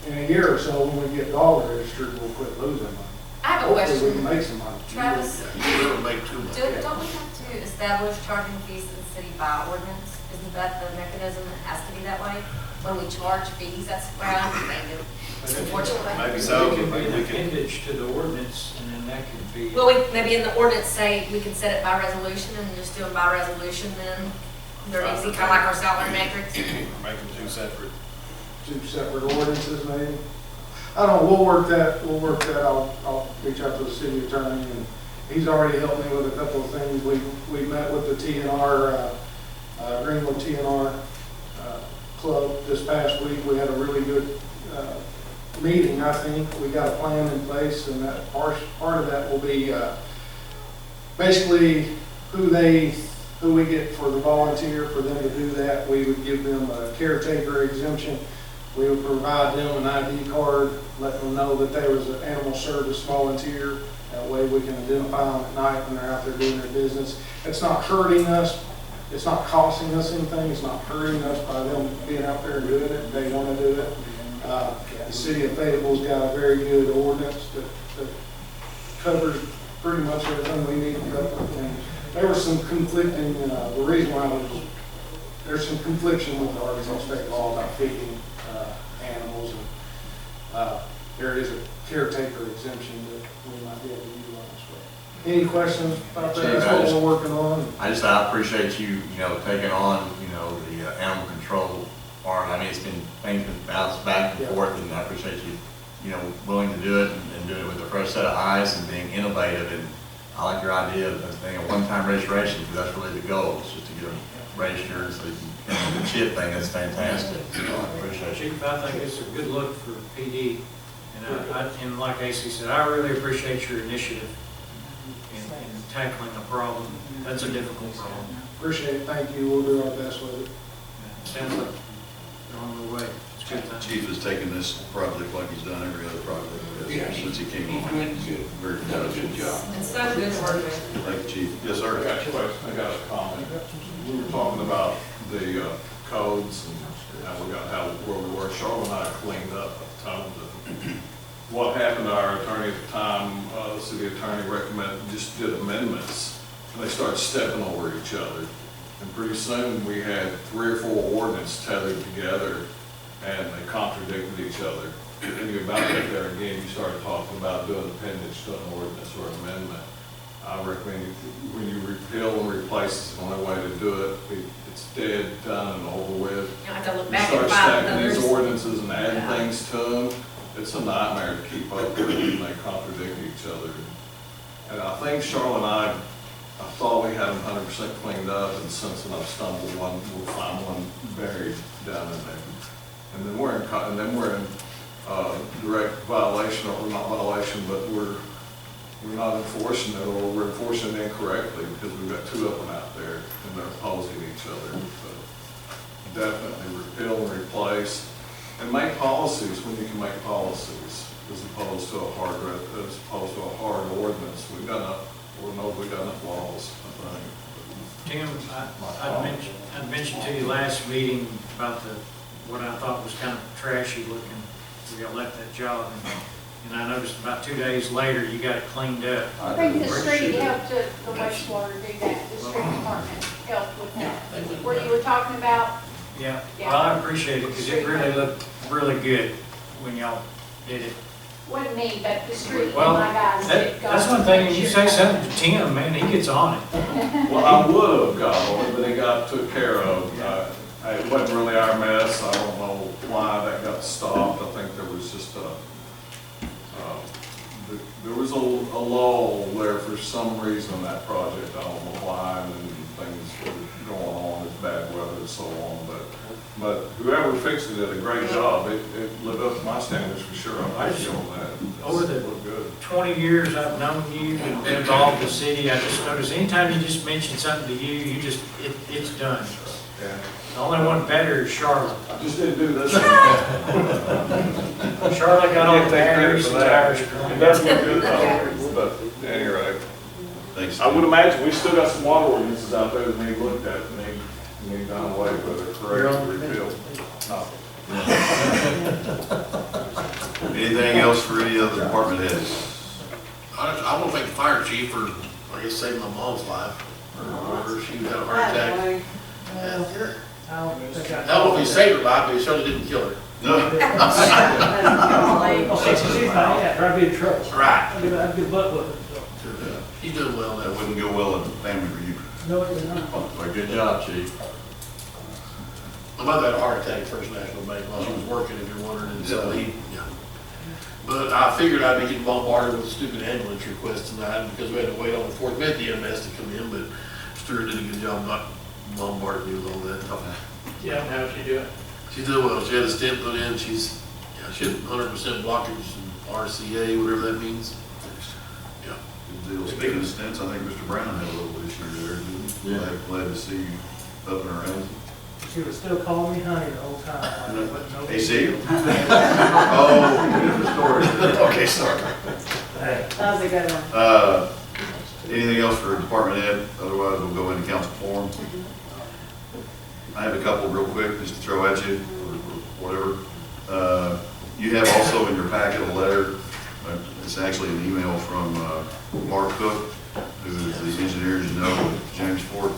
in a year or so, when we get dog registered, we'll quit losing money. I have a Hopefully, question. we can make some money. Travis, You never make too much. don't we have to establish charging fees to the city by ordinance? Isn't that the mechanism that has to be that way? When we charge fees, that's where I'm thinking, unfortunately. Maybe so, It could be maybe an we can. appendage to the ordinance, and then that could be. Well, maybe in the ordinance say we can set it by resolution and just do it by resolution then. They're easy, kind of like our salary matrix. Make them 2 separate. 2 separate ordinances, maybe. I don't know, we'll work that. I'll reach out to the city attorney, and he's already helped me with a couple of things. We met with the TNR, Greenwood TNR club this past week. We had a really good meeting, I think. We got a plan in place, and that part of that will be basically who we get for the volunteer for them to do that. We would give them a caretaker exemption. We would provide them an ID card, let them know that they was an animal service volunteer. That way we can identify them at night when they're out there doing their business. It's not hurting us. It's not costing us anything. It's not hurting us by them being out there and doing it. They want to do it. The city of Fayetteville's got a very good ordinance that covers pretty much everything we need to cover. And there was some conflicting, the reason why there's some confliction with the Arkansas state law about feeding animals, and there is a caretaker exemption that we might be able to utilize. Any questions about that? Chief, That's what we're working on. I appreciate you, taking on, the animal control part. I mean, things been bounced back and Yeah. forth, and I appreciate you you know, willing to do it and doing it with a fresh set of eyes and being innovative. And I like your idea of being a one-time registration, because that's really the goal, is just to get them registered so you can, the chip thing, that's fantastic. So I appreciate it. Chief, I think it's a good look for PD, and like AC said, I really appreciate your initiative in tackling a problem. That's a difficult problem. Appreciate it, thank you, we'll do our best with it. Sounds like they're on their way. It's a good time. Chief has taken this project like he's done every other project since he came on. Very good job. It's so good to work with. Thank you, Chief. Yes, I sir. got a question, I got a comment. We were talking about the codes and how we got, where we were. Charlotte and I cleaned up a ton of what happened to our attorney at the time, the city attorney recommended, just did amendments, and they started stepping over each other. And pretty soon, we had 3 or 4 ordinances tethered together, and they contradicted each other. And you're about to get there again, you start talking about doing appendage to an ordinance or amendment. I recommend when you repeal and replace, it's the only way to do it. It's dead, done, and over with. You don't have to look You back start and find stacking these others. ordinances and adding things to them, it's a nightmare to keep up with, and they contradict each other. And I think Charlotte and I thought we had them 100% cleaned up, and since then I've stumbled one, we'll find one buried down in there. And then we're in direct violation, or not violation, but we're not enforcing it, or we're enforcing it incorrectly, because we've got 2 of them out there, and they're opposing each other. So definitely repeal and replace, and make policies when you can make policies, as opposed to a hard ordinance. We've got enough, Lord knows we've got enough laws, I think. Tim, I mentioned to you last meeting about what I thought was kind of trashy looking. We got left that job, and I noticed about 2 days later, you got it cleaned up. I think the street helped the wastewater do that, the street department helped with that. Where you were talking about, Yeah, well, I appreciate it, because it really looked really good when y'all did it. wasn't me, but the street, and Well, my guys did. that's one thing, when you say something to Tim, man, he gets on it. Well, I would have got on it, but it got took care of. It wasn't really our mess. I don't know why that got stopped. I think there was just there was a lull there for some reason in that project. I don't know why, and then things were going on, it's bad weather and so on, but whoever fixed it did a great job. It lived up to my standards for sure. I feel that. Over the 20 years I've known you and been involved with the city, I just noticed anytime you just mention something to you, it's done. Yeah. The only one better is Charlotte. I just didn't do this. Charlotte got all the batteries and tires. It does look good though, but anyway. Thanks. I would imagine we still got some water ordinances out there that need looked at and need done away with, or correct, repealed. Anything else for any other department heads? I want to thank the fire chief for, I guess, saving my mom's life, or whatever, she had a heart attack. I don't think I don't know if he saved her life, but he certainly didn't kill her. She's not, yeah, trying to be in trouble. Right. I'd get butt with it. He's doing well That now. wouldn't go well in the family reunion. No, it did not. Well, good job, Chief. My mother had a heart attack at First National Bank while she was working, if you're wondering, and so yeah. But I figured I'd be getting bombarded with stupid ambulance requests tonight because we had to wait on the Fort Smith EMS to come in, but Stuart did a good job not bombarding me with all that. Yeah, how'd she do it? She's doing well. She had a stent put in. She had 100% blockage and RCA, whatever that means. Yeah. Good deal. Speaking of stents, I think Mr. Brown had a little issue there, didn't he? Yeah. Glad to see you up and around. She was still calling me honey the whole time. But no- AC? Oh, different story. Okay, sorry. Hey. That was a good one. Anything else for department head? Otherwise, we'll go into council forum. I have a couple real quick, just to throw at you, or whatever. You have also in your packet a letter, it's actually an email from Mark Cook, who is the engineer, as you know, with James Ford.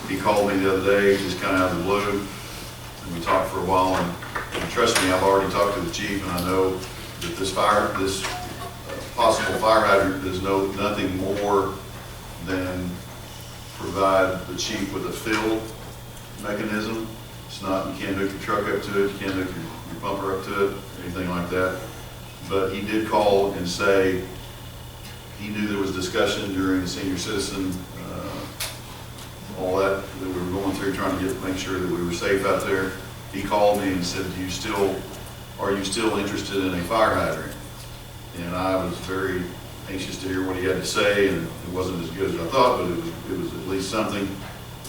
He called me the other day, just kind of out of the blue, and we talked for a while, and trust me, I've already talked to the chief, and I know that this possible fire hydrant does nothing more than provide the chief with a fill mechanism. It's not, you can't hook your truck up to it, you can't hook your bumper up to it, anything like that. but he did call and say he knew there was discussion during the senior citizen, all that we were going through, trying to make sure that we were safe out there. He called me and said, are you still interested in a fire hydrant? And I was very anxious to hear what he had to say, and it wasn't as good as I thought, but it was at least something.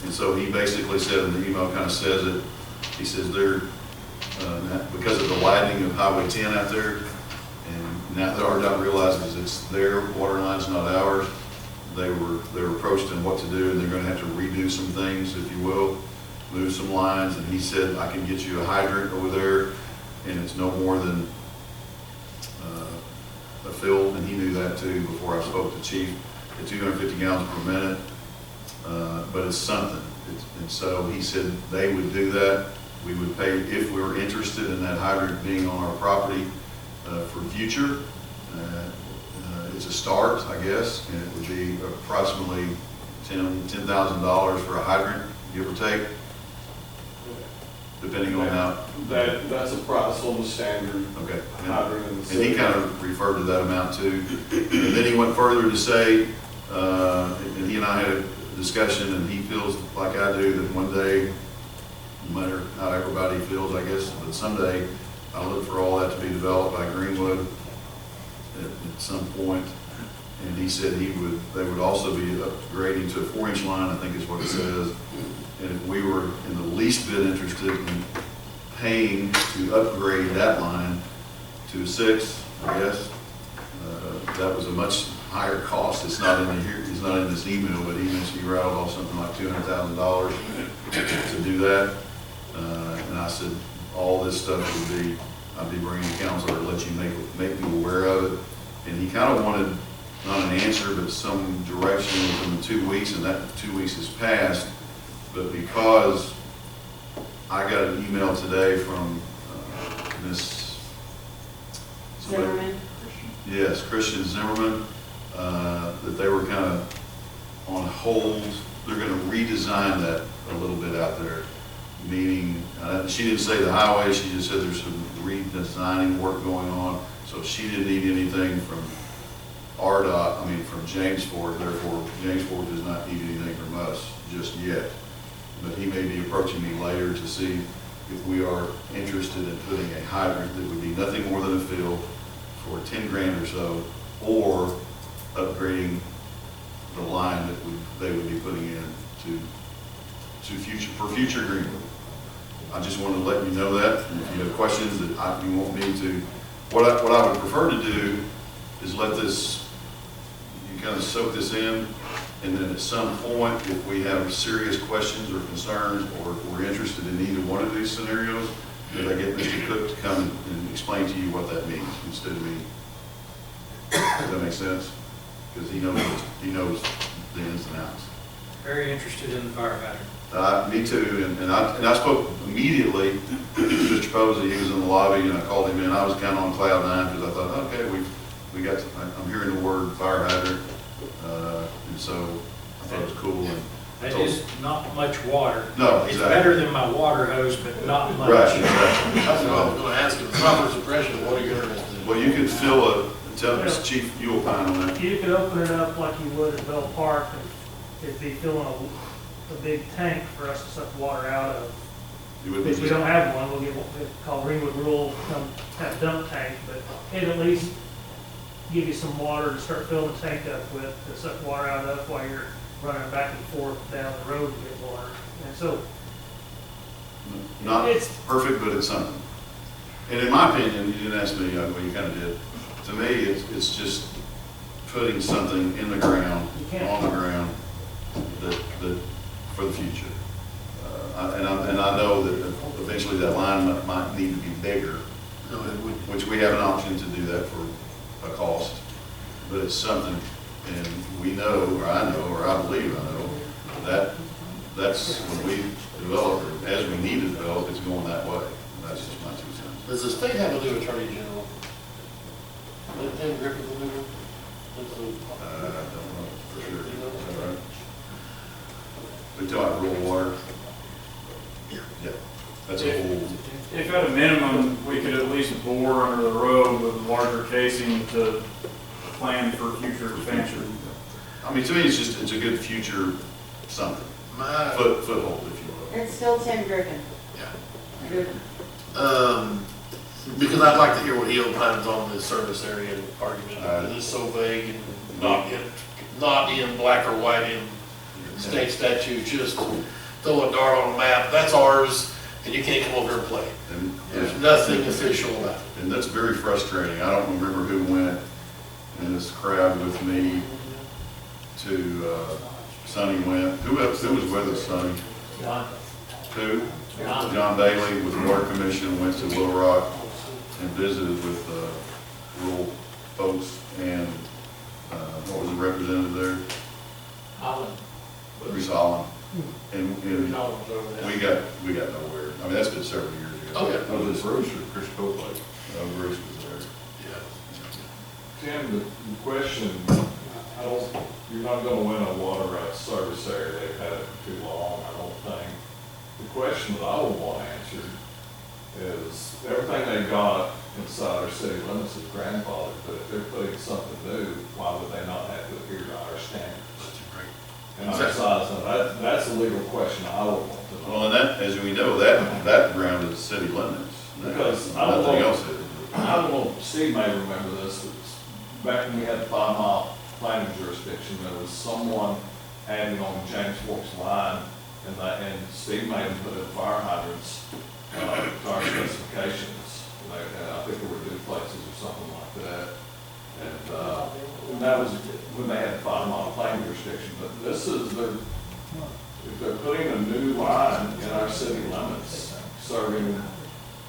And so he basically said, in the email kind of says it, he says they're, because of the widening of Highway 10 out there, and now that RDOT realizes it's their water lines, not ours, they were approached on what to do, and they're going to have to redo some things, if you will, move some lines. And he said, I can get you a hydrant over there, and it's no more than a fill, and he knew that too before I spoke to Chief, at 250 gallons per minute, but it's something. And so he said they would do that. We would pay, if we were interested in that hydrant being on our property for future. It's a start, I guess, and it would be approximately $10,000 for a hydrant, give or take, depending on how. That's a price on the standard Okay. hydrant in the And city. he kind of referred to that amount too. And then he went further to say, and he and I had a discussion, and he feels like I do, that one day, no matter how everybody feels, I guess, but someday I look for all that to be developed by Greenwood at some point. And he said they would also be upgrading to a 4-inch line, I think is what it says. And if we were in the least bit interested in paying to upgrade that line to a 6, I guess, that was a much higher cost. It's not in here, it's not in this email, but he mentioned he rattled off something like $200,000 to do that. And I said, all this stuff would be, I'd be bringing to council or let you make me aware of it. And he kind of wanted, not an answer, but some direction within the 2 weeks, and that 2 weeks has passed. But because I got an email today from Miss Zimmerman? Yes, Christian Zimmerman, that they were kind of on hold. They're going to redesign that a little bit out there, meaning, she didn't say the highway, she just said there's some redesigning work going on. So she didn't need anything from RDOT, from James Ford, therefore James Ford does not need anything from us just yet. But he may be approaching me later to see if we are interested in putting a hydrant that would be nothing more than a fill for 10 grand or so, or upgrading the line that they would be putting in for future Greenwood. I just wanted to let you know that. And if you have questions that you want me to, what I would prefer to do is let this, you kind of soak this in, and then at some point, if we have serious questions or concerns, or if we're interested in either one of these scenarios, that I get Mr. Cook to come and explain to you what that means instead of me. Does that make sense? Because he knows the ins and outs. Very interested in the fire hydrant. Me too, and I spoke immediately to Mr. Posey. He was in the lobby, and I called him in. I was kind of on cloud 9 because I thought, okay, we got. I'm hearing the word fire hydrant, and so I thought it was cool. And That is not much water. No, It's exactly. better than my water hose, but not much. Right, exactly. That's what I was going to ask you, the proper suppression, what are you interested in? Well, you can fill tell us, Chief, you'll opine on that. You could open it up like you would at Bell Park, and it'd be filling a big tank for us to suck water out of. If we don't have one, we'll get what we call Greenwood rule, have a dump tank, but it'd at least give you some water to start filling the tank up with, to suck water out of while you're running back and forth down the road to get water. And so, Not it's perfect, but it's something. And in my opinion, you didn't ask me, well, you kind of did. To me, it's just putting something in the ground, on the ground, that for the future. And I know that eventually that line might need to be bigger, which we have an option to do that for a cost. But it's something, and we know, or I know, or I believe I know, that's when we develop, or as we need to develop, it's going that way. That's just my 2 cents. Does the state have a new attorney general? Tim Griffith, the new one? I don't know for sure. Is that right? We talk about rural water. Yeah. That's a whole, If at a minimum, we could at least bore under the road with a larger casing to plan for future expansion. I mean, to me, it's a good future something, foothold, if you will. It's still Tim Griffin. Yeah. Good. Because I'd like to hear what he opines on the service area argument, because it's so vague and not in black or white in state statute, just throw a dart on a map, that's ours, and you can't come over here and play. And, There's nothing official about it. and that's very frustrating. I don't remember who went in this crowd with me to, Sonny went. Who was with us, Sonny? Who? John Bailey with the Water Commission went to Little Rock and visited with rural folks and what was the representative there? Holland. Reese Holland. And Holland's over there. we got nowhere. I mean, that's been several years ago. Oh, yeah. Oh, this Bruce or Chris Copeland? Bruce was there. Tim, the question, you're not gonna win a water rights service area, they've had it for too long, I don't think. The question that I would want answered is, everything they got inside our city limits is grandfathered, but if they're putting something new, why would they not have to adhere to our standards? And our size, and that's a legal question I would want to know. Well, and that, as we know, that ground is city limits. Because I don't Nothing know, else is. I don't know, Steve may remember this, it's back when we had the 5 mile planning jurisdiction, there was someone adding on James Forks line, and Steve made them put in fire hydrants, to our specifications. And I think there were duplexes or something like that. And that was when they had the 5 mile planning jurisdiction, but this is if they're putting a new line in our city limits, serving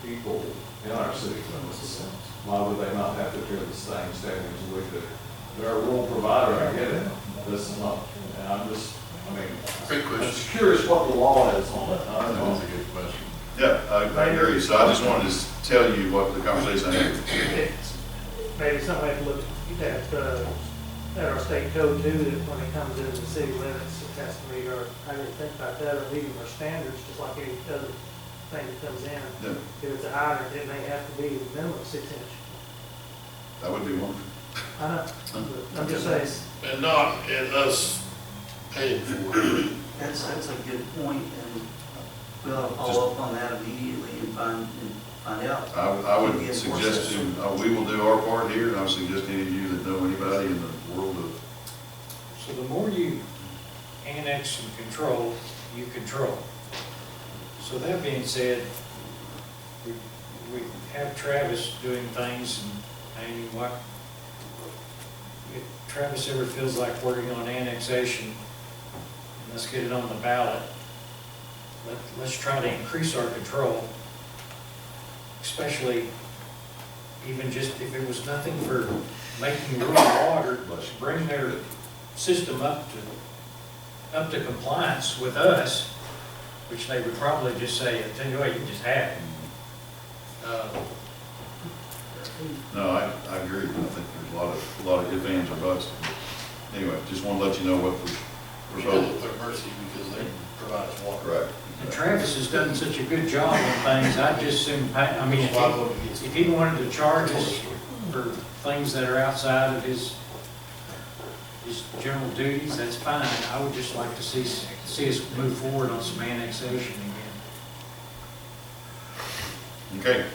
people in our city limits, why would they not have to adhere to the same standards we do? They're a rural provider, I get it. This is not, and Great I'm question. just curious what the law is on it. I don't know. That's a good question. Yeah, I agree. So I just wanted to tell you what the conversation I had. Maybe something we have to look at our state code too, that when it comes into the city limits, it has to meet our, I didn't think about that, or meeting our standards, just like any other thing that comes in. Yeah, If it's a hydrant, it may have to be a minimum 6 inch. that would be wonderful. I know, but I'm just saying. And not in us paying for it. That's a good point, and we'll follow up on that immediately and find out. I would suggest we will do our part here, and I would suggest any of you that know anybody in the world of, So the more you annex and control, you control. So that being said, we have Travis doing things, and what, if Travis ever feels like working on annexation, and let's get it on the ballot, let's try to increase our control, especially even just if it was nothing for making rural water, let's bring their system up to compliance with us, which they would probably just say, I tell you what, you just have it. no, I agree. I think there's a lot of ifs, ands, or buts. Anyway, just want to let you know what we're We're voting. at their mercy because they provide us water. Correct. And Travis has done such a good job on things, I'd just soon pay, I mean, if he wanted to charge us for things that are outside of his general duties, that's fine. I would just like to see us move forward on some annexation again. Okay.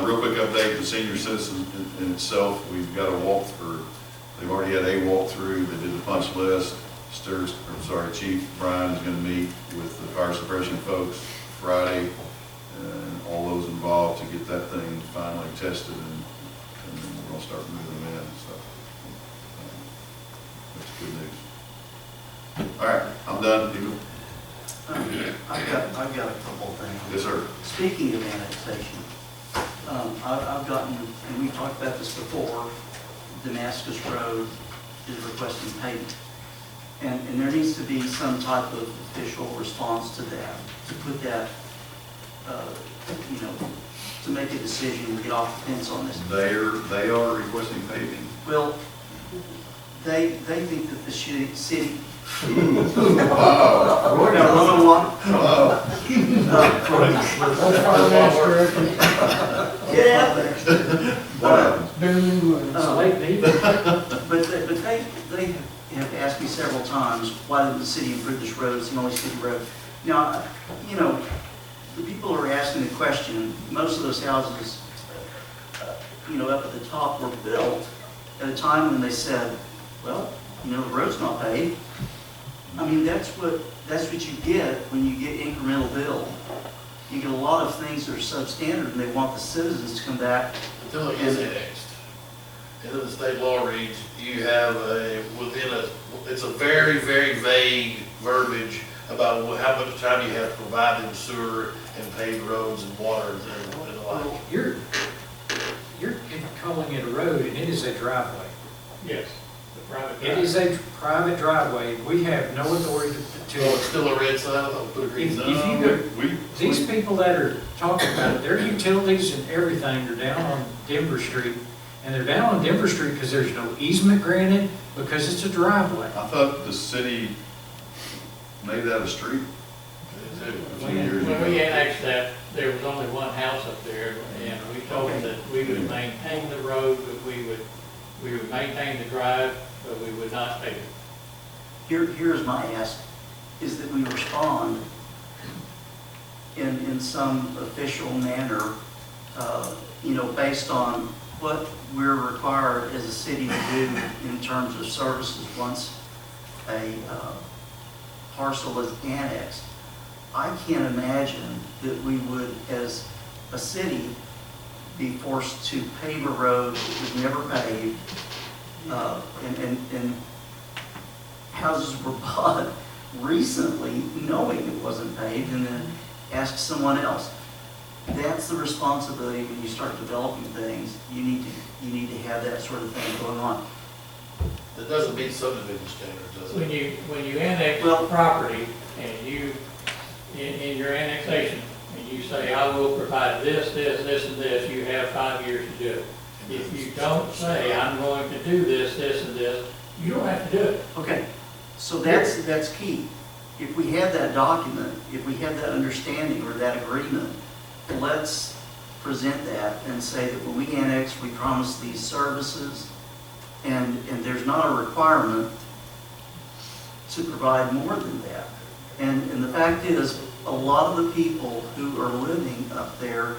Real quick update, the senior citizen in itself, we've got a walkthrough. They've already had a walkthrough. They did the punch list. Chief Brian is going to meet with the fire suppression folks Friday, and all those involved to get that thing finally tested, and then we're going to start moving them in. So that's good news. All right, I'm done. People? I've got a couple of things. Yes, sir. Speaking of annexation, I've gotten, and we talked about this before, Damascus Road is requesting payment. And there needs to be some type of official response to that, to put that, to make a decision and get off the fence on this. They are requesting paving. Well, they think that the city. Wow. We're gonna run on one. Get out there. What happened? It's late meeting. But they have asked me several times, why didn't the city improve this road? It's the only city road. Now, you know, the people who are asking the question, most of those houses, you know, up at the top were built at a time when they said, well, you know, the road's not paved. I mean, that's what you get when you get incremental build. You get a lot of things that are substandard, and they want the citizens to come back. Until it gets annexed. Into the state law reads, you have it's a very, very vague verbiage about how much time you have to provide them sewer and paved roads and water and the like. You're calling it a road, and it is a driveway. Yes, the private It is a private driveway. We have no authority So it's still a red sign, I'll put a green If sign. you go, these people that are talking about it, their utilities and everything are down on Denver Street. And they're down on Denver Street because there's no easement granted, because it's a driveway. I thought the city made that a street. A few years When we ago. annexed that, there was only one house up there, and we told them that we would maintain the road, but we would maintain the drive, but we would not pave it. Here's my ask, is that we respond in some official manner, you know, based on what we're required as a city to do in terms of services once a parcel is annexed. I can't imagine that we would, as a city, be forced to pave a road that was never paved, and houses were bought recently knowing it wasn't paved, and then ask someone else. That's the responsibility when you start developing things. You need to have that sort of thing going on. That doesn't meet subdivision standards, does it? When you annex property, and you, in your annexation, and you say, I will provide this, this, this, and this, you have 5 years to do it. If you don't say, I'm going to do this, this, and this, you don't have to do it. Okay, so that's key. If we have that document, if we have that understanding or that agreement, let's present that and say that when we annex, we promise these services, and there's not a requirement to provide more than that. And the fact is, a lot of the people who are living up there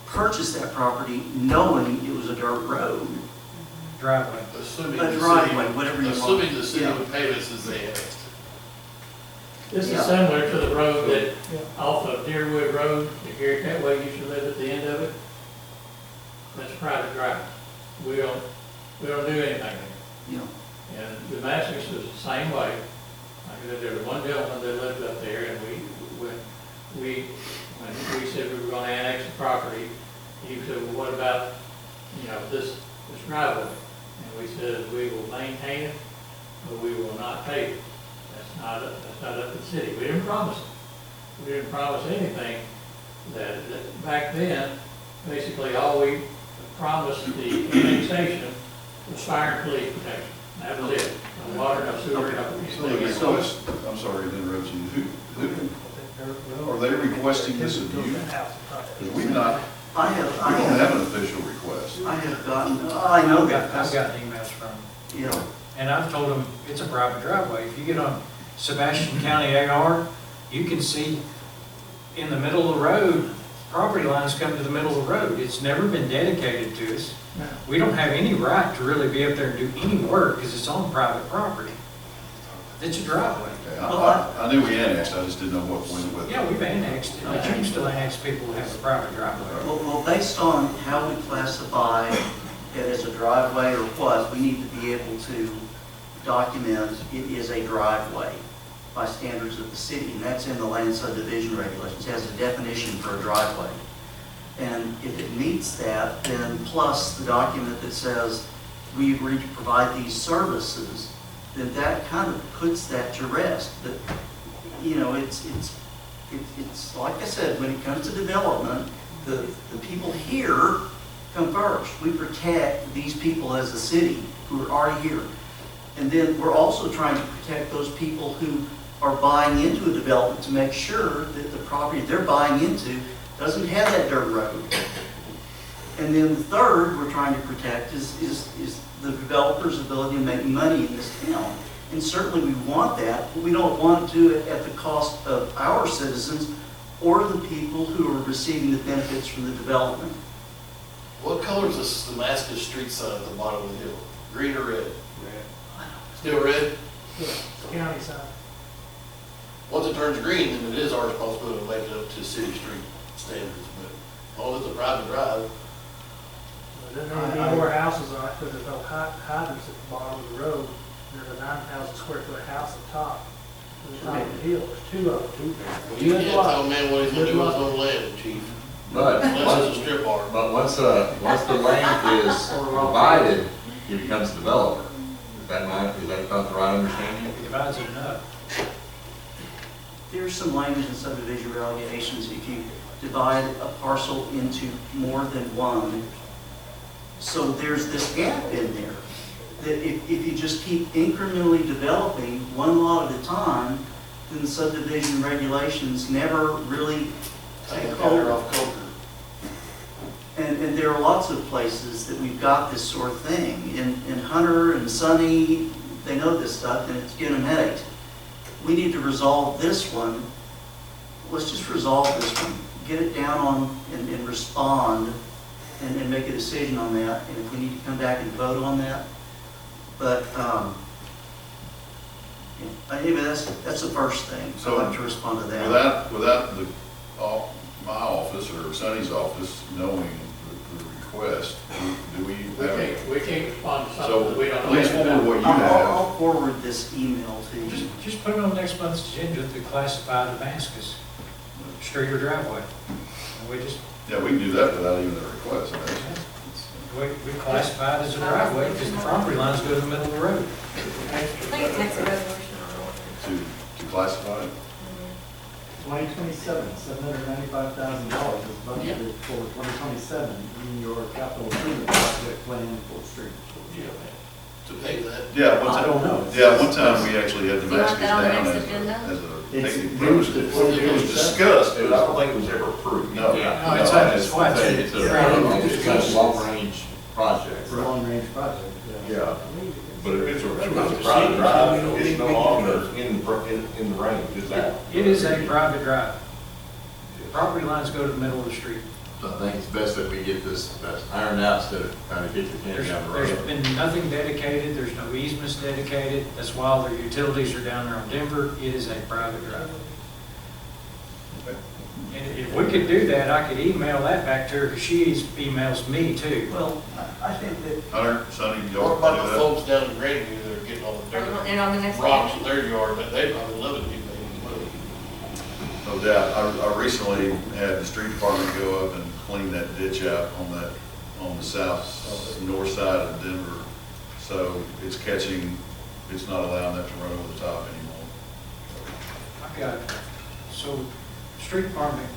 purchased that property knowing it was a dirt road. Driveway. Assuming A the driveway, city, whatever you want. assuming the city Yeah. would pay this as they annexed. This Yeah. is similar to the road that, off of Deerwood Road, if you're that way, you should live at the end of it. That's private drive. We don't do anything there. Yeah. And the Masters was the same way. Like I said, there was one gentleman that lived up there, and when we said we were gonna annex the property, he said, well, what about, you know, this driveway? And we said, we will maintain it, but we will not pay it. That's not up to the city. We didn't promise it. We didn't promise anything that back then, basically all we promised the annexation was fire and police protection. That was it. No water, no sewer, no So the request, I'm sorry to interrupt you, are they requesting this of you? Because we don't have an official request. I have gotten, I know that. I've gotten emails from them. You know, And I've told them it's a private driveway. If you get on Sebastian County AR, you can see in the middle of the road, property lines come to the middle of the road. It's never been dedicated to us. We don't have any right to really be up there and do any work because it's on private property. It's a driveway. Okay, I knew we annexed, I just didn't know what went with it. Yeah, we've annexed it, but you can still annex people who have a private driveway. well, based on how we classify it as a driveway or what, we need to be able to document it is a driveway by standards of the city, and that's in the land subdivision regulations. It has a definition for a driveway. And if it meets that, then plus the document that says we agree to provide these services, then that kind of puts that to rest. But, you know, it's like I said, when it comes to development, the people here come first. We protect these people as a city who are already here. And then we're also trying to protect those people who are buying into a development to make sure that the property they're buying into doesn't have that dirt road. And then the third we're trying to protect is the developer's ability to make money in this town. And certainly we want that, but we don't want to do it at the cost of our citizens or the people who are receiving the benefits from the development. What color is this Damascus street sign at the bottom of the hill? Green or red? Red. Still red? County side. Once it turns green, then it is our responsibility to make it up to city street standards, but as long as it's a private drive. There's going to be more houses on it because there's no hydrants at the bottom of the road. There's a 9,000 square foot house at the top. At the top of the hill, there's two of them. Well, you can't tell a man what he's gonna do with his own land, chief. But, Unless it's a strip bar. but once the land is divided, he becomes a developer. Is that not the right understanding? If he divides it enough. There's some language in subdivision regulations, if you divide a parcel into more than one. So there's this gap in there, that if you just keep incrementally developing one lot at a time, then subdivision regulations never really take hold. Off Coker. And there are lots of places that we've got this sort of thing. In Hunter and Sunny, they know this stuff, and it's giving them headaches. We need to resolve this one. Let's just resolve this one. Get it down on and respond and make a decision on that. And if we need to come back and vote on that. But anyway, that's the first thing. So I'd like to respond to that. Without my office or Sonny's office knowing the request, do we have? We can't respond to So something that we don't know. please forward what you have. I'll forward this email to you. Just put it on next month's agenda to classify Damascus street or driveway. And we just, Yeah, we can do that without even a request. we classify it as a driveway because the property lines go to the middle of the road. I think it takes a resolution on it. To classify it. 2027, $795,000 is budgeted for 2027 in your capital improvement project plan for street. To pay that. Yeah, I don't know. one time we actually had Do you want Damascus that on the down next as agenda? a It's picnic moved project. to It was discussed, I but don't think it was ever approved. No. No, it's a- It's a long-range project. It's a long-range project. Yeah. But if it's a private drive, it's no longer in the range, is that? It is a private drive. Property lines go to the middle of the street. So I think it's best that we get this ironed out instead of kind of kick the can down the There's road. been nothing dedicated, there's no easements dedicated, that's why all their utilities are down there on Denver, it is a private drive. And if we could do that, I could email that back to her, because she emails me too. Well, I think that Hunter, Sonny, What y'all about do the that? folks down in Greenwood that are getting all the Are you dirt, wanting it on the next rocks page? in their yard, that they probably love it, you No doubt. I recently had the street department go up and clean that ditch out on the north side of Denver. So it's catching, it's not allowing that to run over the top anymore. I got it. So, street department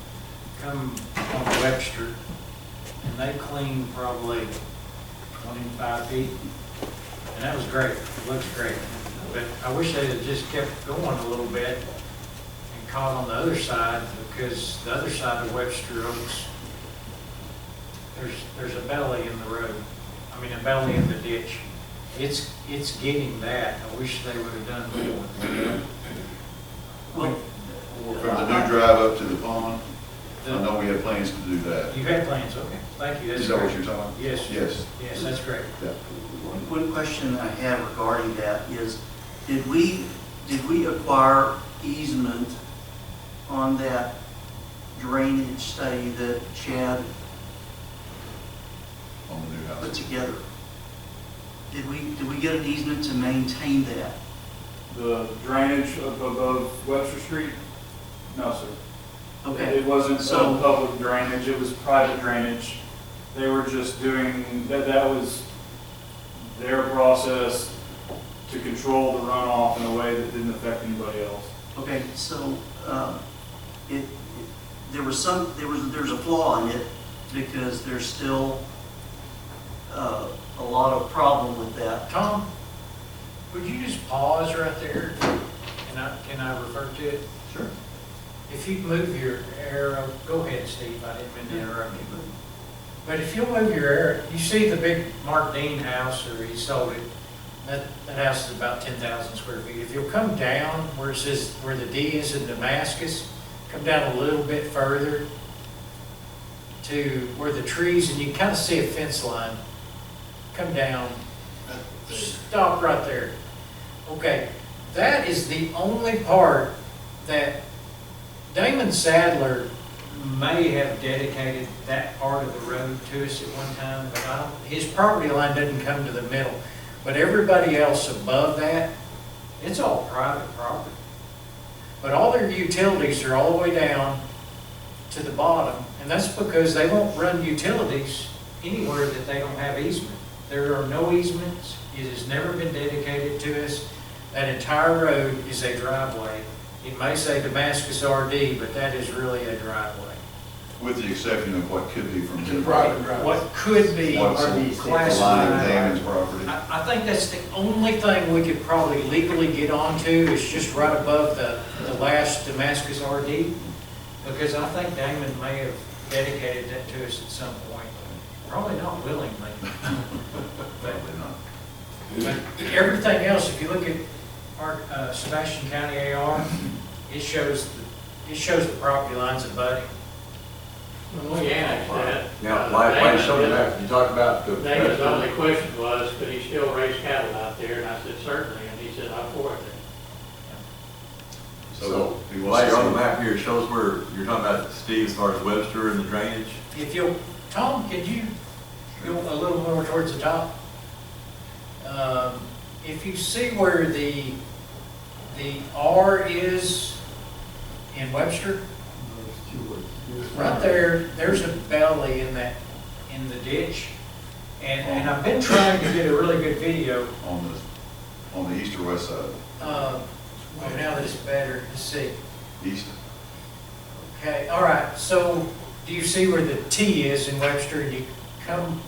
come on Webster, and they cleaned probably 25 feet, and that was great, it looks great. But I wish they had just kept going a little bit and caught on the other side, because the other side of Webster Oaks, there's a belly in the road, I mean, a belly in the ditch. It's getting that, I wish they would have done more. well, From the new drive up to the pond, I know we had plans to do that. You had plans, okay, thank you, that's Is that what great. you're talking about? Yes. Yes. Yes, that's great. Yeah. one question I have regarding that is, did we acquire easement on that drainage study that Chad On the new put house. together? Did we get an easement to maintain that? The drainage above Webster Street? No, sir. Okay, It wasn't So- public drainage, it was private drainage. They were just doing, that was their process to control the runoff in a way that didn't affect anybody else. okay, so, there's a flaw in it because there's still, a lot of problem with that. Tom, would you just pause right there? Can I refer to it? Sure. If you move your arrow, go ahead, Steve, I didn't mean to interrupt you. But if you'll move your arrow, you see the big Mark Dean house, or he sold it, that house is about 10,000 square feet. If you'll come down where it says, where the D is in Damascus, come down a little bit further to where the trees, and you kind of see a fence line, come down, stop right there. Okay, that is the only part that Damon Sadler may have dedicated that part of the road to us at one time, but his property line doesn't come to the middle. But everybody else above that, it's all private property. But all their utilities are all the way down to the bottom, and that's because they won't run utilities anywhere that they don't have easement. There are no easements. It has never been dedicated to us. That entire road is a driveway. It may say Damascus RD, but that is really a driveway. With the exception of what could be from It's his a private driveway. What could be What's the line of classified. Damon's property? I think that's the only thing we could probably legally get onto is just right above the last Damascus RD. Because I think Damon may have dedicated that to us at some point. Probably not willingly. Probably not. But everything else, if you look at our Sebastian County AR, it shows the property lines abutting. When we annexed that. Now, why show it back? You talk about the. David's only question was, could he still raise cattle out there? And I said, certainly, and he said, I'm for it. So, he wants While to you're on the see- map here, it shows where you're talking about, Steve, as far as Webster and the drainage. If you'll, Tom, could you go a little more towards the top? If you see where the R is in Webster, right there, there's a belly in the ditch. And I've been trying to get a really good video. On the east or west side? Now that it's better, let's see. East. Okay, all right, so do you see where the T is in Webster? And you come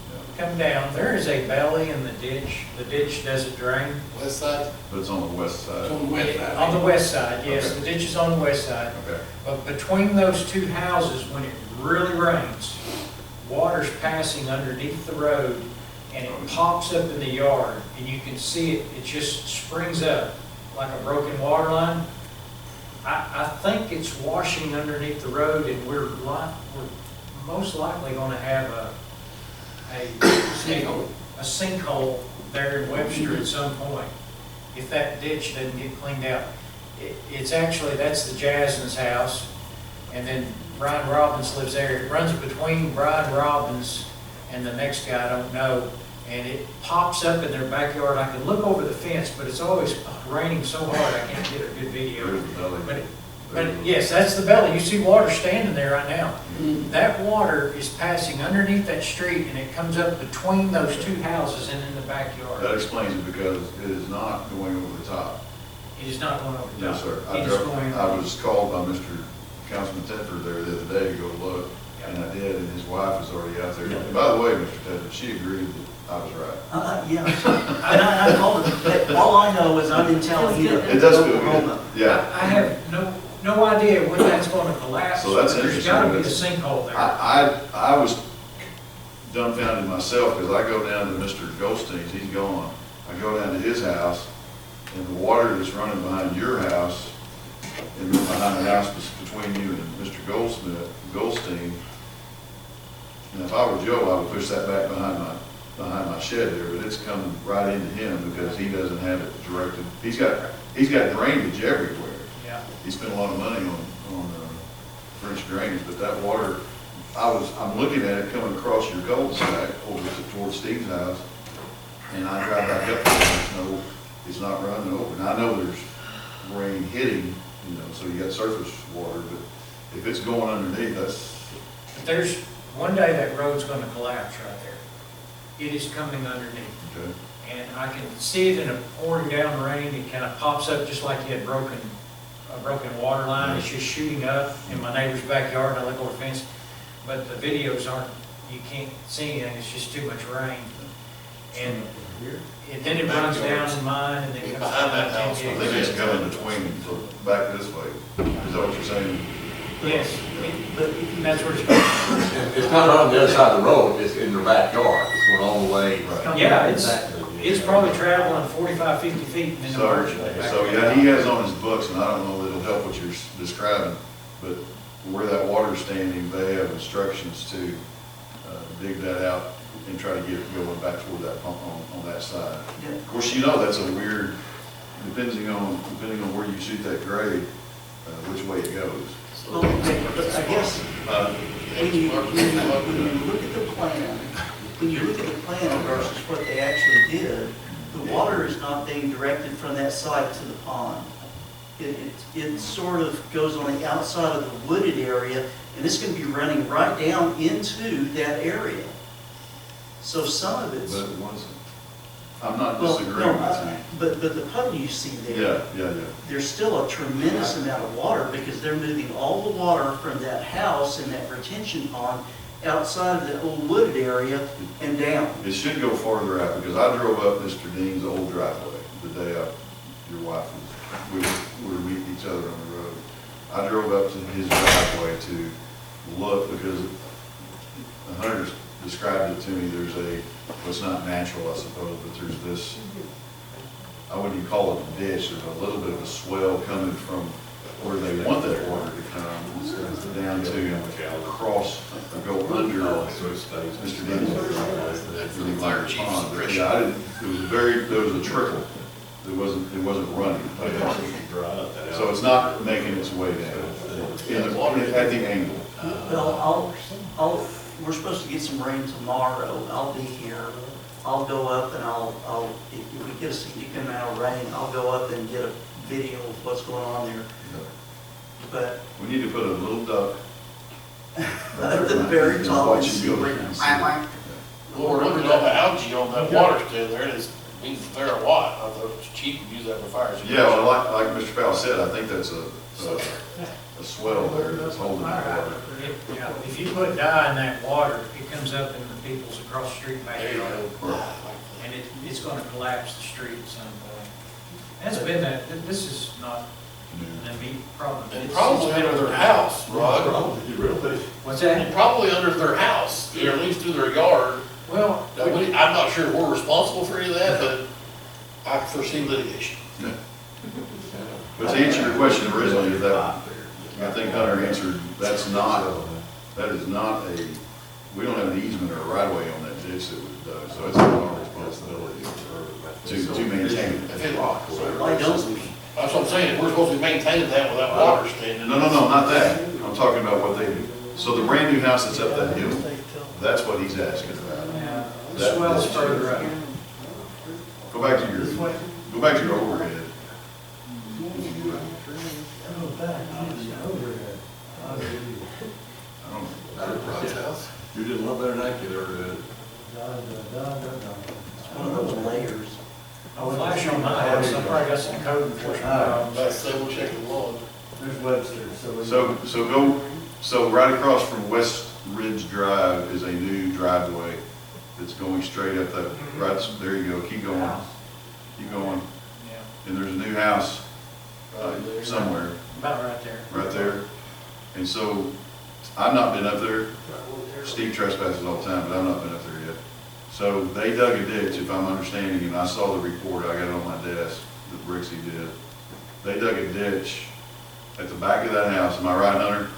down, there is a belly in the ditch. The ditch doesn't drain. West side? But it's on the west It's side. on the west side. On the west side, yes, Okay. the ditch is on the west side. Okay. But between those two houses, when it really rains, water's passing underneath the road and it pops up in the yard and you can see it just springs up like a broken water line. I think it's washing underneath the road and we're most likely gonna have a sinkhole there in Webster at some point if that ditch doesn't get cleaned out. It's actually, that's the Jasmine's house, and then Brian Robbins lives there. It runs between Brian Robbins and the next guy, I don't know, and it pops up in their backyard. I can look over the fence, but it's always raining so hard I can't get a good video. There's the belly. But yes, that's the belly. You see water standing there right now. That water is passing underneath that street and it comes up between those two houses and in the backyard. That explains it because it is not going over the top. It is not going over the top. Yes, sir. It is going. I was called by Mr. Councilman Tedford there the other day to go look, and I did, and his wife is already out there. And by the way, Mr. Tedford, she agreed that I was right. Yeah, and I told her, all I know is I'm in Tallahassee. It does feel good. Oklahoma. Yeah. I have no idea when that's going to collapse. So that's but there's interesting. got to be a sinkhole there. I was dumbfounded myself because I go down to Mr. Goldstein's, he's gone. I go down to his house and the water that's running behind your house and behind the house between you and Mr. Goldstein. And if I were Joe, I would push that back behind my shed there, but it's coming right into him because he doesn't have it directed. He's got drainage everywhere. Yeah. He spent a lot of money on French drainage, but that water, I'm looking at it coming across your cul-de-sac over towards Steve's house, and I drive back up there, it's not running over. And I know there's rain hitting, so you got surface water, but if it's going underneath, But there's, one day that road's going to collapse right there. It is coming underneath. Okay. And I can see it in a pouring down rain. It kind of pops up just like you had a broken water line. It's just shooting up in my neighbor's backyard. I look over the fence, but the videos aren't, you can't see anything. It's just too much rain. And And then it runs down in mine and then comes Behind that down house, to I think it's coming between, so back this way. Is that what you're saying? Yes, But that's where it's going. It's not on the other side of the road, it's in their backyard, it's going all the way. Yeah, it's probably traveling 45, 50 feet and then So, emerging. yeah, he has on his books, and I don't know that it'll help what you're describing, but where that water's standing, they have instructions to dig that out and try to get it going back toward that pump on that side. Yeah. Of course, you know that's a weird, depending on where you shoot that grade, which way it goes. Well, okay, but I guess, when you look at the plan versus what they actually did, the water is not being directed from that side to the pond. It sort of goes on the outside of the wooded area, and it's gonna be running right down into that area. So some of it's. But it wasn't. I'm not Well, disagreeing no, with you. But the puddle you see there. Yeah. There's still a tremendous amount of water because they're moving all the water from that house and that retention pond outside of the old wooded area and down. It should go farther out, because I drove up Mr. Dean's old driveway the day your wife we were meeting each other on the road. I drove up to his driveway to look, because the hunters described it to me, well, it's not natural, I suppose, but there's this, I wouldn't even call it a ditch, there's a little bit of a swell coming from where they want that water to come, down to across, go under Mr. Dean's fire pond. But yeah, I didn't, there was a trickle, it wasn't running. So it's not making its way down, at the angle. Well, we're supposed to get some rain tomorrow. I'll be here. I'll go up and if we get a significant amount of rain, I'll go up and get a video of what's going on there. But We need to put a little duck. at the very top, Watch and you see go. where- Well, we're looking at all the algae on that water still there, and it means a lot. I thought it was cheap to use that for fires. Yeah, well, like Mr. Powell said, I think that's a swell there that's holding the water. If you put dye in that water, it comes up in the people's across the street backyard. And it's gonna collapse the street at some point. That's been this is not an immediate problem. And probably under their house, Rod. What's that? And probably under their house, or at least through their yard. Well, Now, I'm not sure if we're responsible for any of that, but I foresee litigation. But to answer your question originally, I think Hunter answered, that is not we don't have an easement or a right of way on that ditch that was dug, so it's not our responsibility to maintain it. Why don't we? That's what I'm saying, we're supposed to be maintaining that without water standing. No, not that. I'm talking about what they do. So the brand new house that's up that hill, that's what he's asking about. Yeah, the swell's further up. Go back to your overhead. You did a lot better than I could ever do. It's one of those layers. I'll flash on my house, I probably got some code enforcement problems. That's double checking law. There's Webster, So right across from West Ridge Drive is a new driveway that's going straight up that, right, there you go, keep going. Yeah, And there's a new house somewhere, about right there. And so, I've not been up there. Steve trespasses all the time, but I've not been up there yet. So they dug a ditch, if I'm understanding, and I saw the report, I got it on my desk, that Brixie did. They dug a ditch at the back of that house, am I right, Hunter?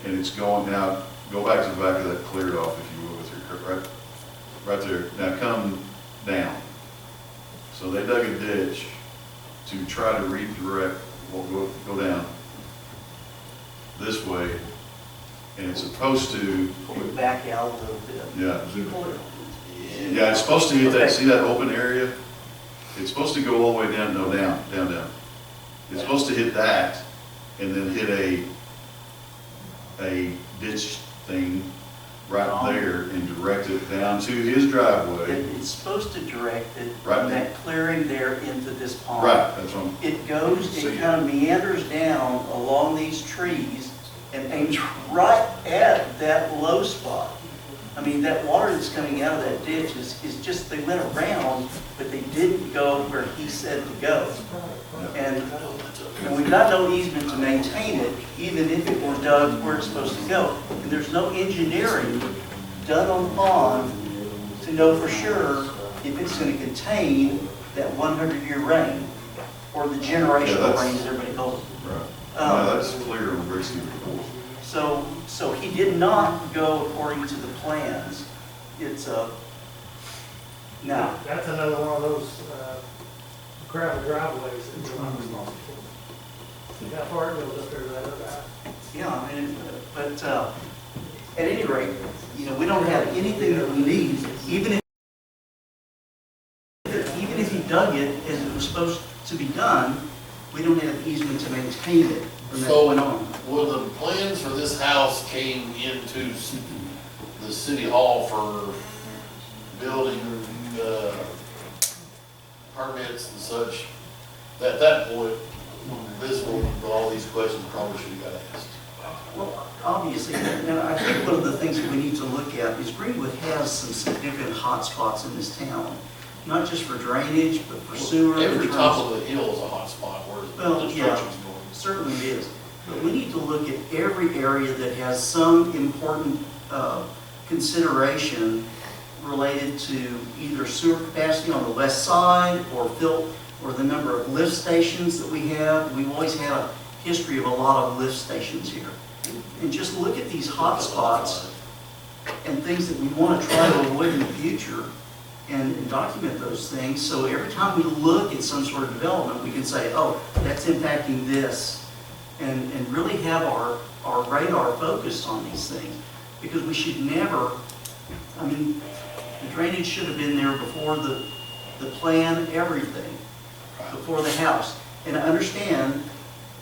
And it's going now, go back to the back of that cleared off, if you will, with your, right there. Now come down. So they dug a ditch to try to redirect, go down this way, and it's supposed to, Back out a little bit. yeah. Yeah, it's supposed to hit that, see that open area? It's supposed to go all the way down, no, down. It's supposed to hit that, and then hit a ditch thing right there and direct it down to his driveway. It's supposed to direct it Right. from that clearing there into this pond. Right, that's what It kind of meanders down along these trees and aims right at that low spot. I mean, that water that's coming out of that ditch is just, they went around, but they didn't go where he said to go. And we've got no easement to maintain it, even if it were dug where it's supposed to go. And there's no engineering done on the pond to know for sure if it's going to contain that 100-year rain, or the generational rain, as everybody calls it. Right. No, that's clear in Rick's report. So he did not go according to the plans. It's a, now. That's another one of those gravel driveways that you're not responsible for. See how far it goes up there to that other house? Yeah, I mean, but at any rate, you know, we don't have anything that we need, even if he dug it as it was supposed to be done, we don't have easement to maintain it from that point on. When the plans for this house came into the city hall for building permits and such, at that point, this one, all these questions probably should have got asked. Well, obviously, and I think one of the things that we need to look at is Greenwood has some significant hot spots in this town, not just for drainage, but for sewer. Every top of the hill is a hot spot where the construction's going. Certainly is. But we need to look at every area that has some important consideration related to either sewer capacity on the west side or the number of lift stations that we have. We've always had a history of a lot of lift stations here. And just look at these hot spots and things that we want to try to avoid in the future and document those things. So every time we look at some sort of development, we can say, oh, that's impacting this. And really have our radar focused on these things. Because we should never, I mean, the drainage should have been there before the plan, everything, before the house. And I understand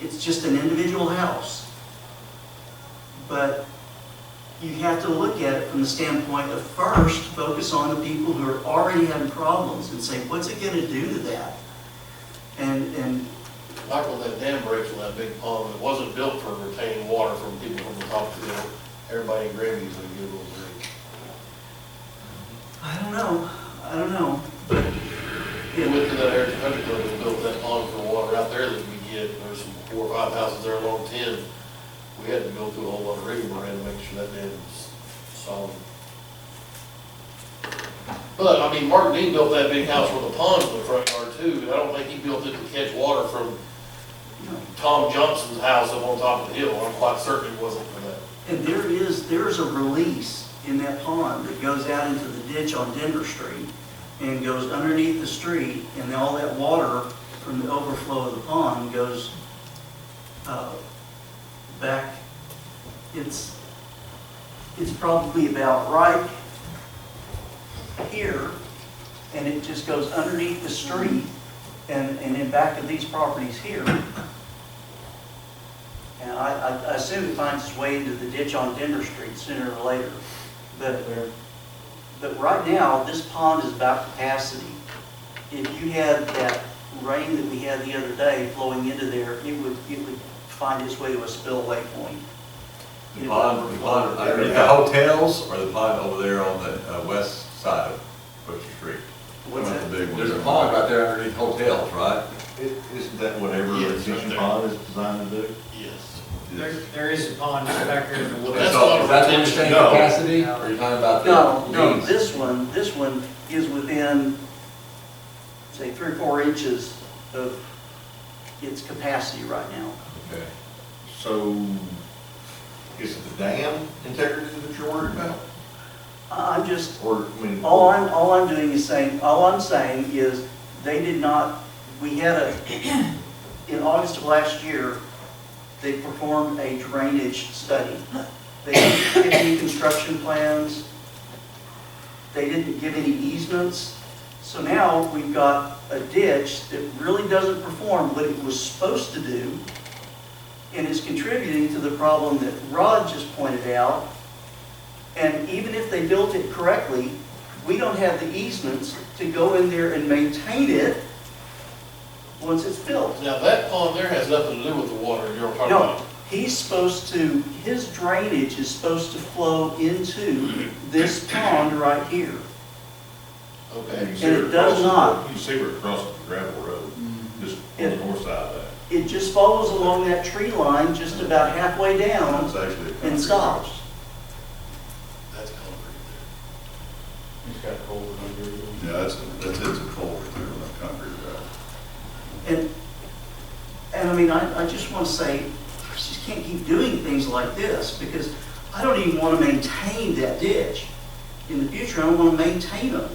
it's just an individual house. But you have to look at it from the standpoint of first focus on the people who are already having problems and say, what's it going to do to that? And Like when that dam breaks on that big pond, it wasn't built for retaining water from people from the top of the hill. Everybody in Grandview's gonna get a little drink. I don't know. But We went to that Heritage Country Club and built that pond for water out there that we get. There's some 4 or 5 houses there along 10. We had to go through a whole lot of rigmarole to make sure that dam was solid. But, I mean, Martin Dean built that big house with a pond in the front yard too, and I don't think he built it to catch water from Tom Johnson's house up on top of the hill. I'm quite certain it wasn't for that. And there's a release in that pond that goes out into the ditch on Denver Street and goes underneath the street, and all that water from the overflow of the pond goes back. It's probably about right here, and it just goes underneath the street and in back of these properties here. And I assume it finds its way into the ditch on Denver Street sooner or later. But right now, this pond is about capacity. If you had that rain that we had the other day flowing into there, it would find its way to a spillway point. The pond underneath the hotels, or the pond over there on the west side of Butcher Street? What's that? There's a pond right there underneath hotels, right? Isn't that what every retention pond is designed to do? Yes. There is a pond just back there in the woods. That's So, not is that what you're retention. saying, No. capacity, or are you talking about the? No, needs? this one is within, say, 3 or 4 inches of its capacity right now. Okay. So, is it the dam integrity that you're worried about? I'm just, Or, I mean. all I'm doing is saying, all I'm saying is, they did not, we had in August of last year, they performed a drainage study. They didn't give any construction plans. They didn't give any easements. So now we've got a ditch that really doesn't perform what it was supposed to do, and is contributing to the problem that Rod just pointed out. And even if they built it correctly, we don't have the easements to go in there and maintain it once it's built. Now, that pond there has nothing to do with the water you're talking No, about. He's supposed to, his drainage is supposed to flow into this pond right here. Okay. And it does not. You can see where it crosses the gravel road, just on the north side of that. It just follows along that tree line just about halfway down It's actually a concrete and stops. That's concrete He's got cold under it. Yeah, it's a culvert there, not concrete gravel. And I mean, I just want to say, I just can't keep doing things like this because I don't even want to maintain that ditch. In the future, I don't want to maintain them.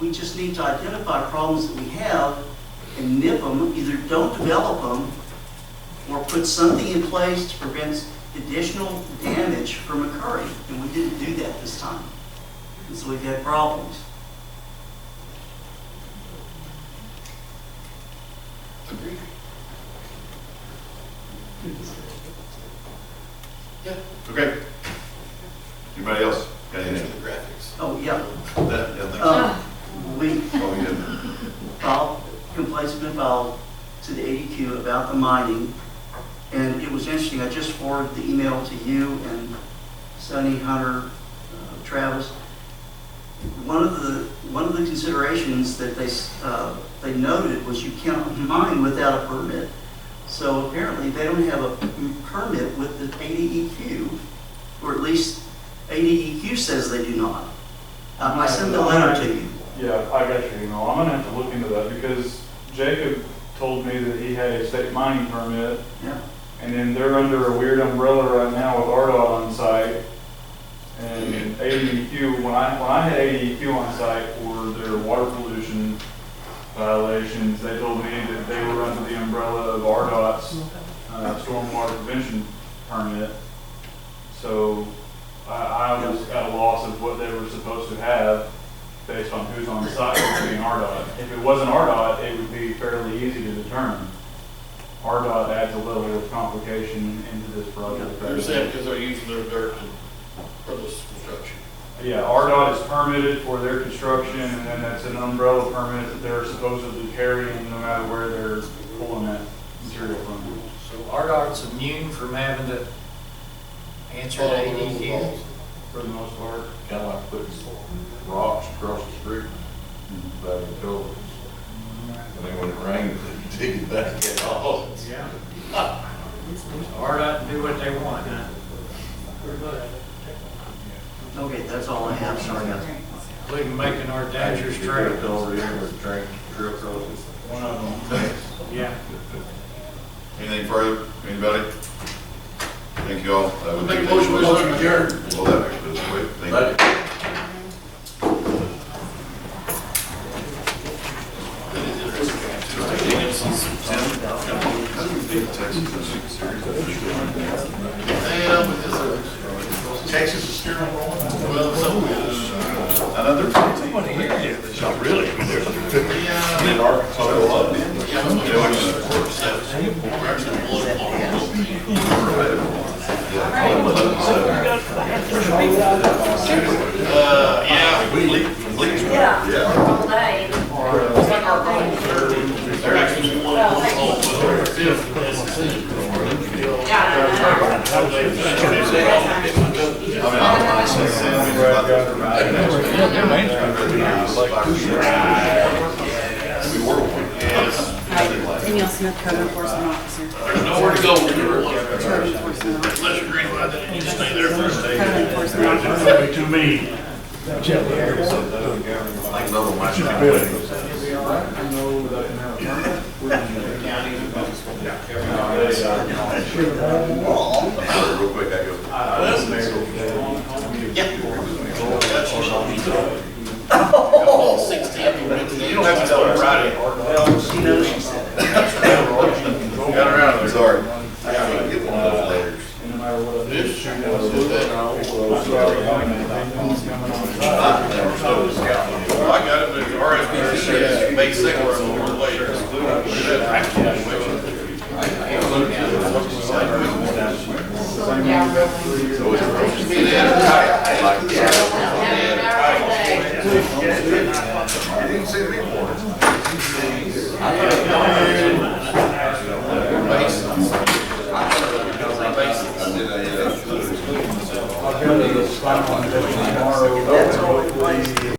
We just need to identify problems that we have and nip them, either don't develop them or put something in place to prevent additional damage from occurring. And we didn't do that this time. And so we've had problems. Agreed. Yeah. Okay. Anybody else? Got Thanks anything? for the graphics. Oh, yeah. That, yeah, thanks. We Oh, yeah. filed, complaints have been filed to the ADQ about the mining. And it was interesting, I just forwarded the email to you and Sonny, Hunter, Travis. One of the considerations that they noted was you cannot mine without a permit. So apparently they don't have a permit with the ADEQ, or at least ADEQ says they do not. I sent the letter to you. Yeah, I got your email. I'm gonna have to look into that because Jacob told me that he had a state mining permit. Yeah. And then they're under a weird umbrella right now with RDOT on site. And ADEQ, when I had ADEQ on site for their water pollution violations, they told me that they were under the umbrella of RDOT's stormwater prevention permit. So I was at a loss of what they were supposed to have based on who's on site being RDOT. If it wasn't RDOT, it would be fairly easy to determine. RDOT adds a level of complication into this project. You're saying because they're using their dirt for this construction? Yeah, RDOT is permitted for their construction, and then that's an umbrella permit that they're supposedly carrying no matter where they're pulling that material from. So RDOT's immune from having to answer to ADQ? For the most part. Kind of like putting rocks across the street back in October. And then when it rains, they dig it back in all. Yeah. RDOT can do what they want, huh? Okay, that's all I have. Sorry, guys. Including making our dangerous trail. Over here where the trail crosses. One of them. Yeah. Anything further? Anybody? Thank you all. That would Make a take- motion, we adjourn. Well, that makes this quick. Thank you. Texas is steering wrong. Well, so is. Another 15. Not really. There's Yeah. In Arkansas, a lot of them. Yeah, I'm gonna go to the court steps. We're actually blowing on. Yeah. Yeah. All day. It's like our problem. They're actually one of Danielle Smith, code enforcement officer. There's nowhere to go when you're one. Code enforcement officer. Unless you're Greenwood, then you just stay there for a day. Code enforcement officer. to me. Like another one. Real quick, I go. Oh, 16. You don't have to tell her Friday. Well, she knows she said it. Got around there. Sorry. I gotta get one of those letters. This, well, I got it, but the RSPC is May 2nd, so we're late. You didn't see me more. May I'll go to the spot on tomorrow. That's all it was.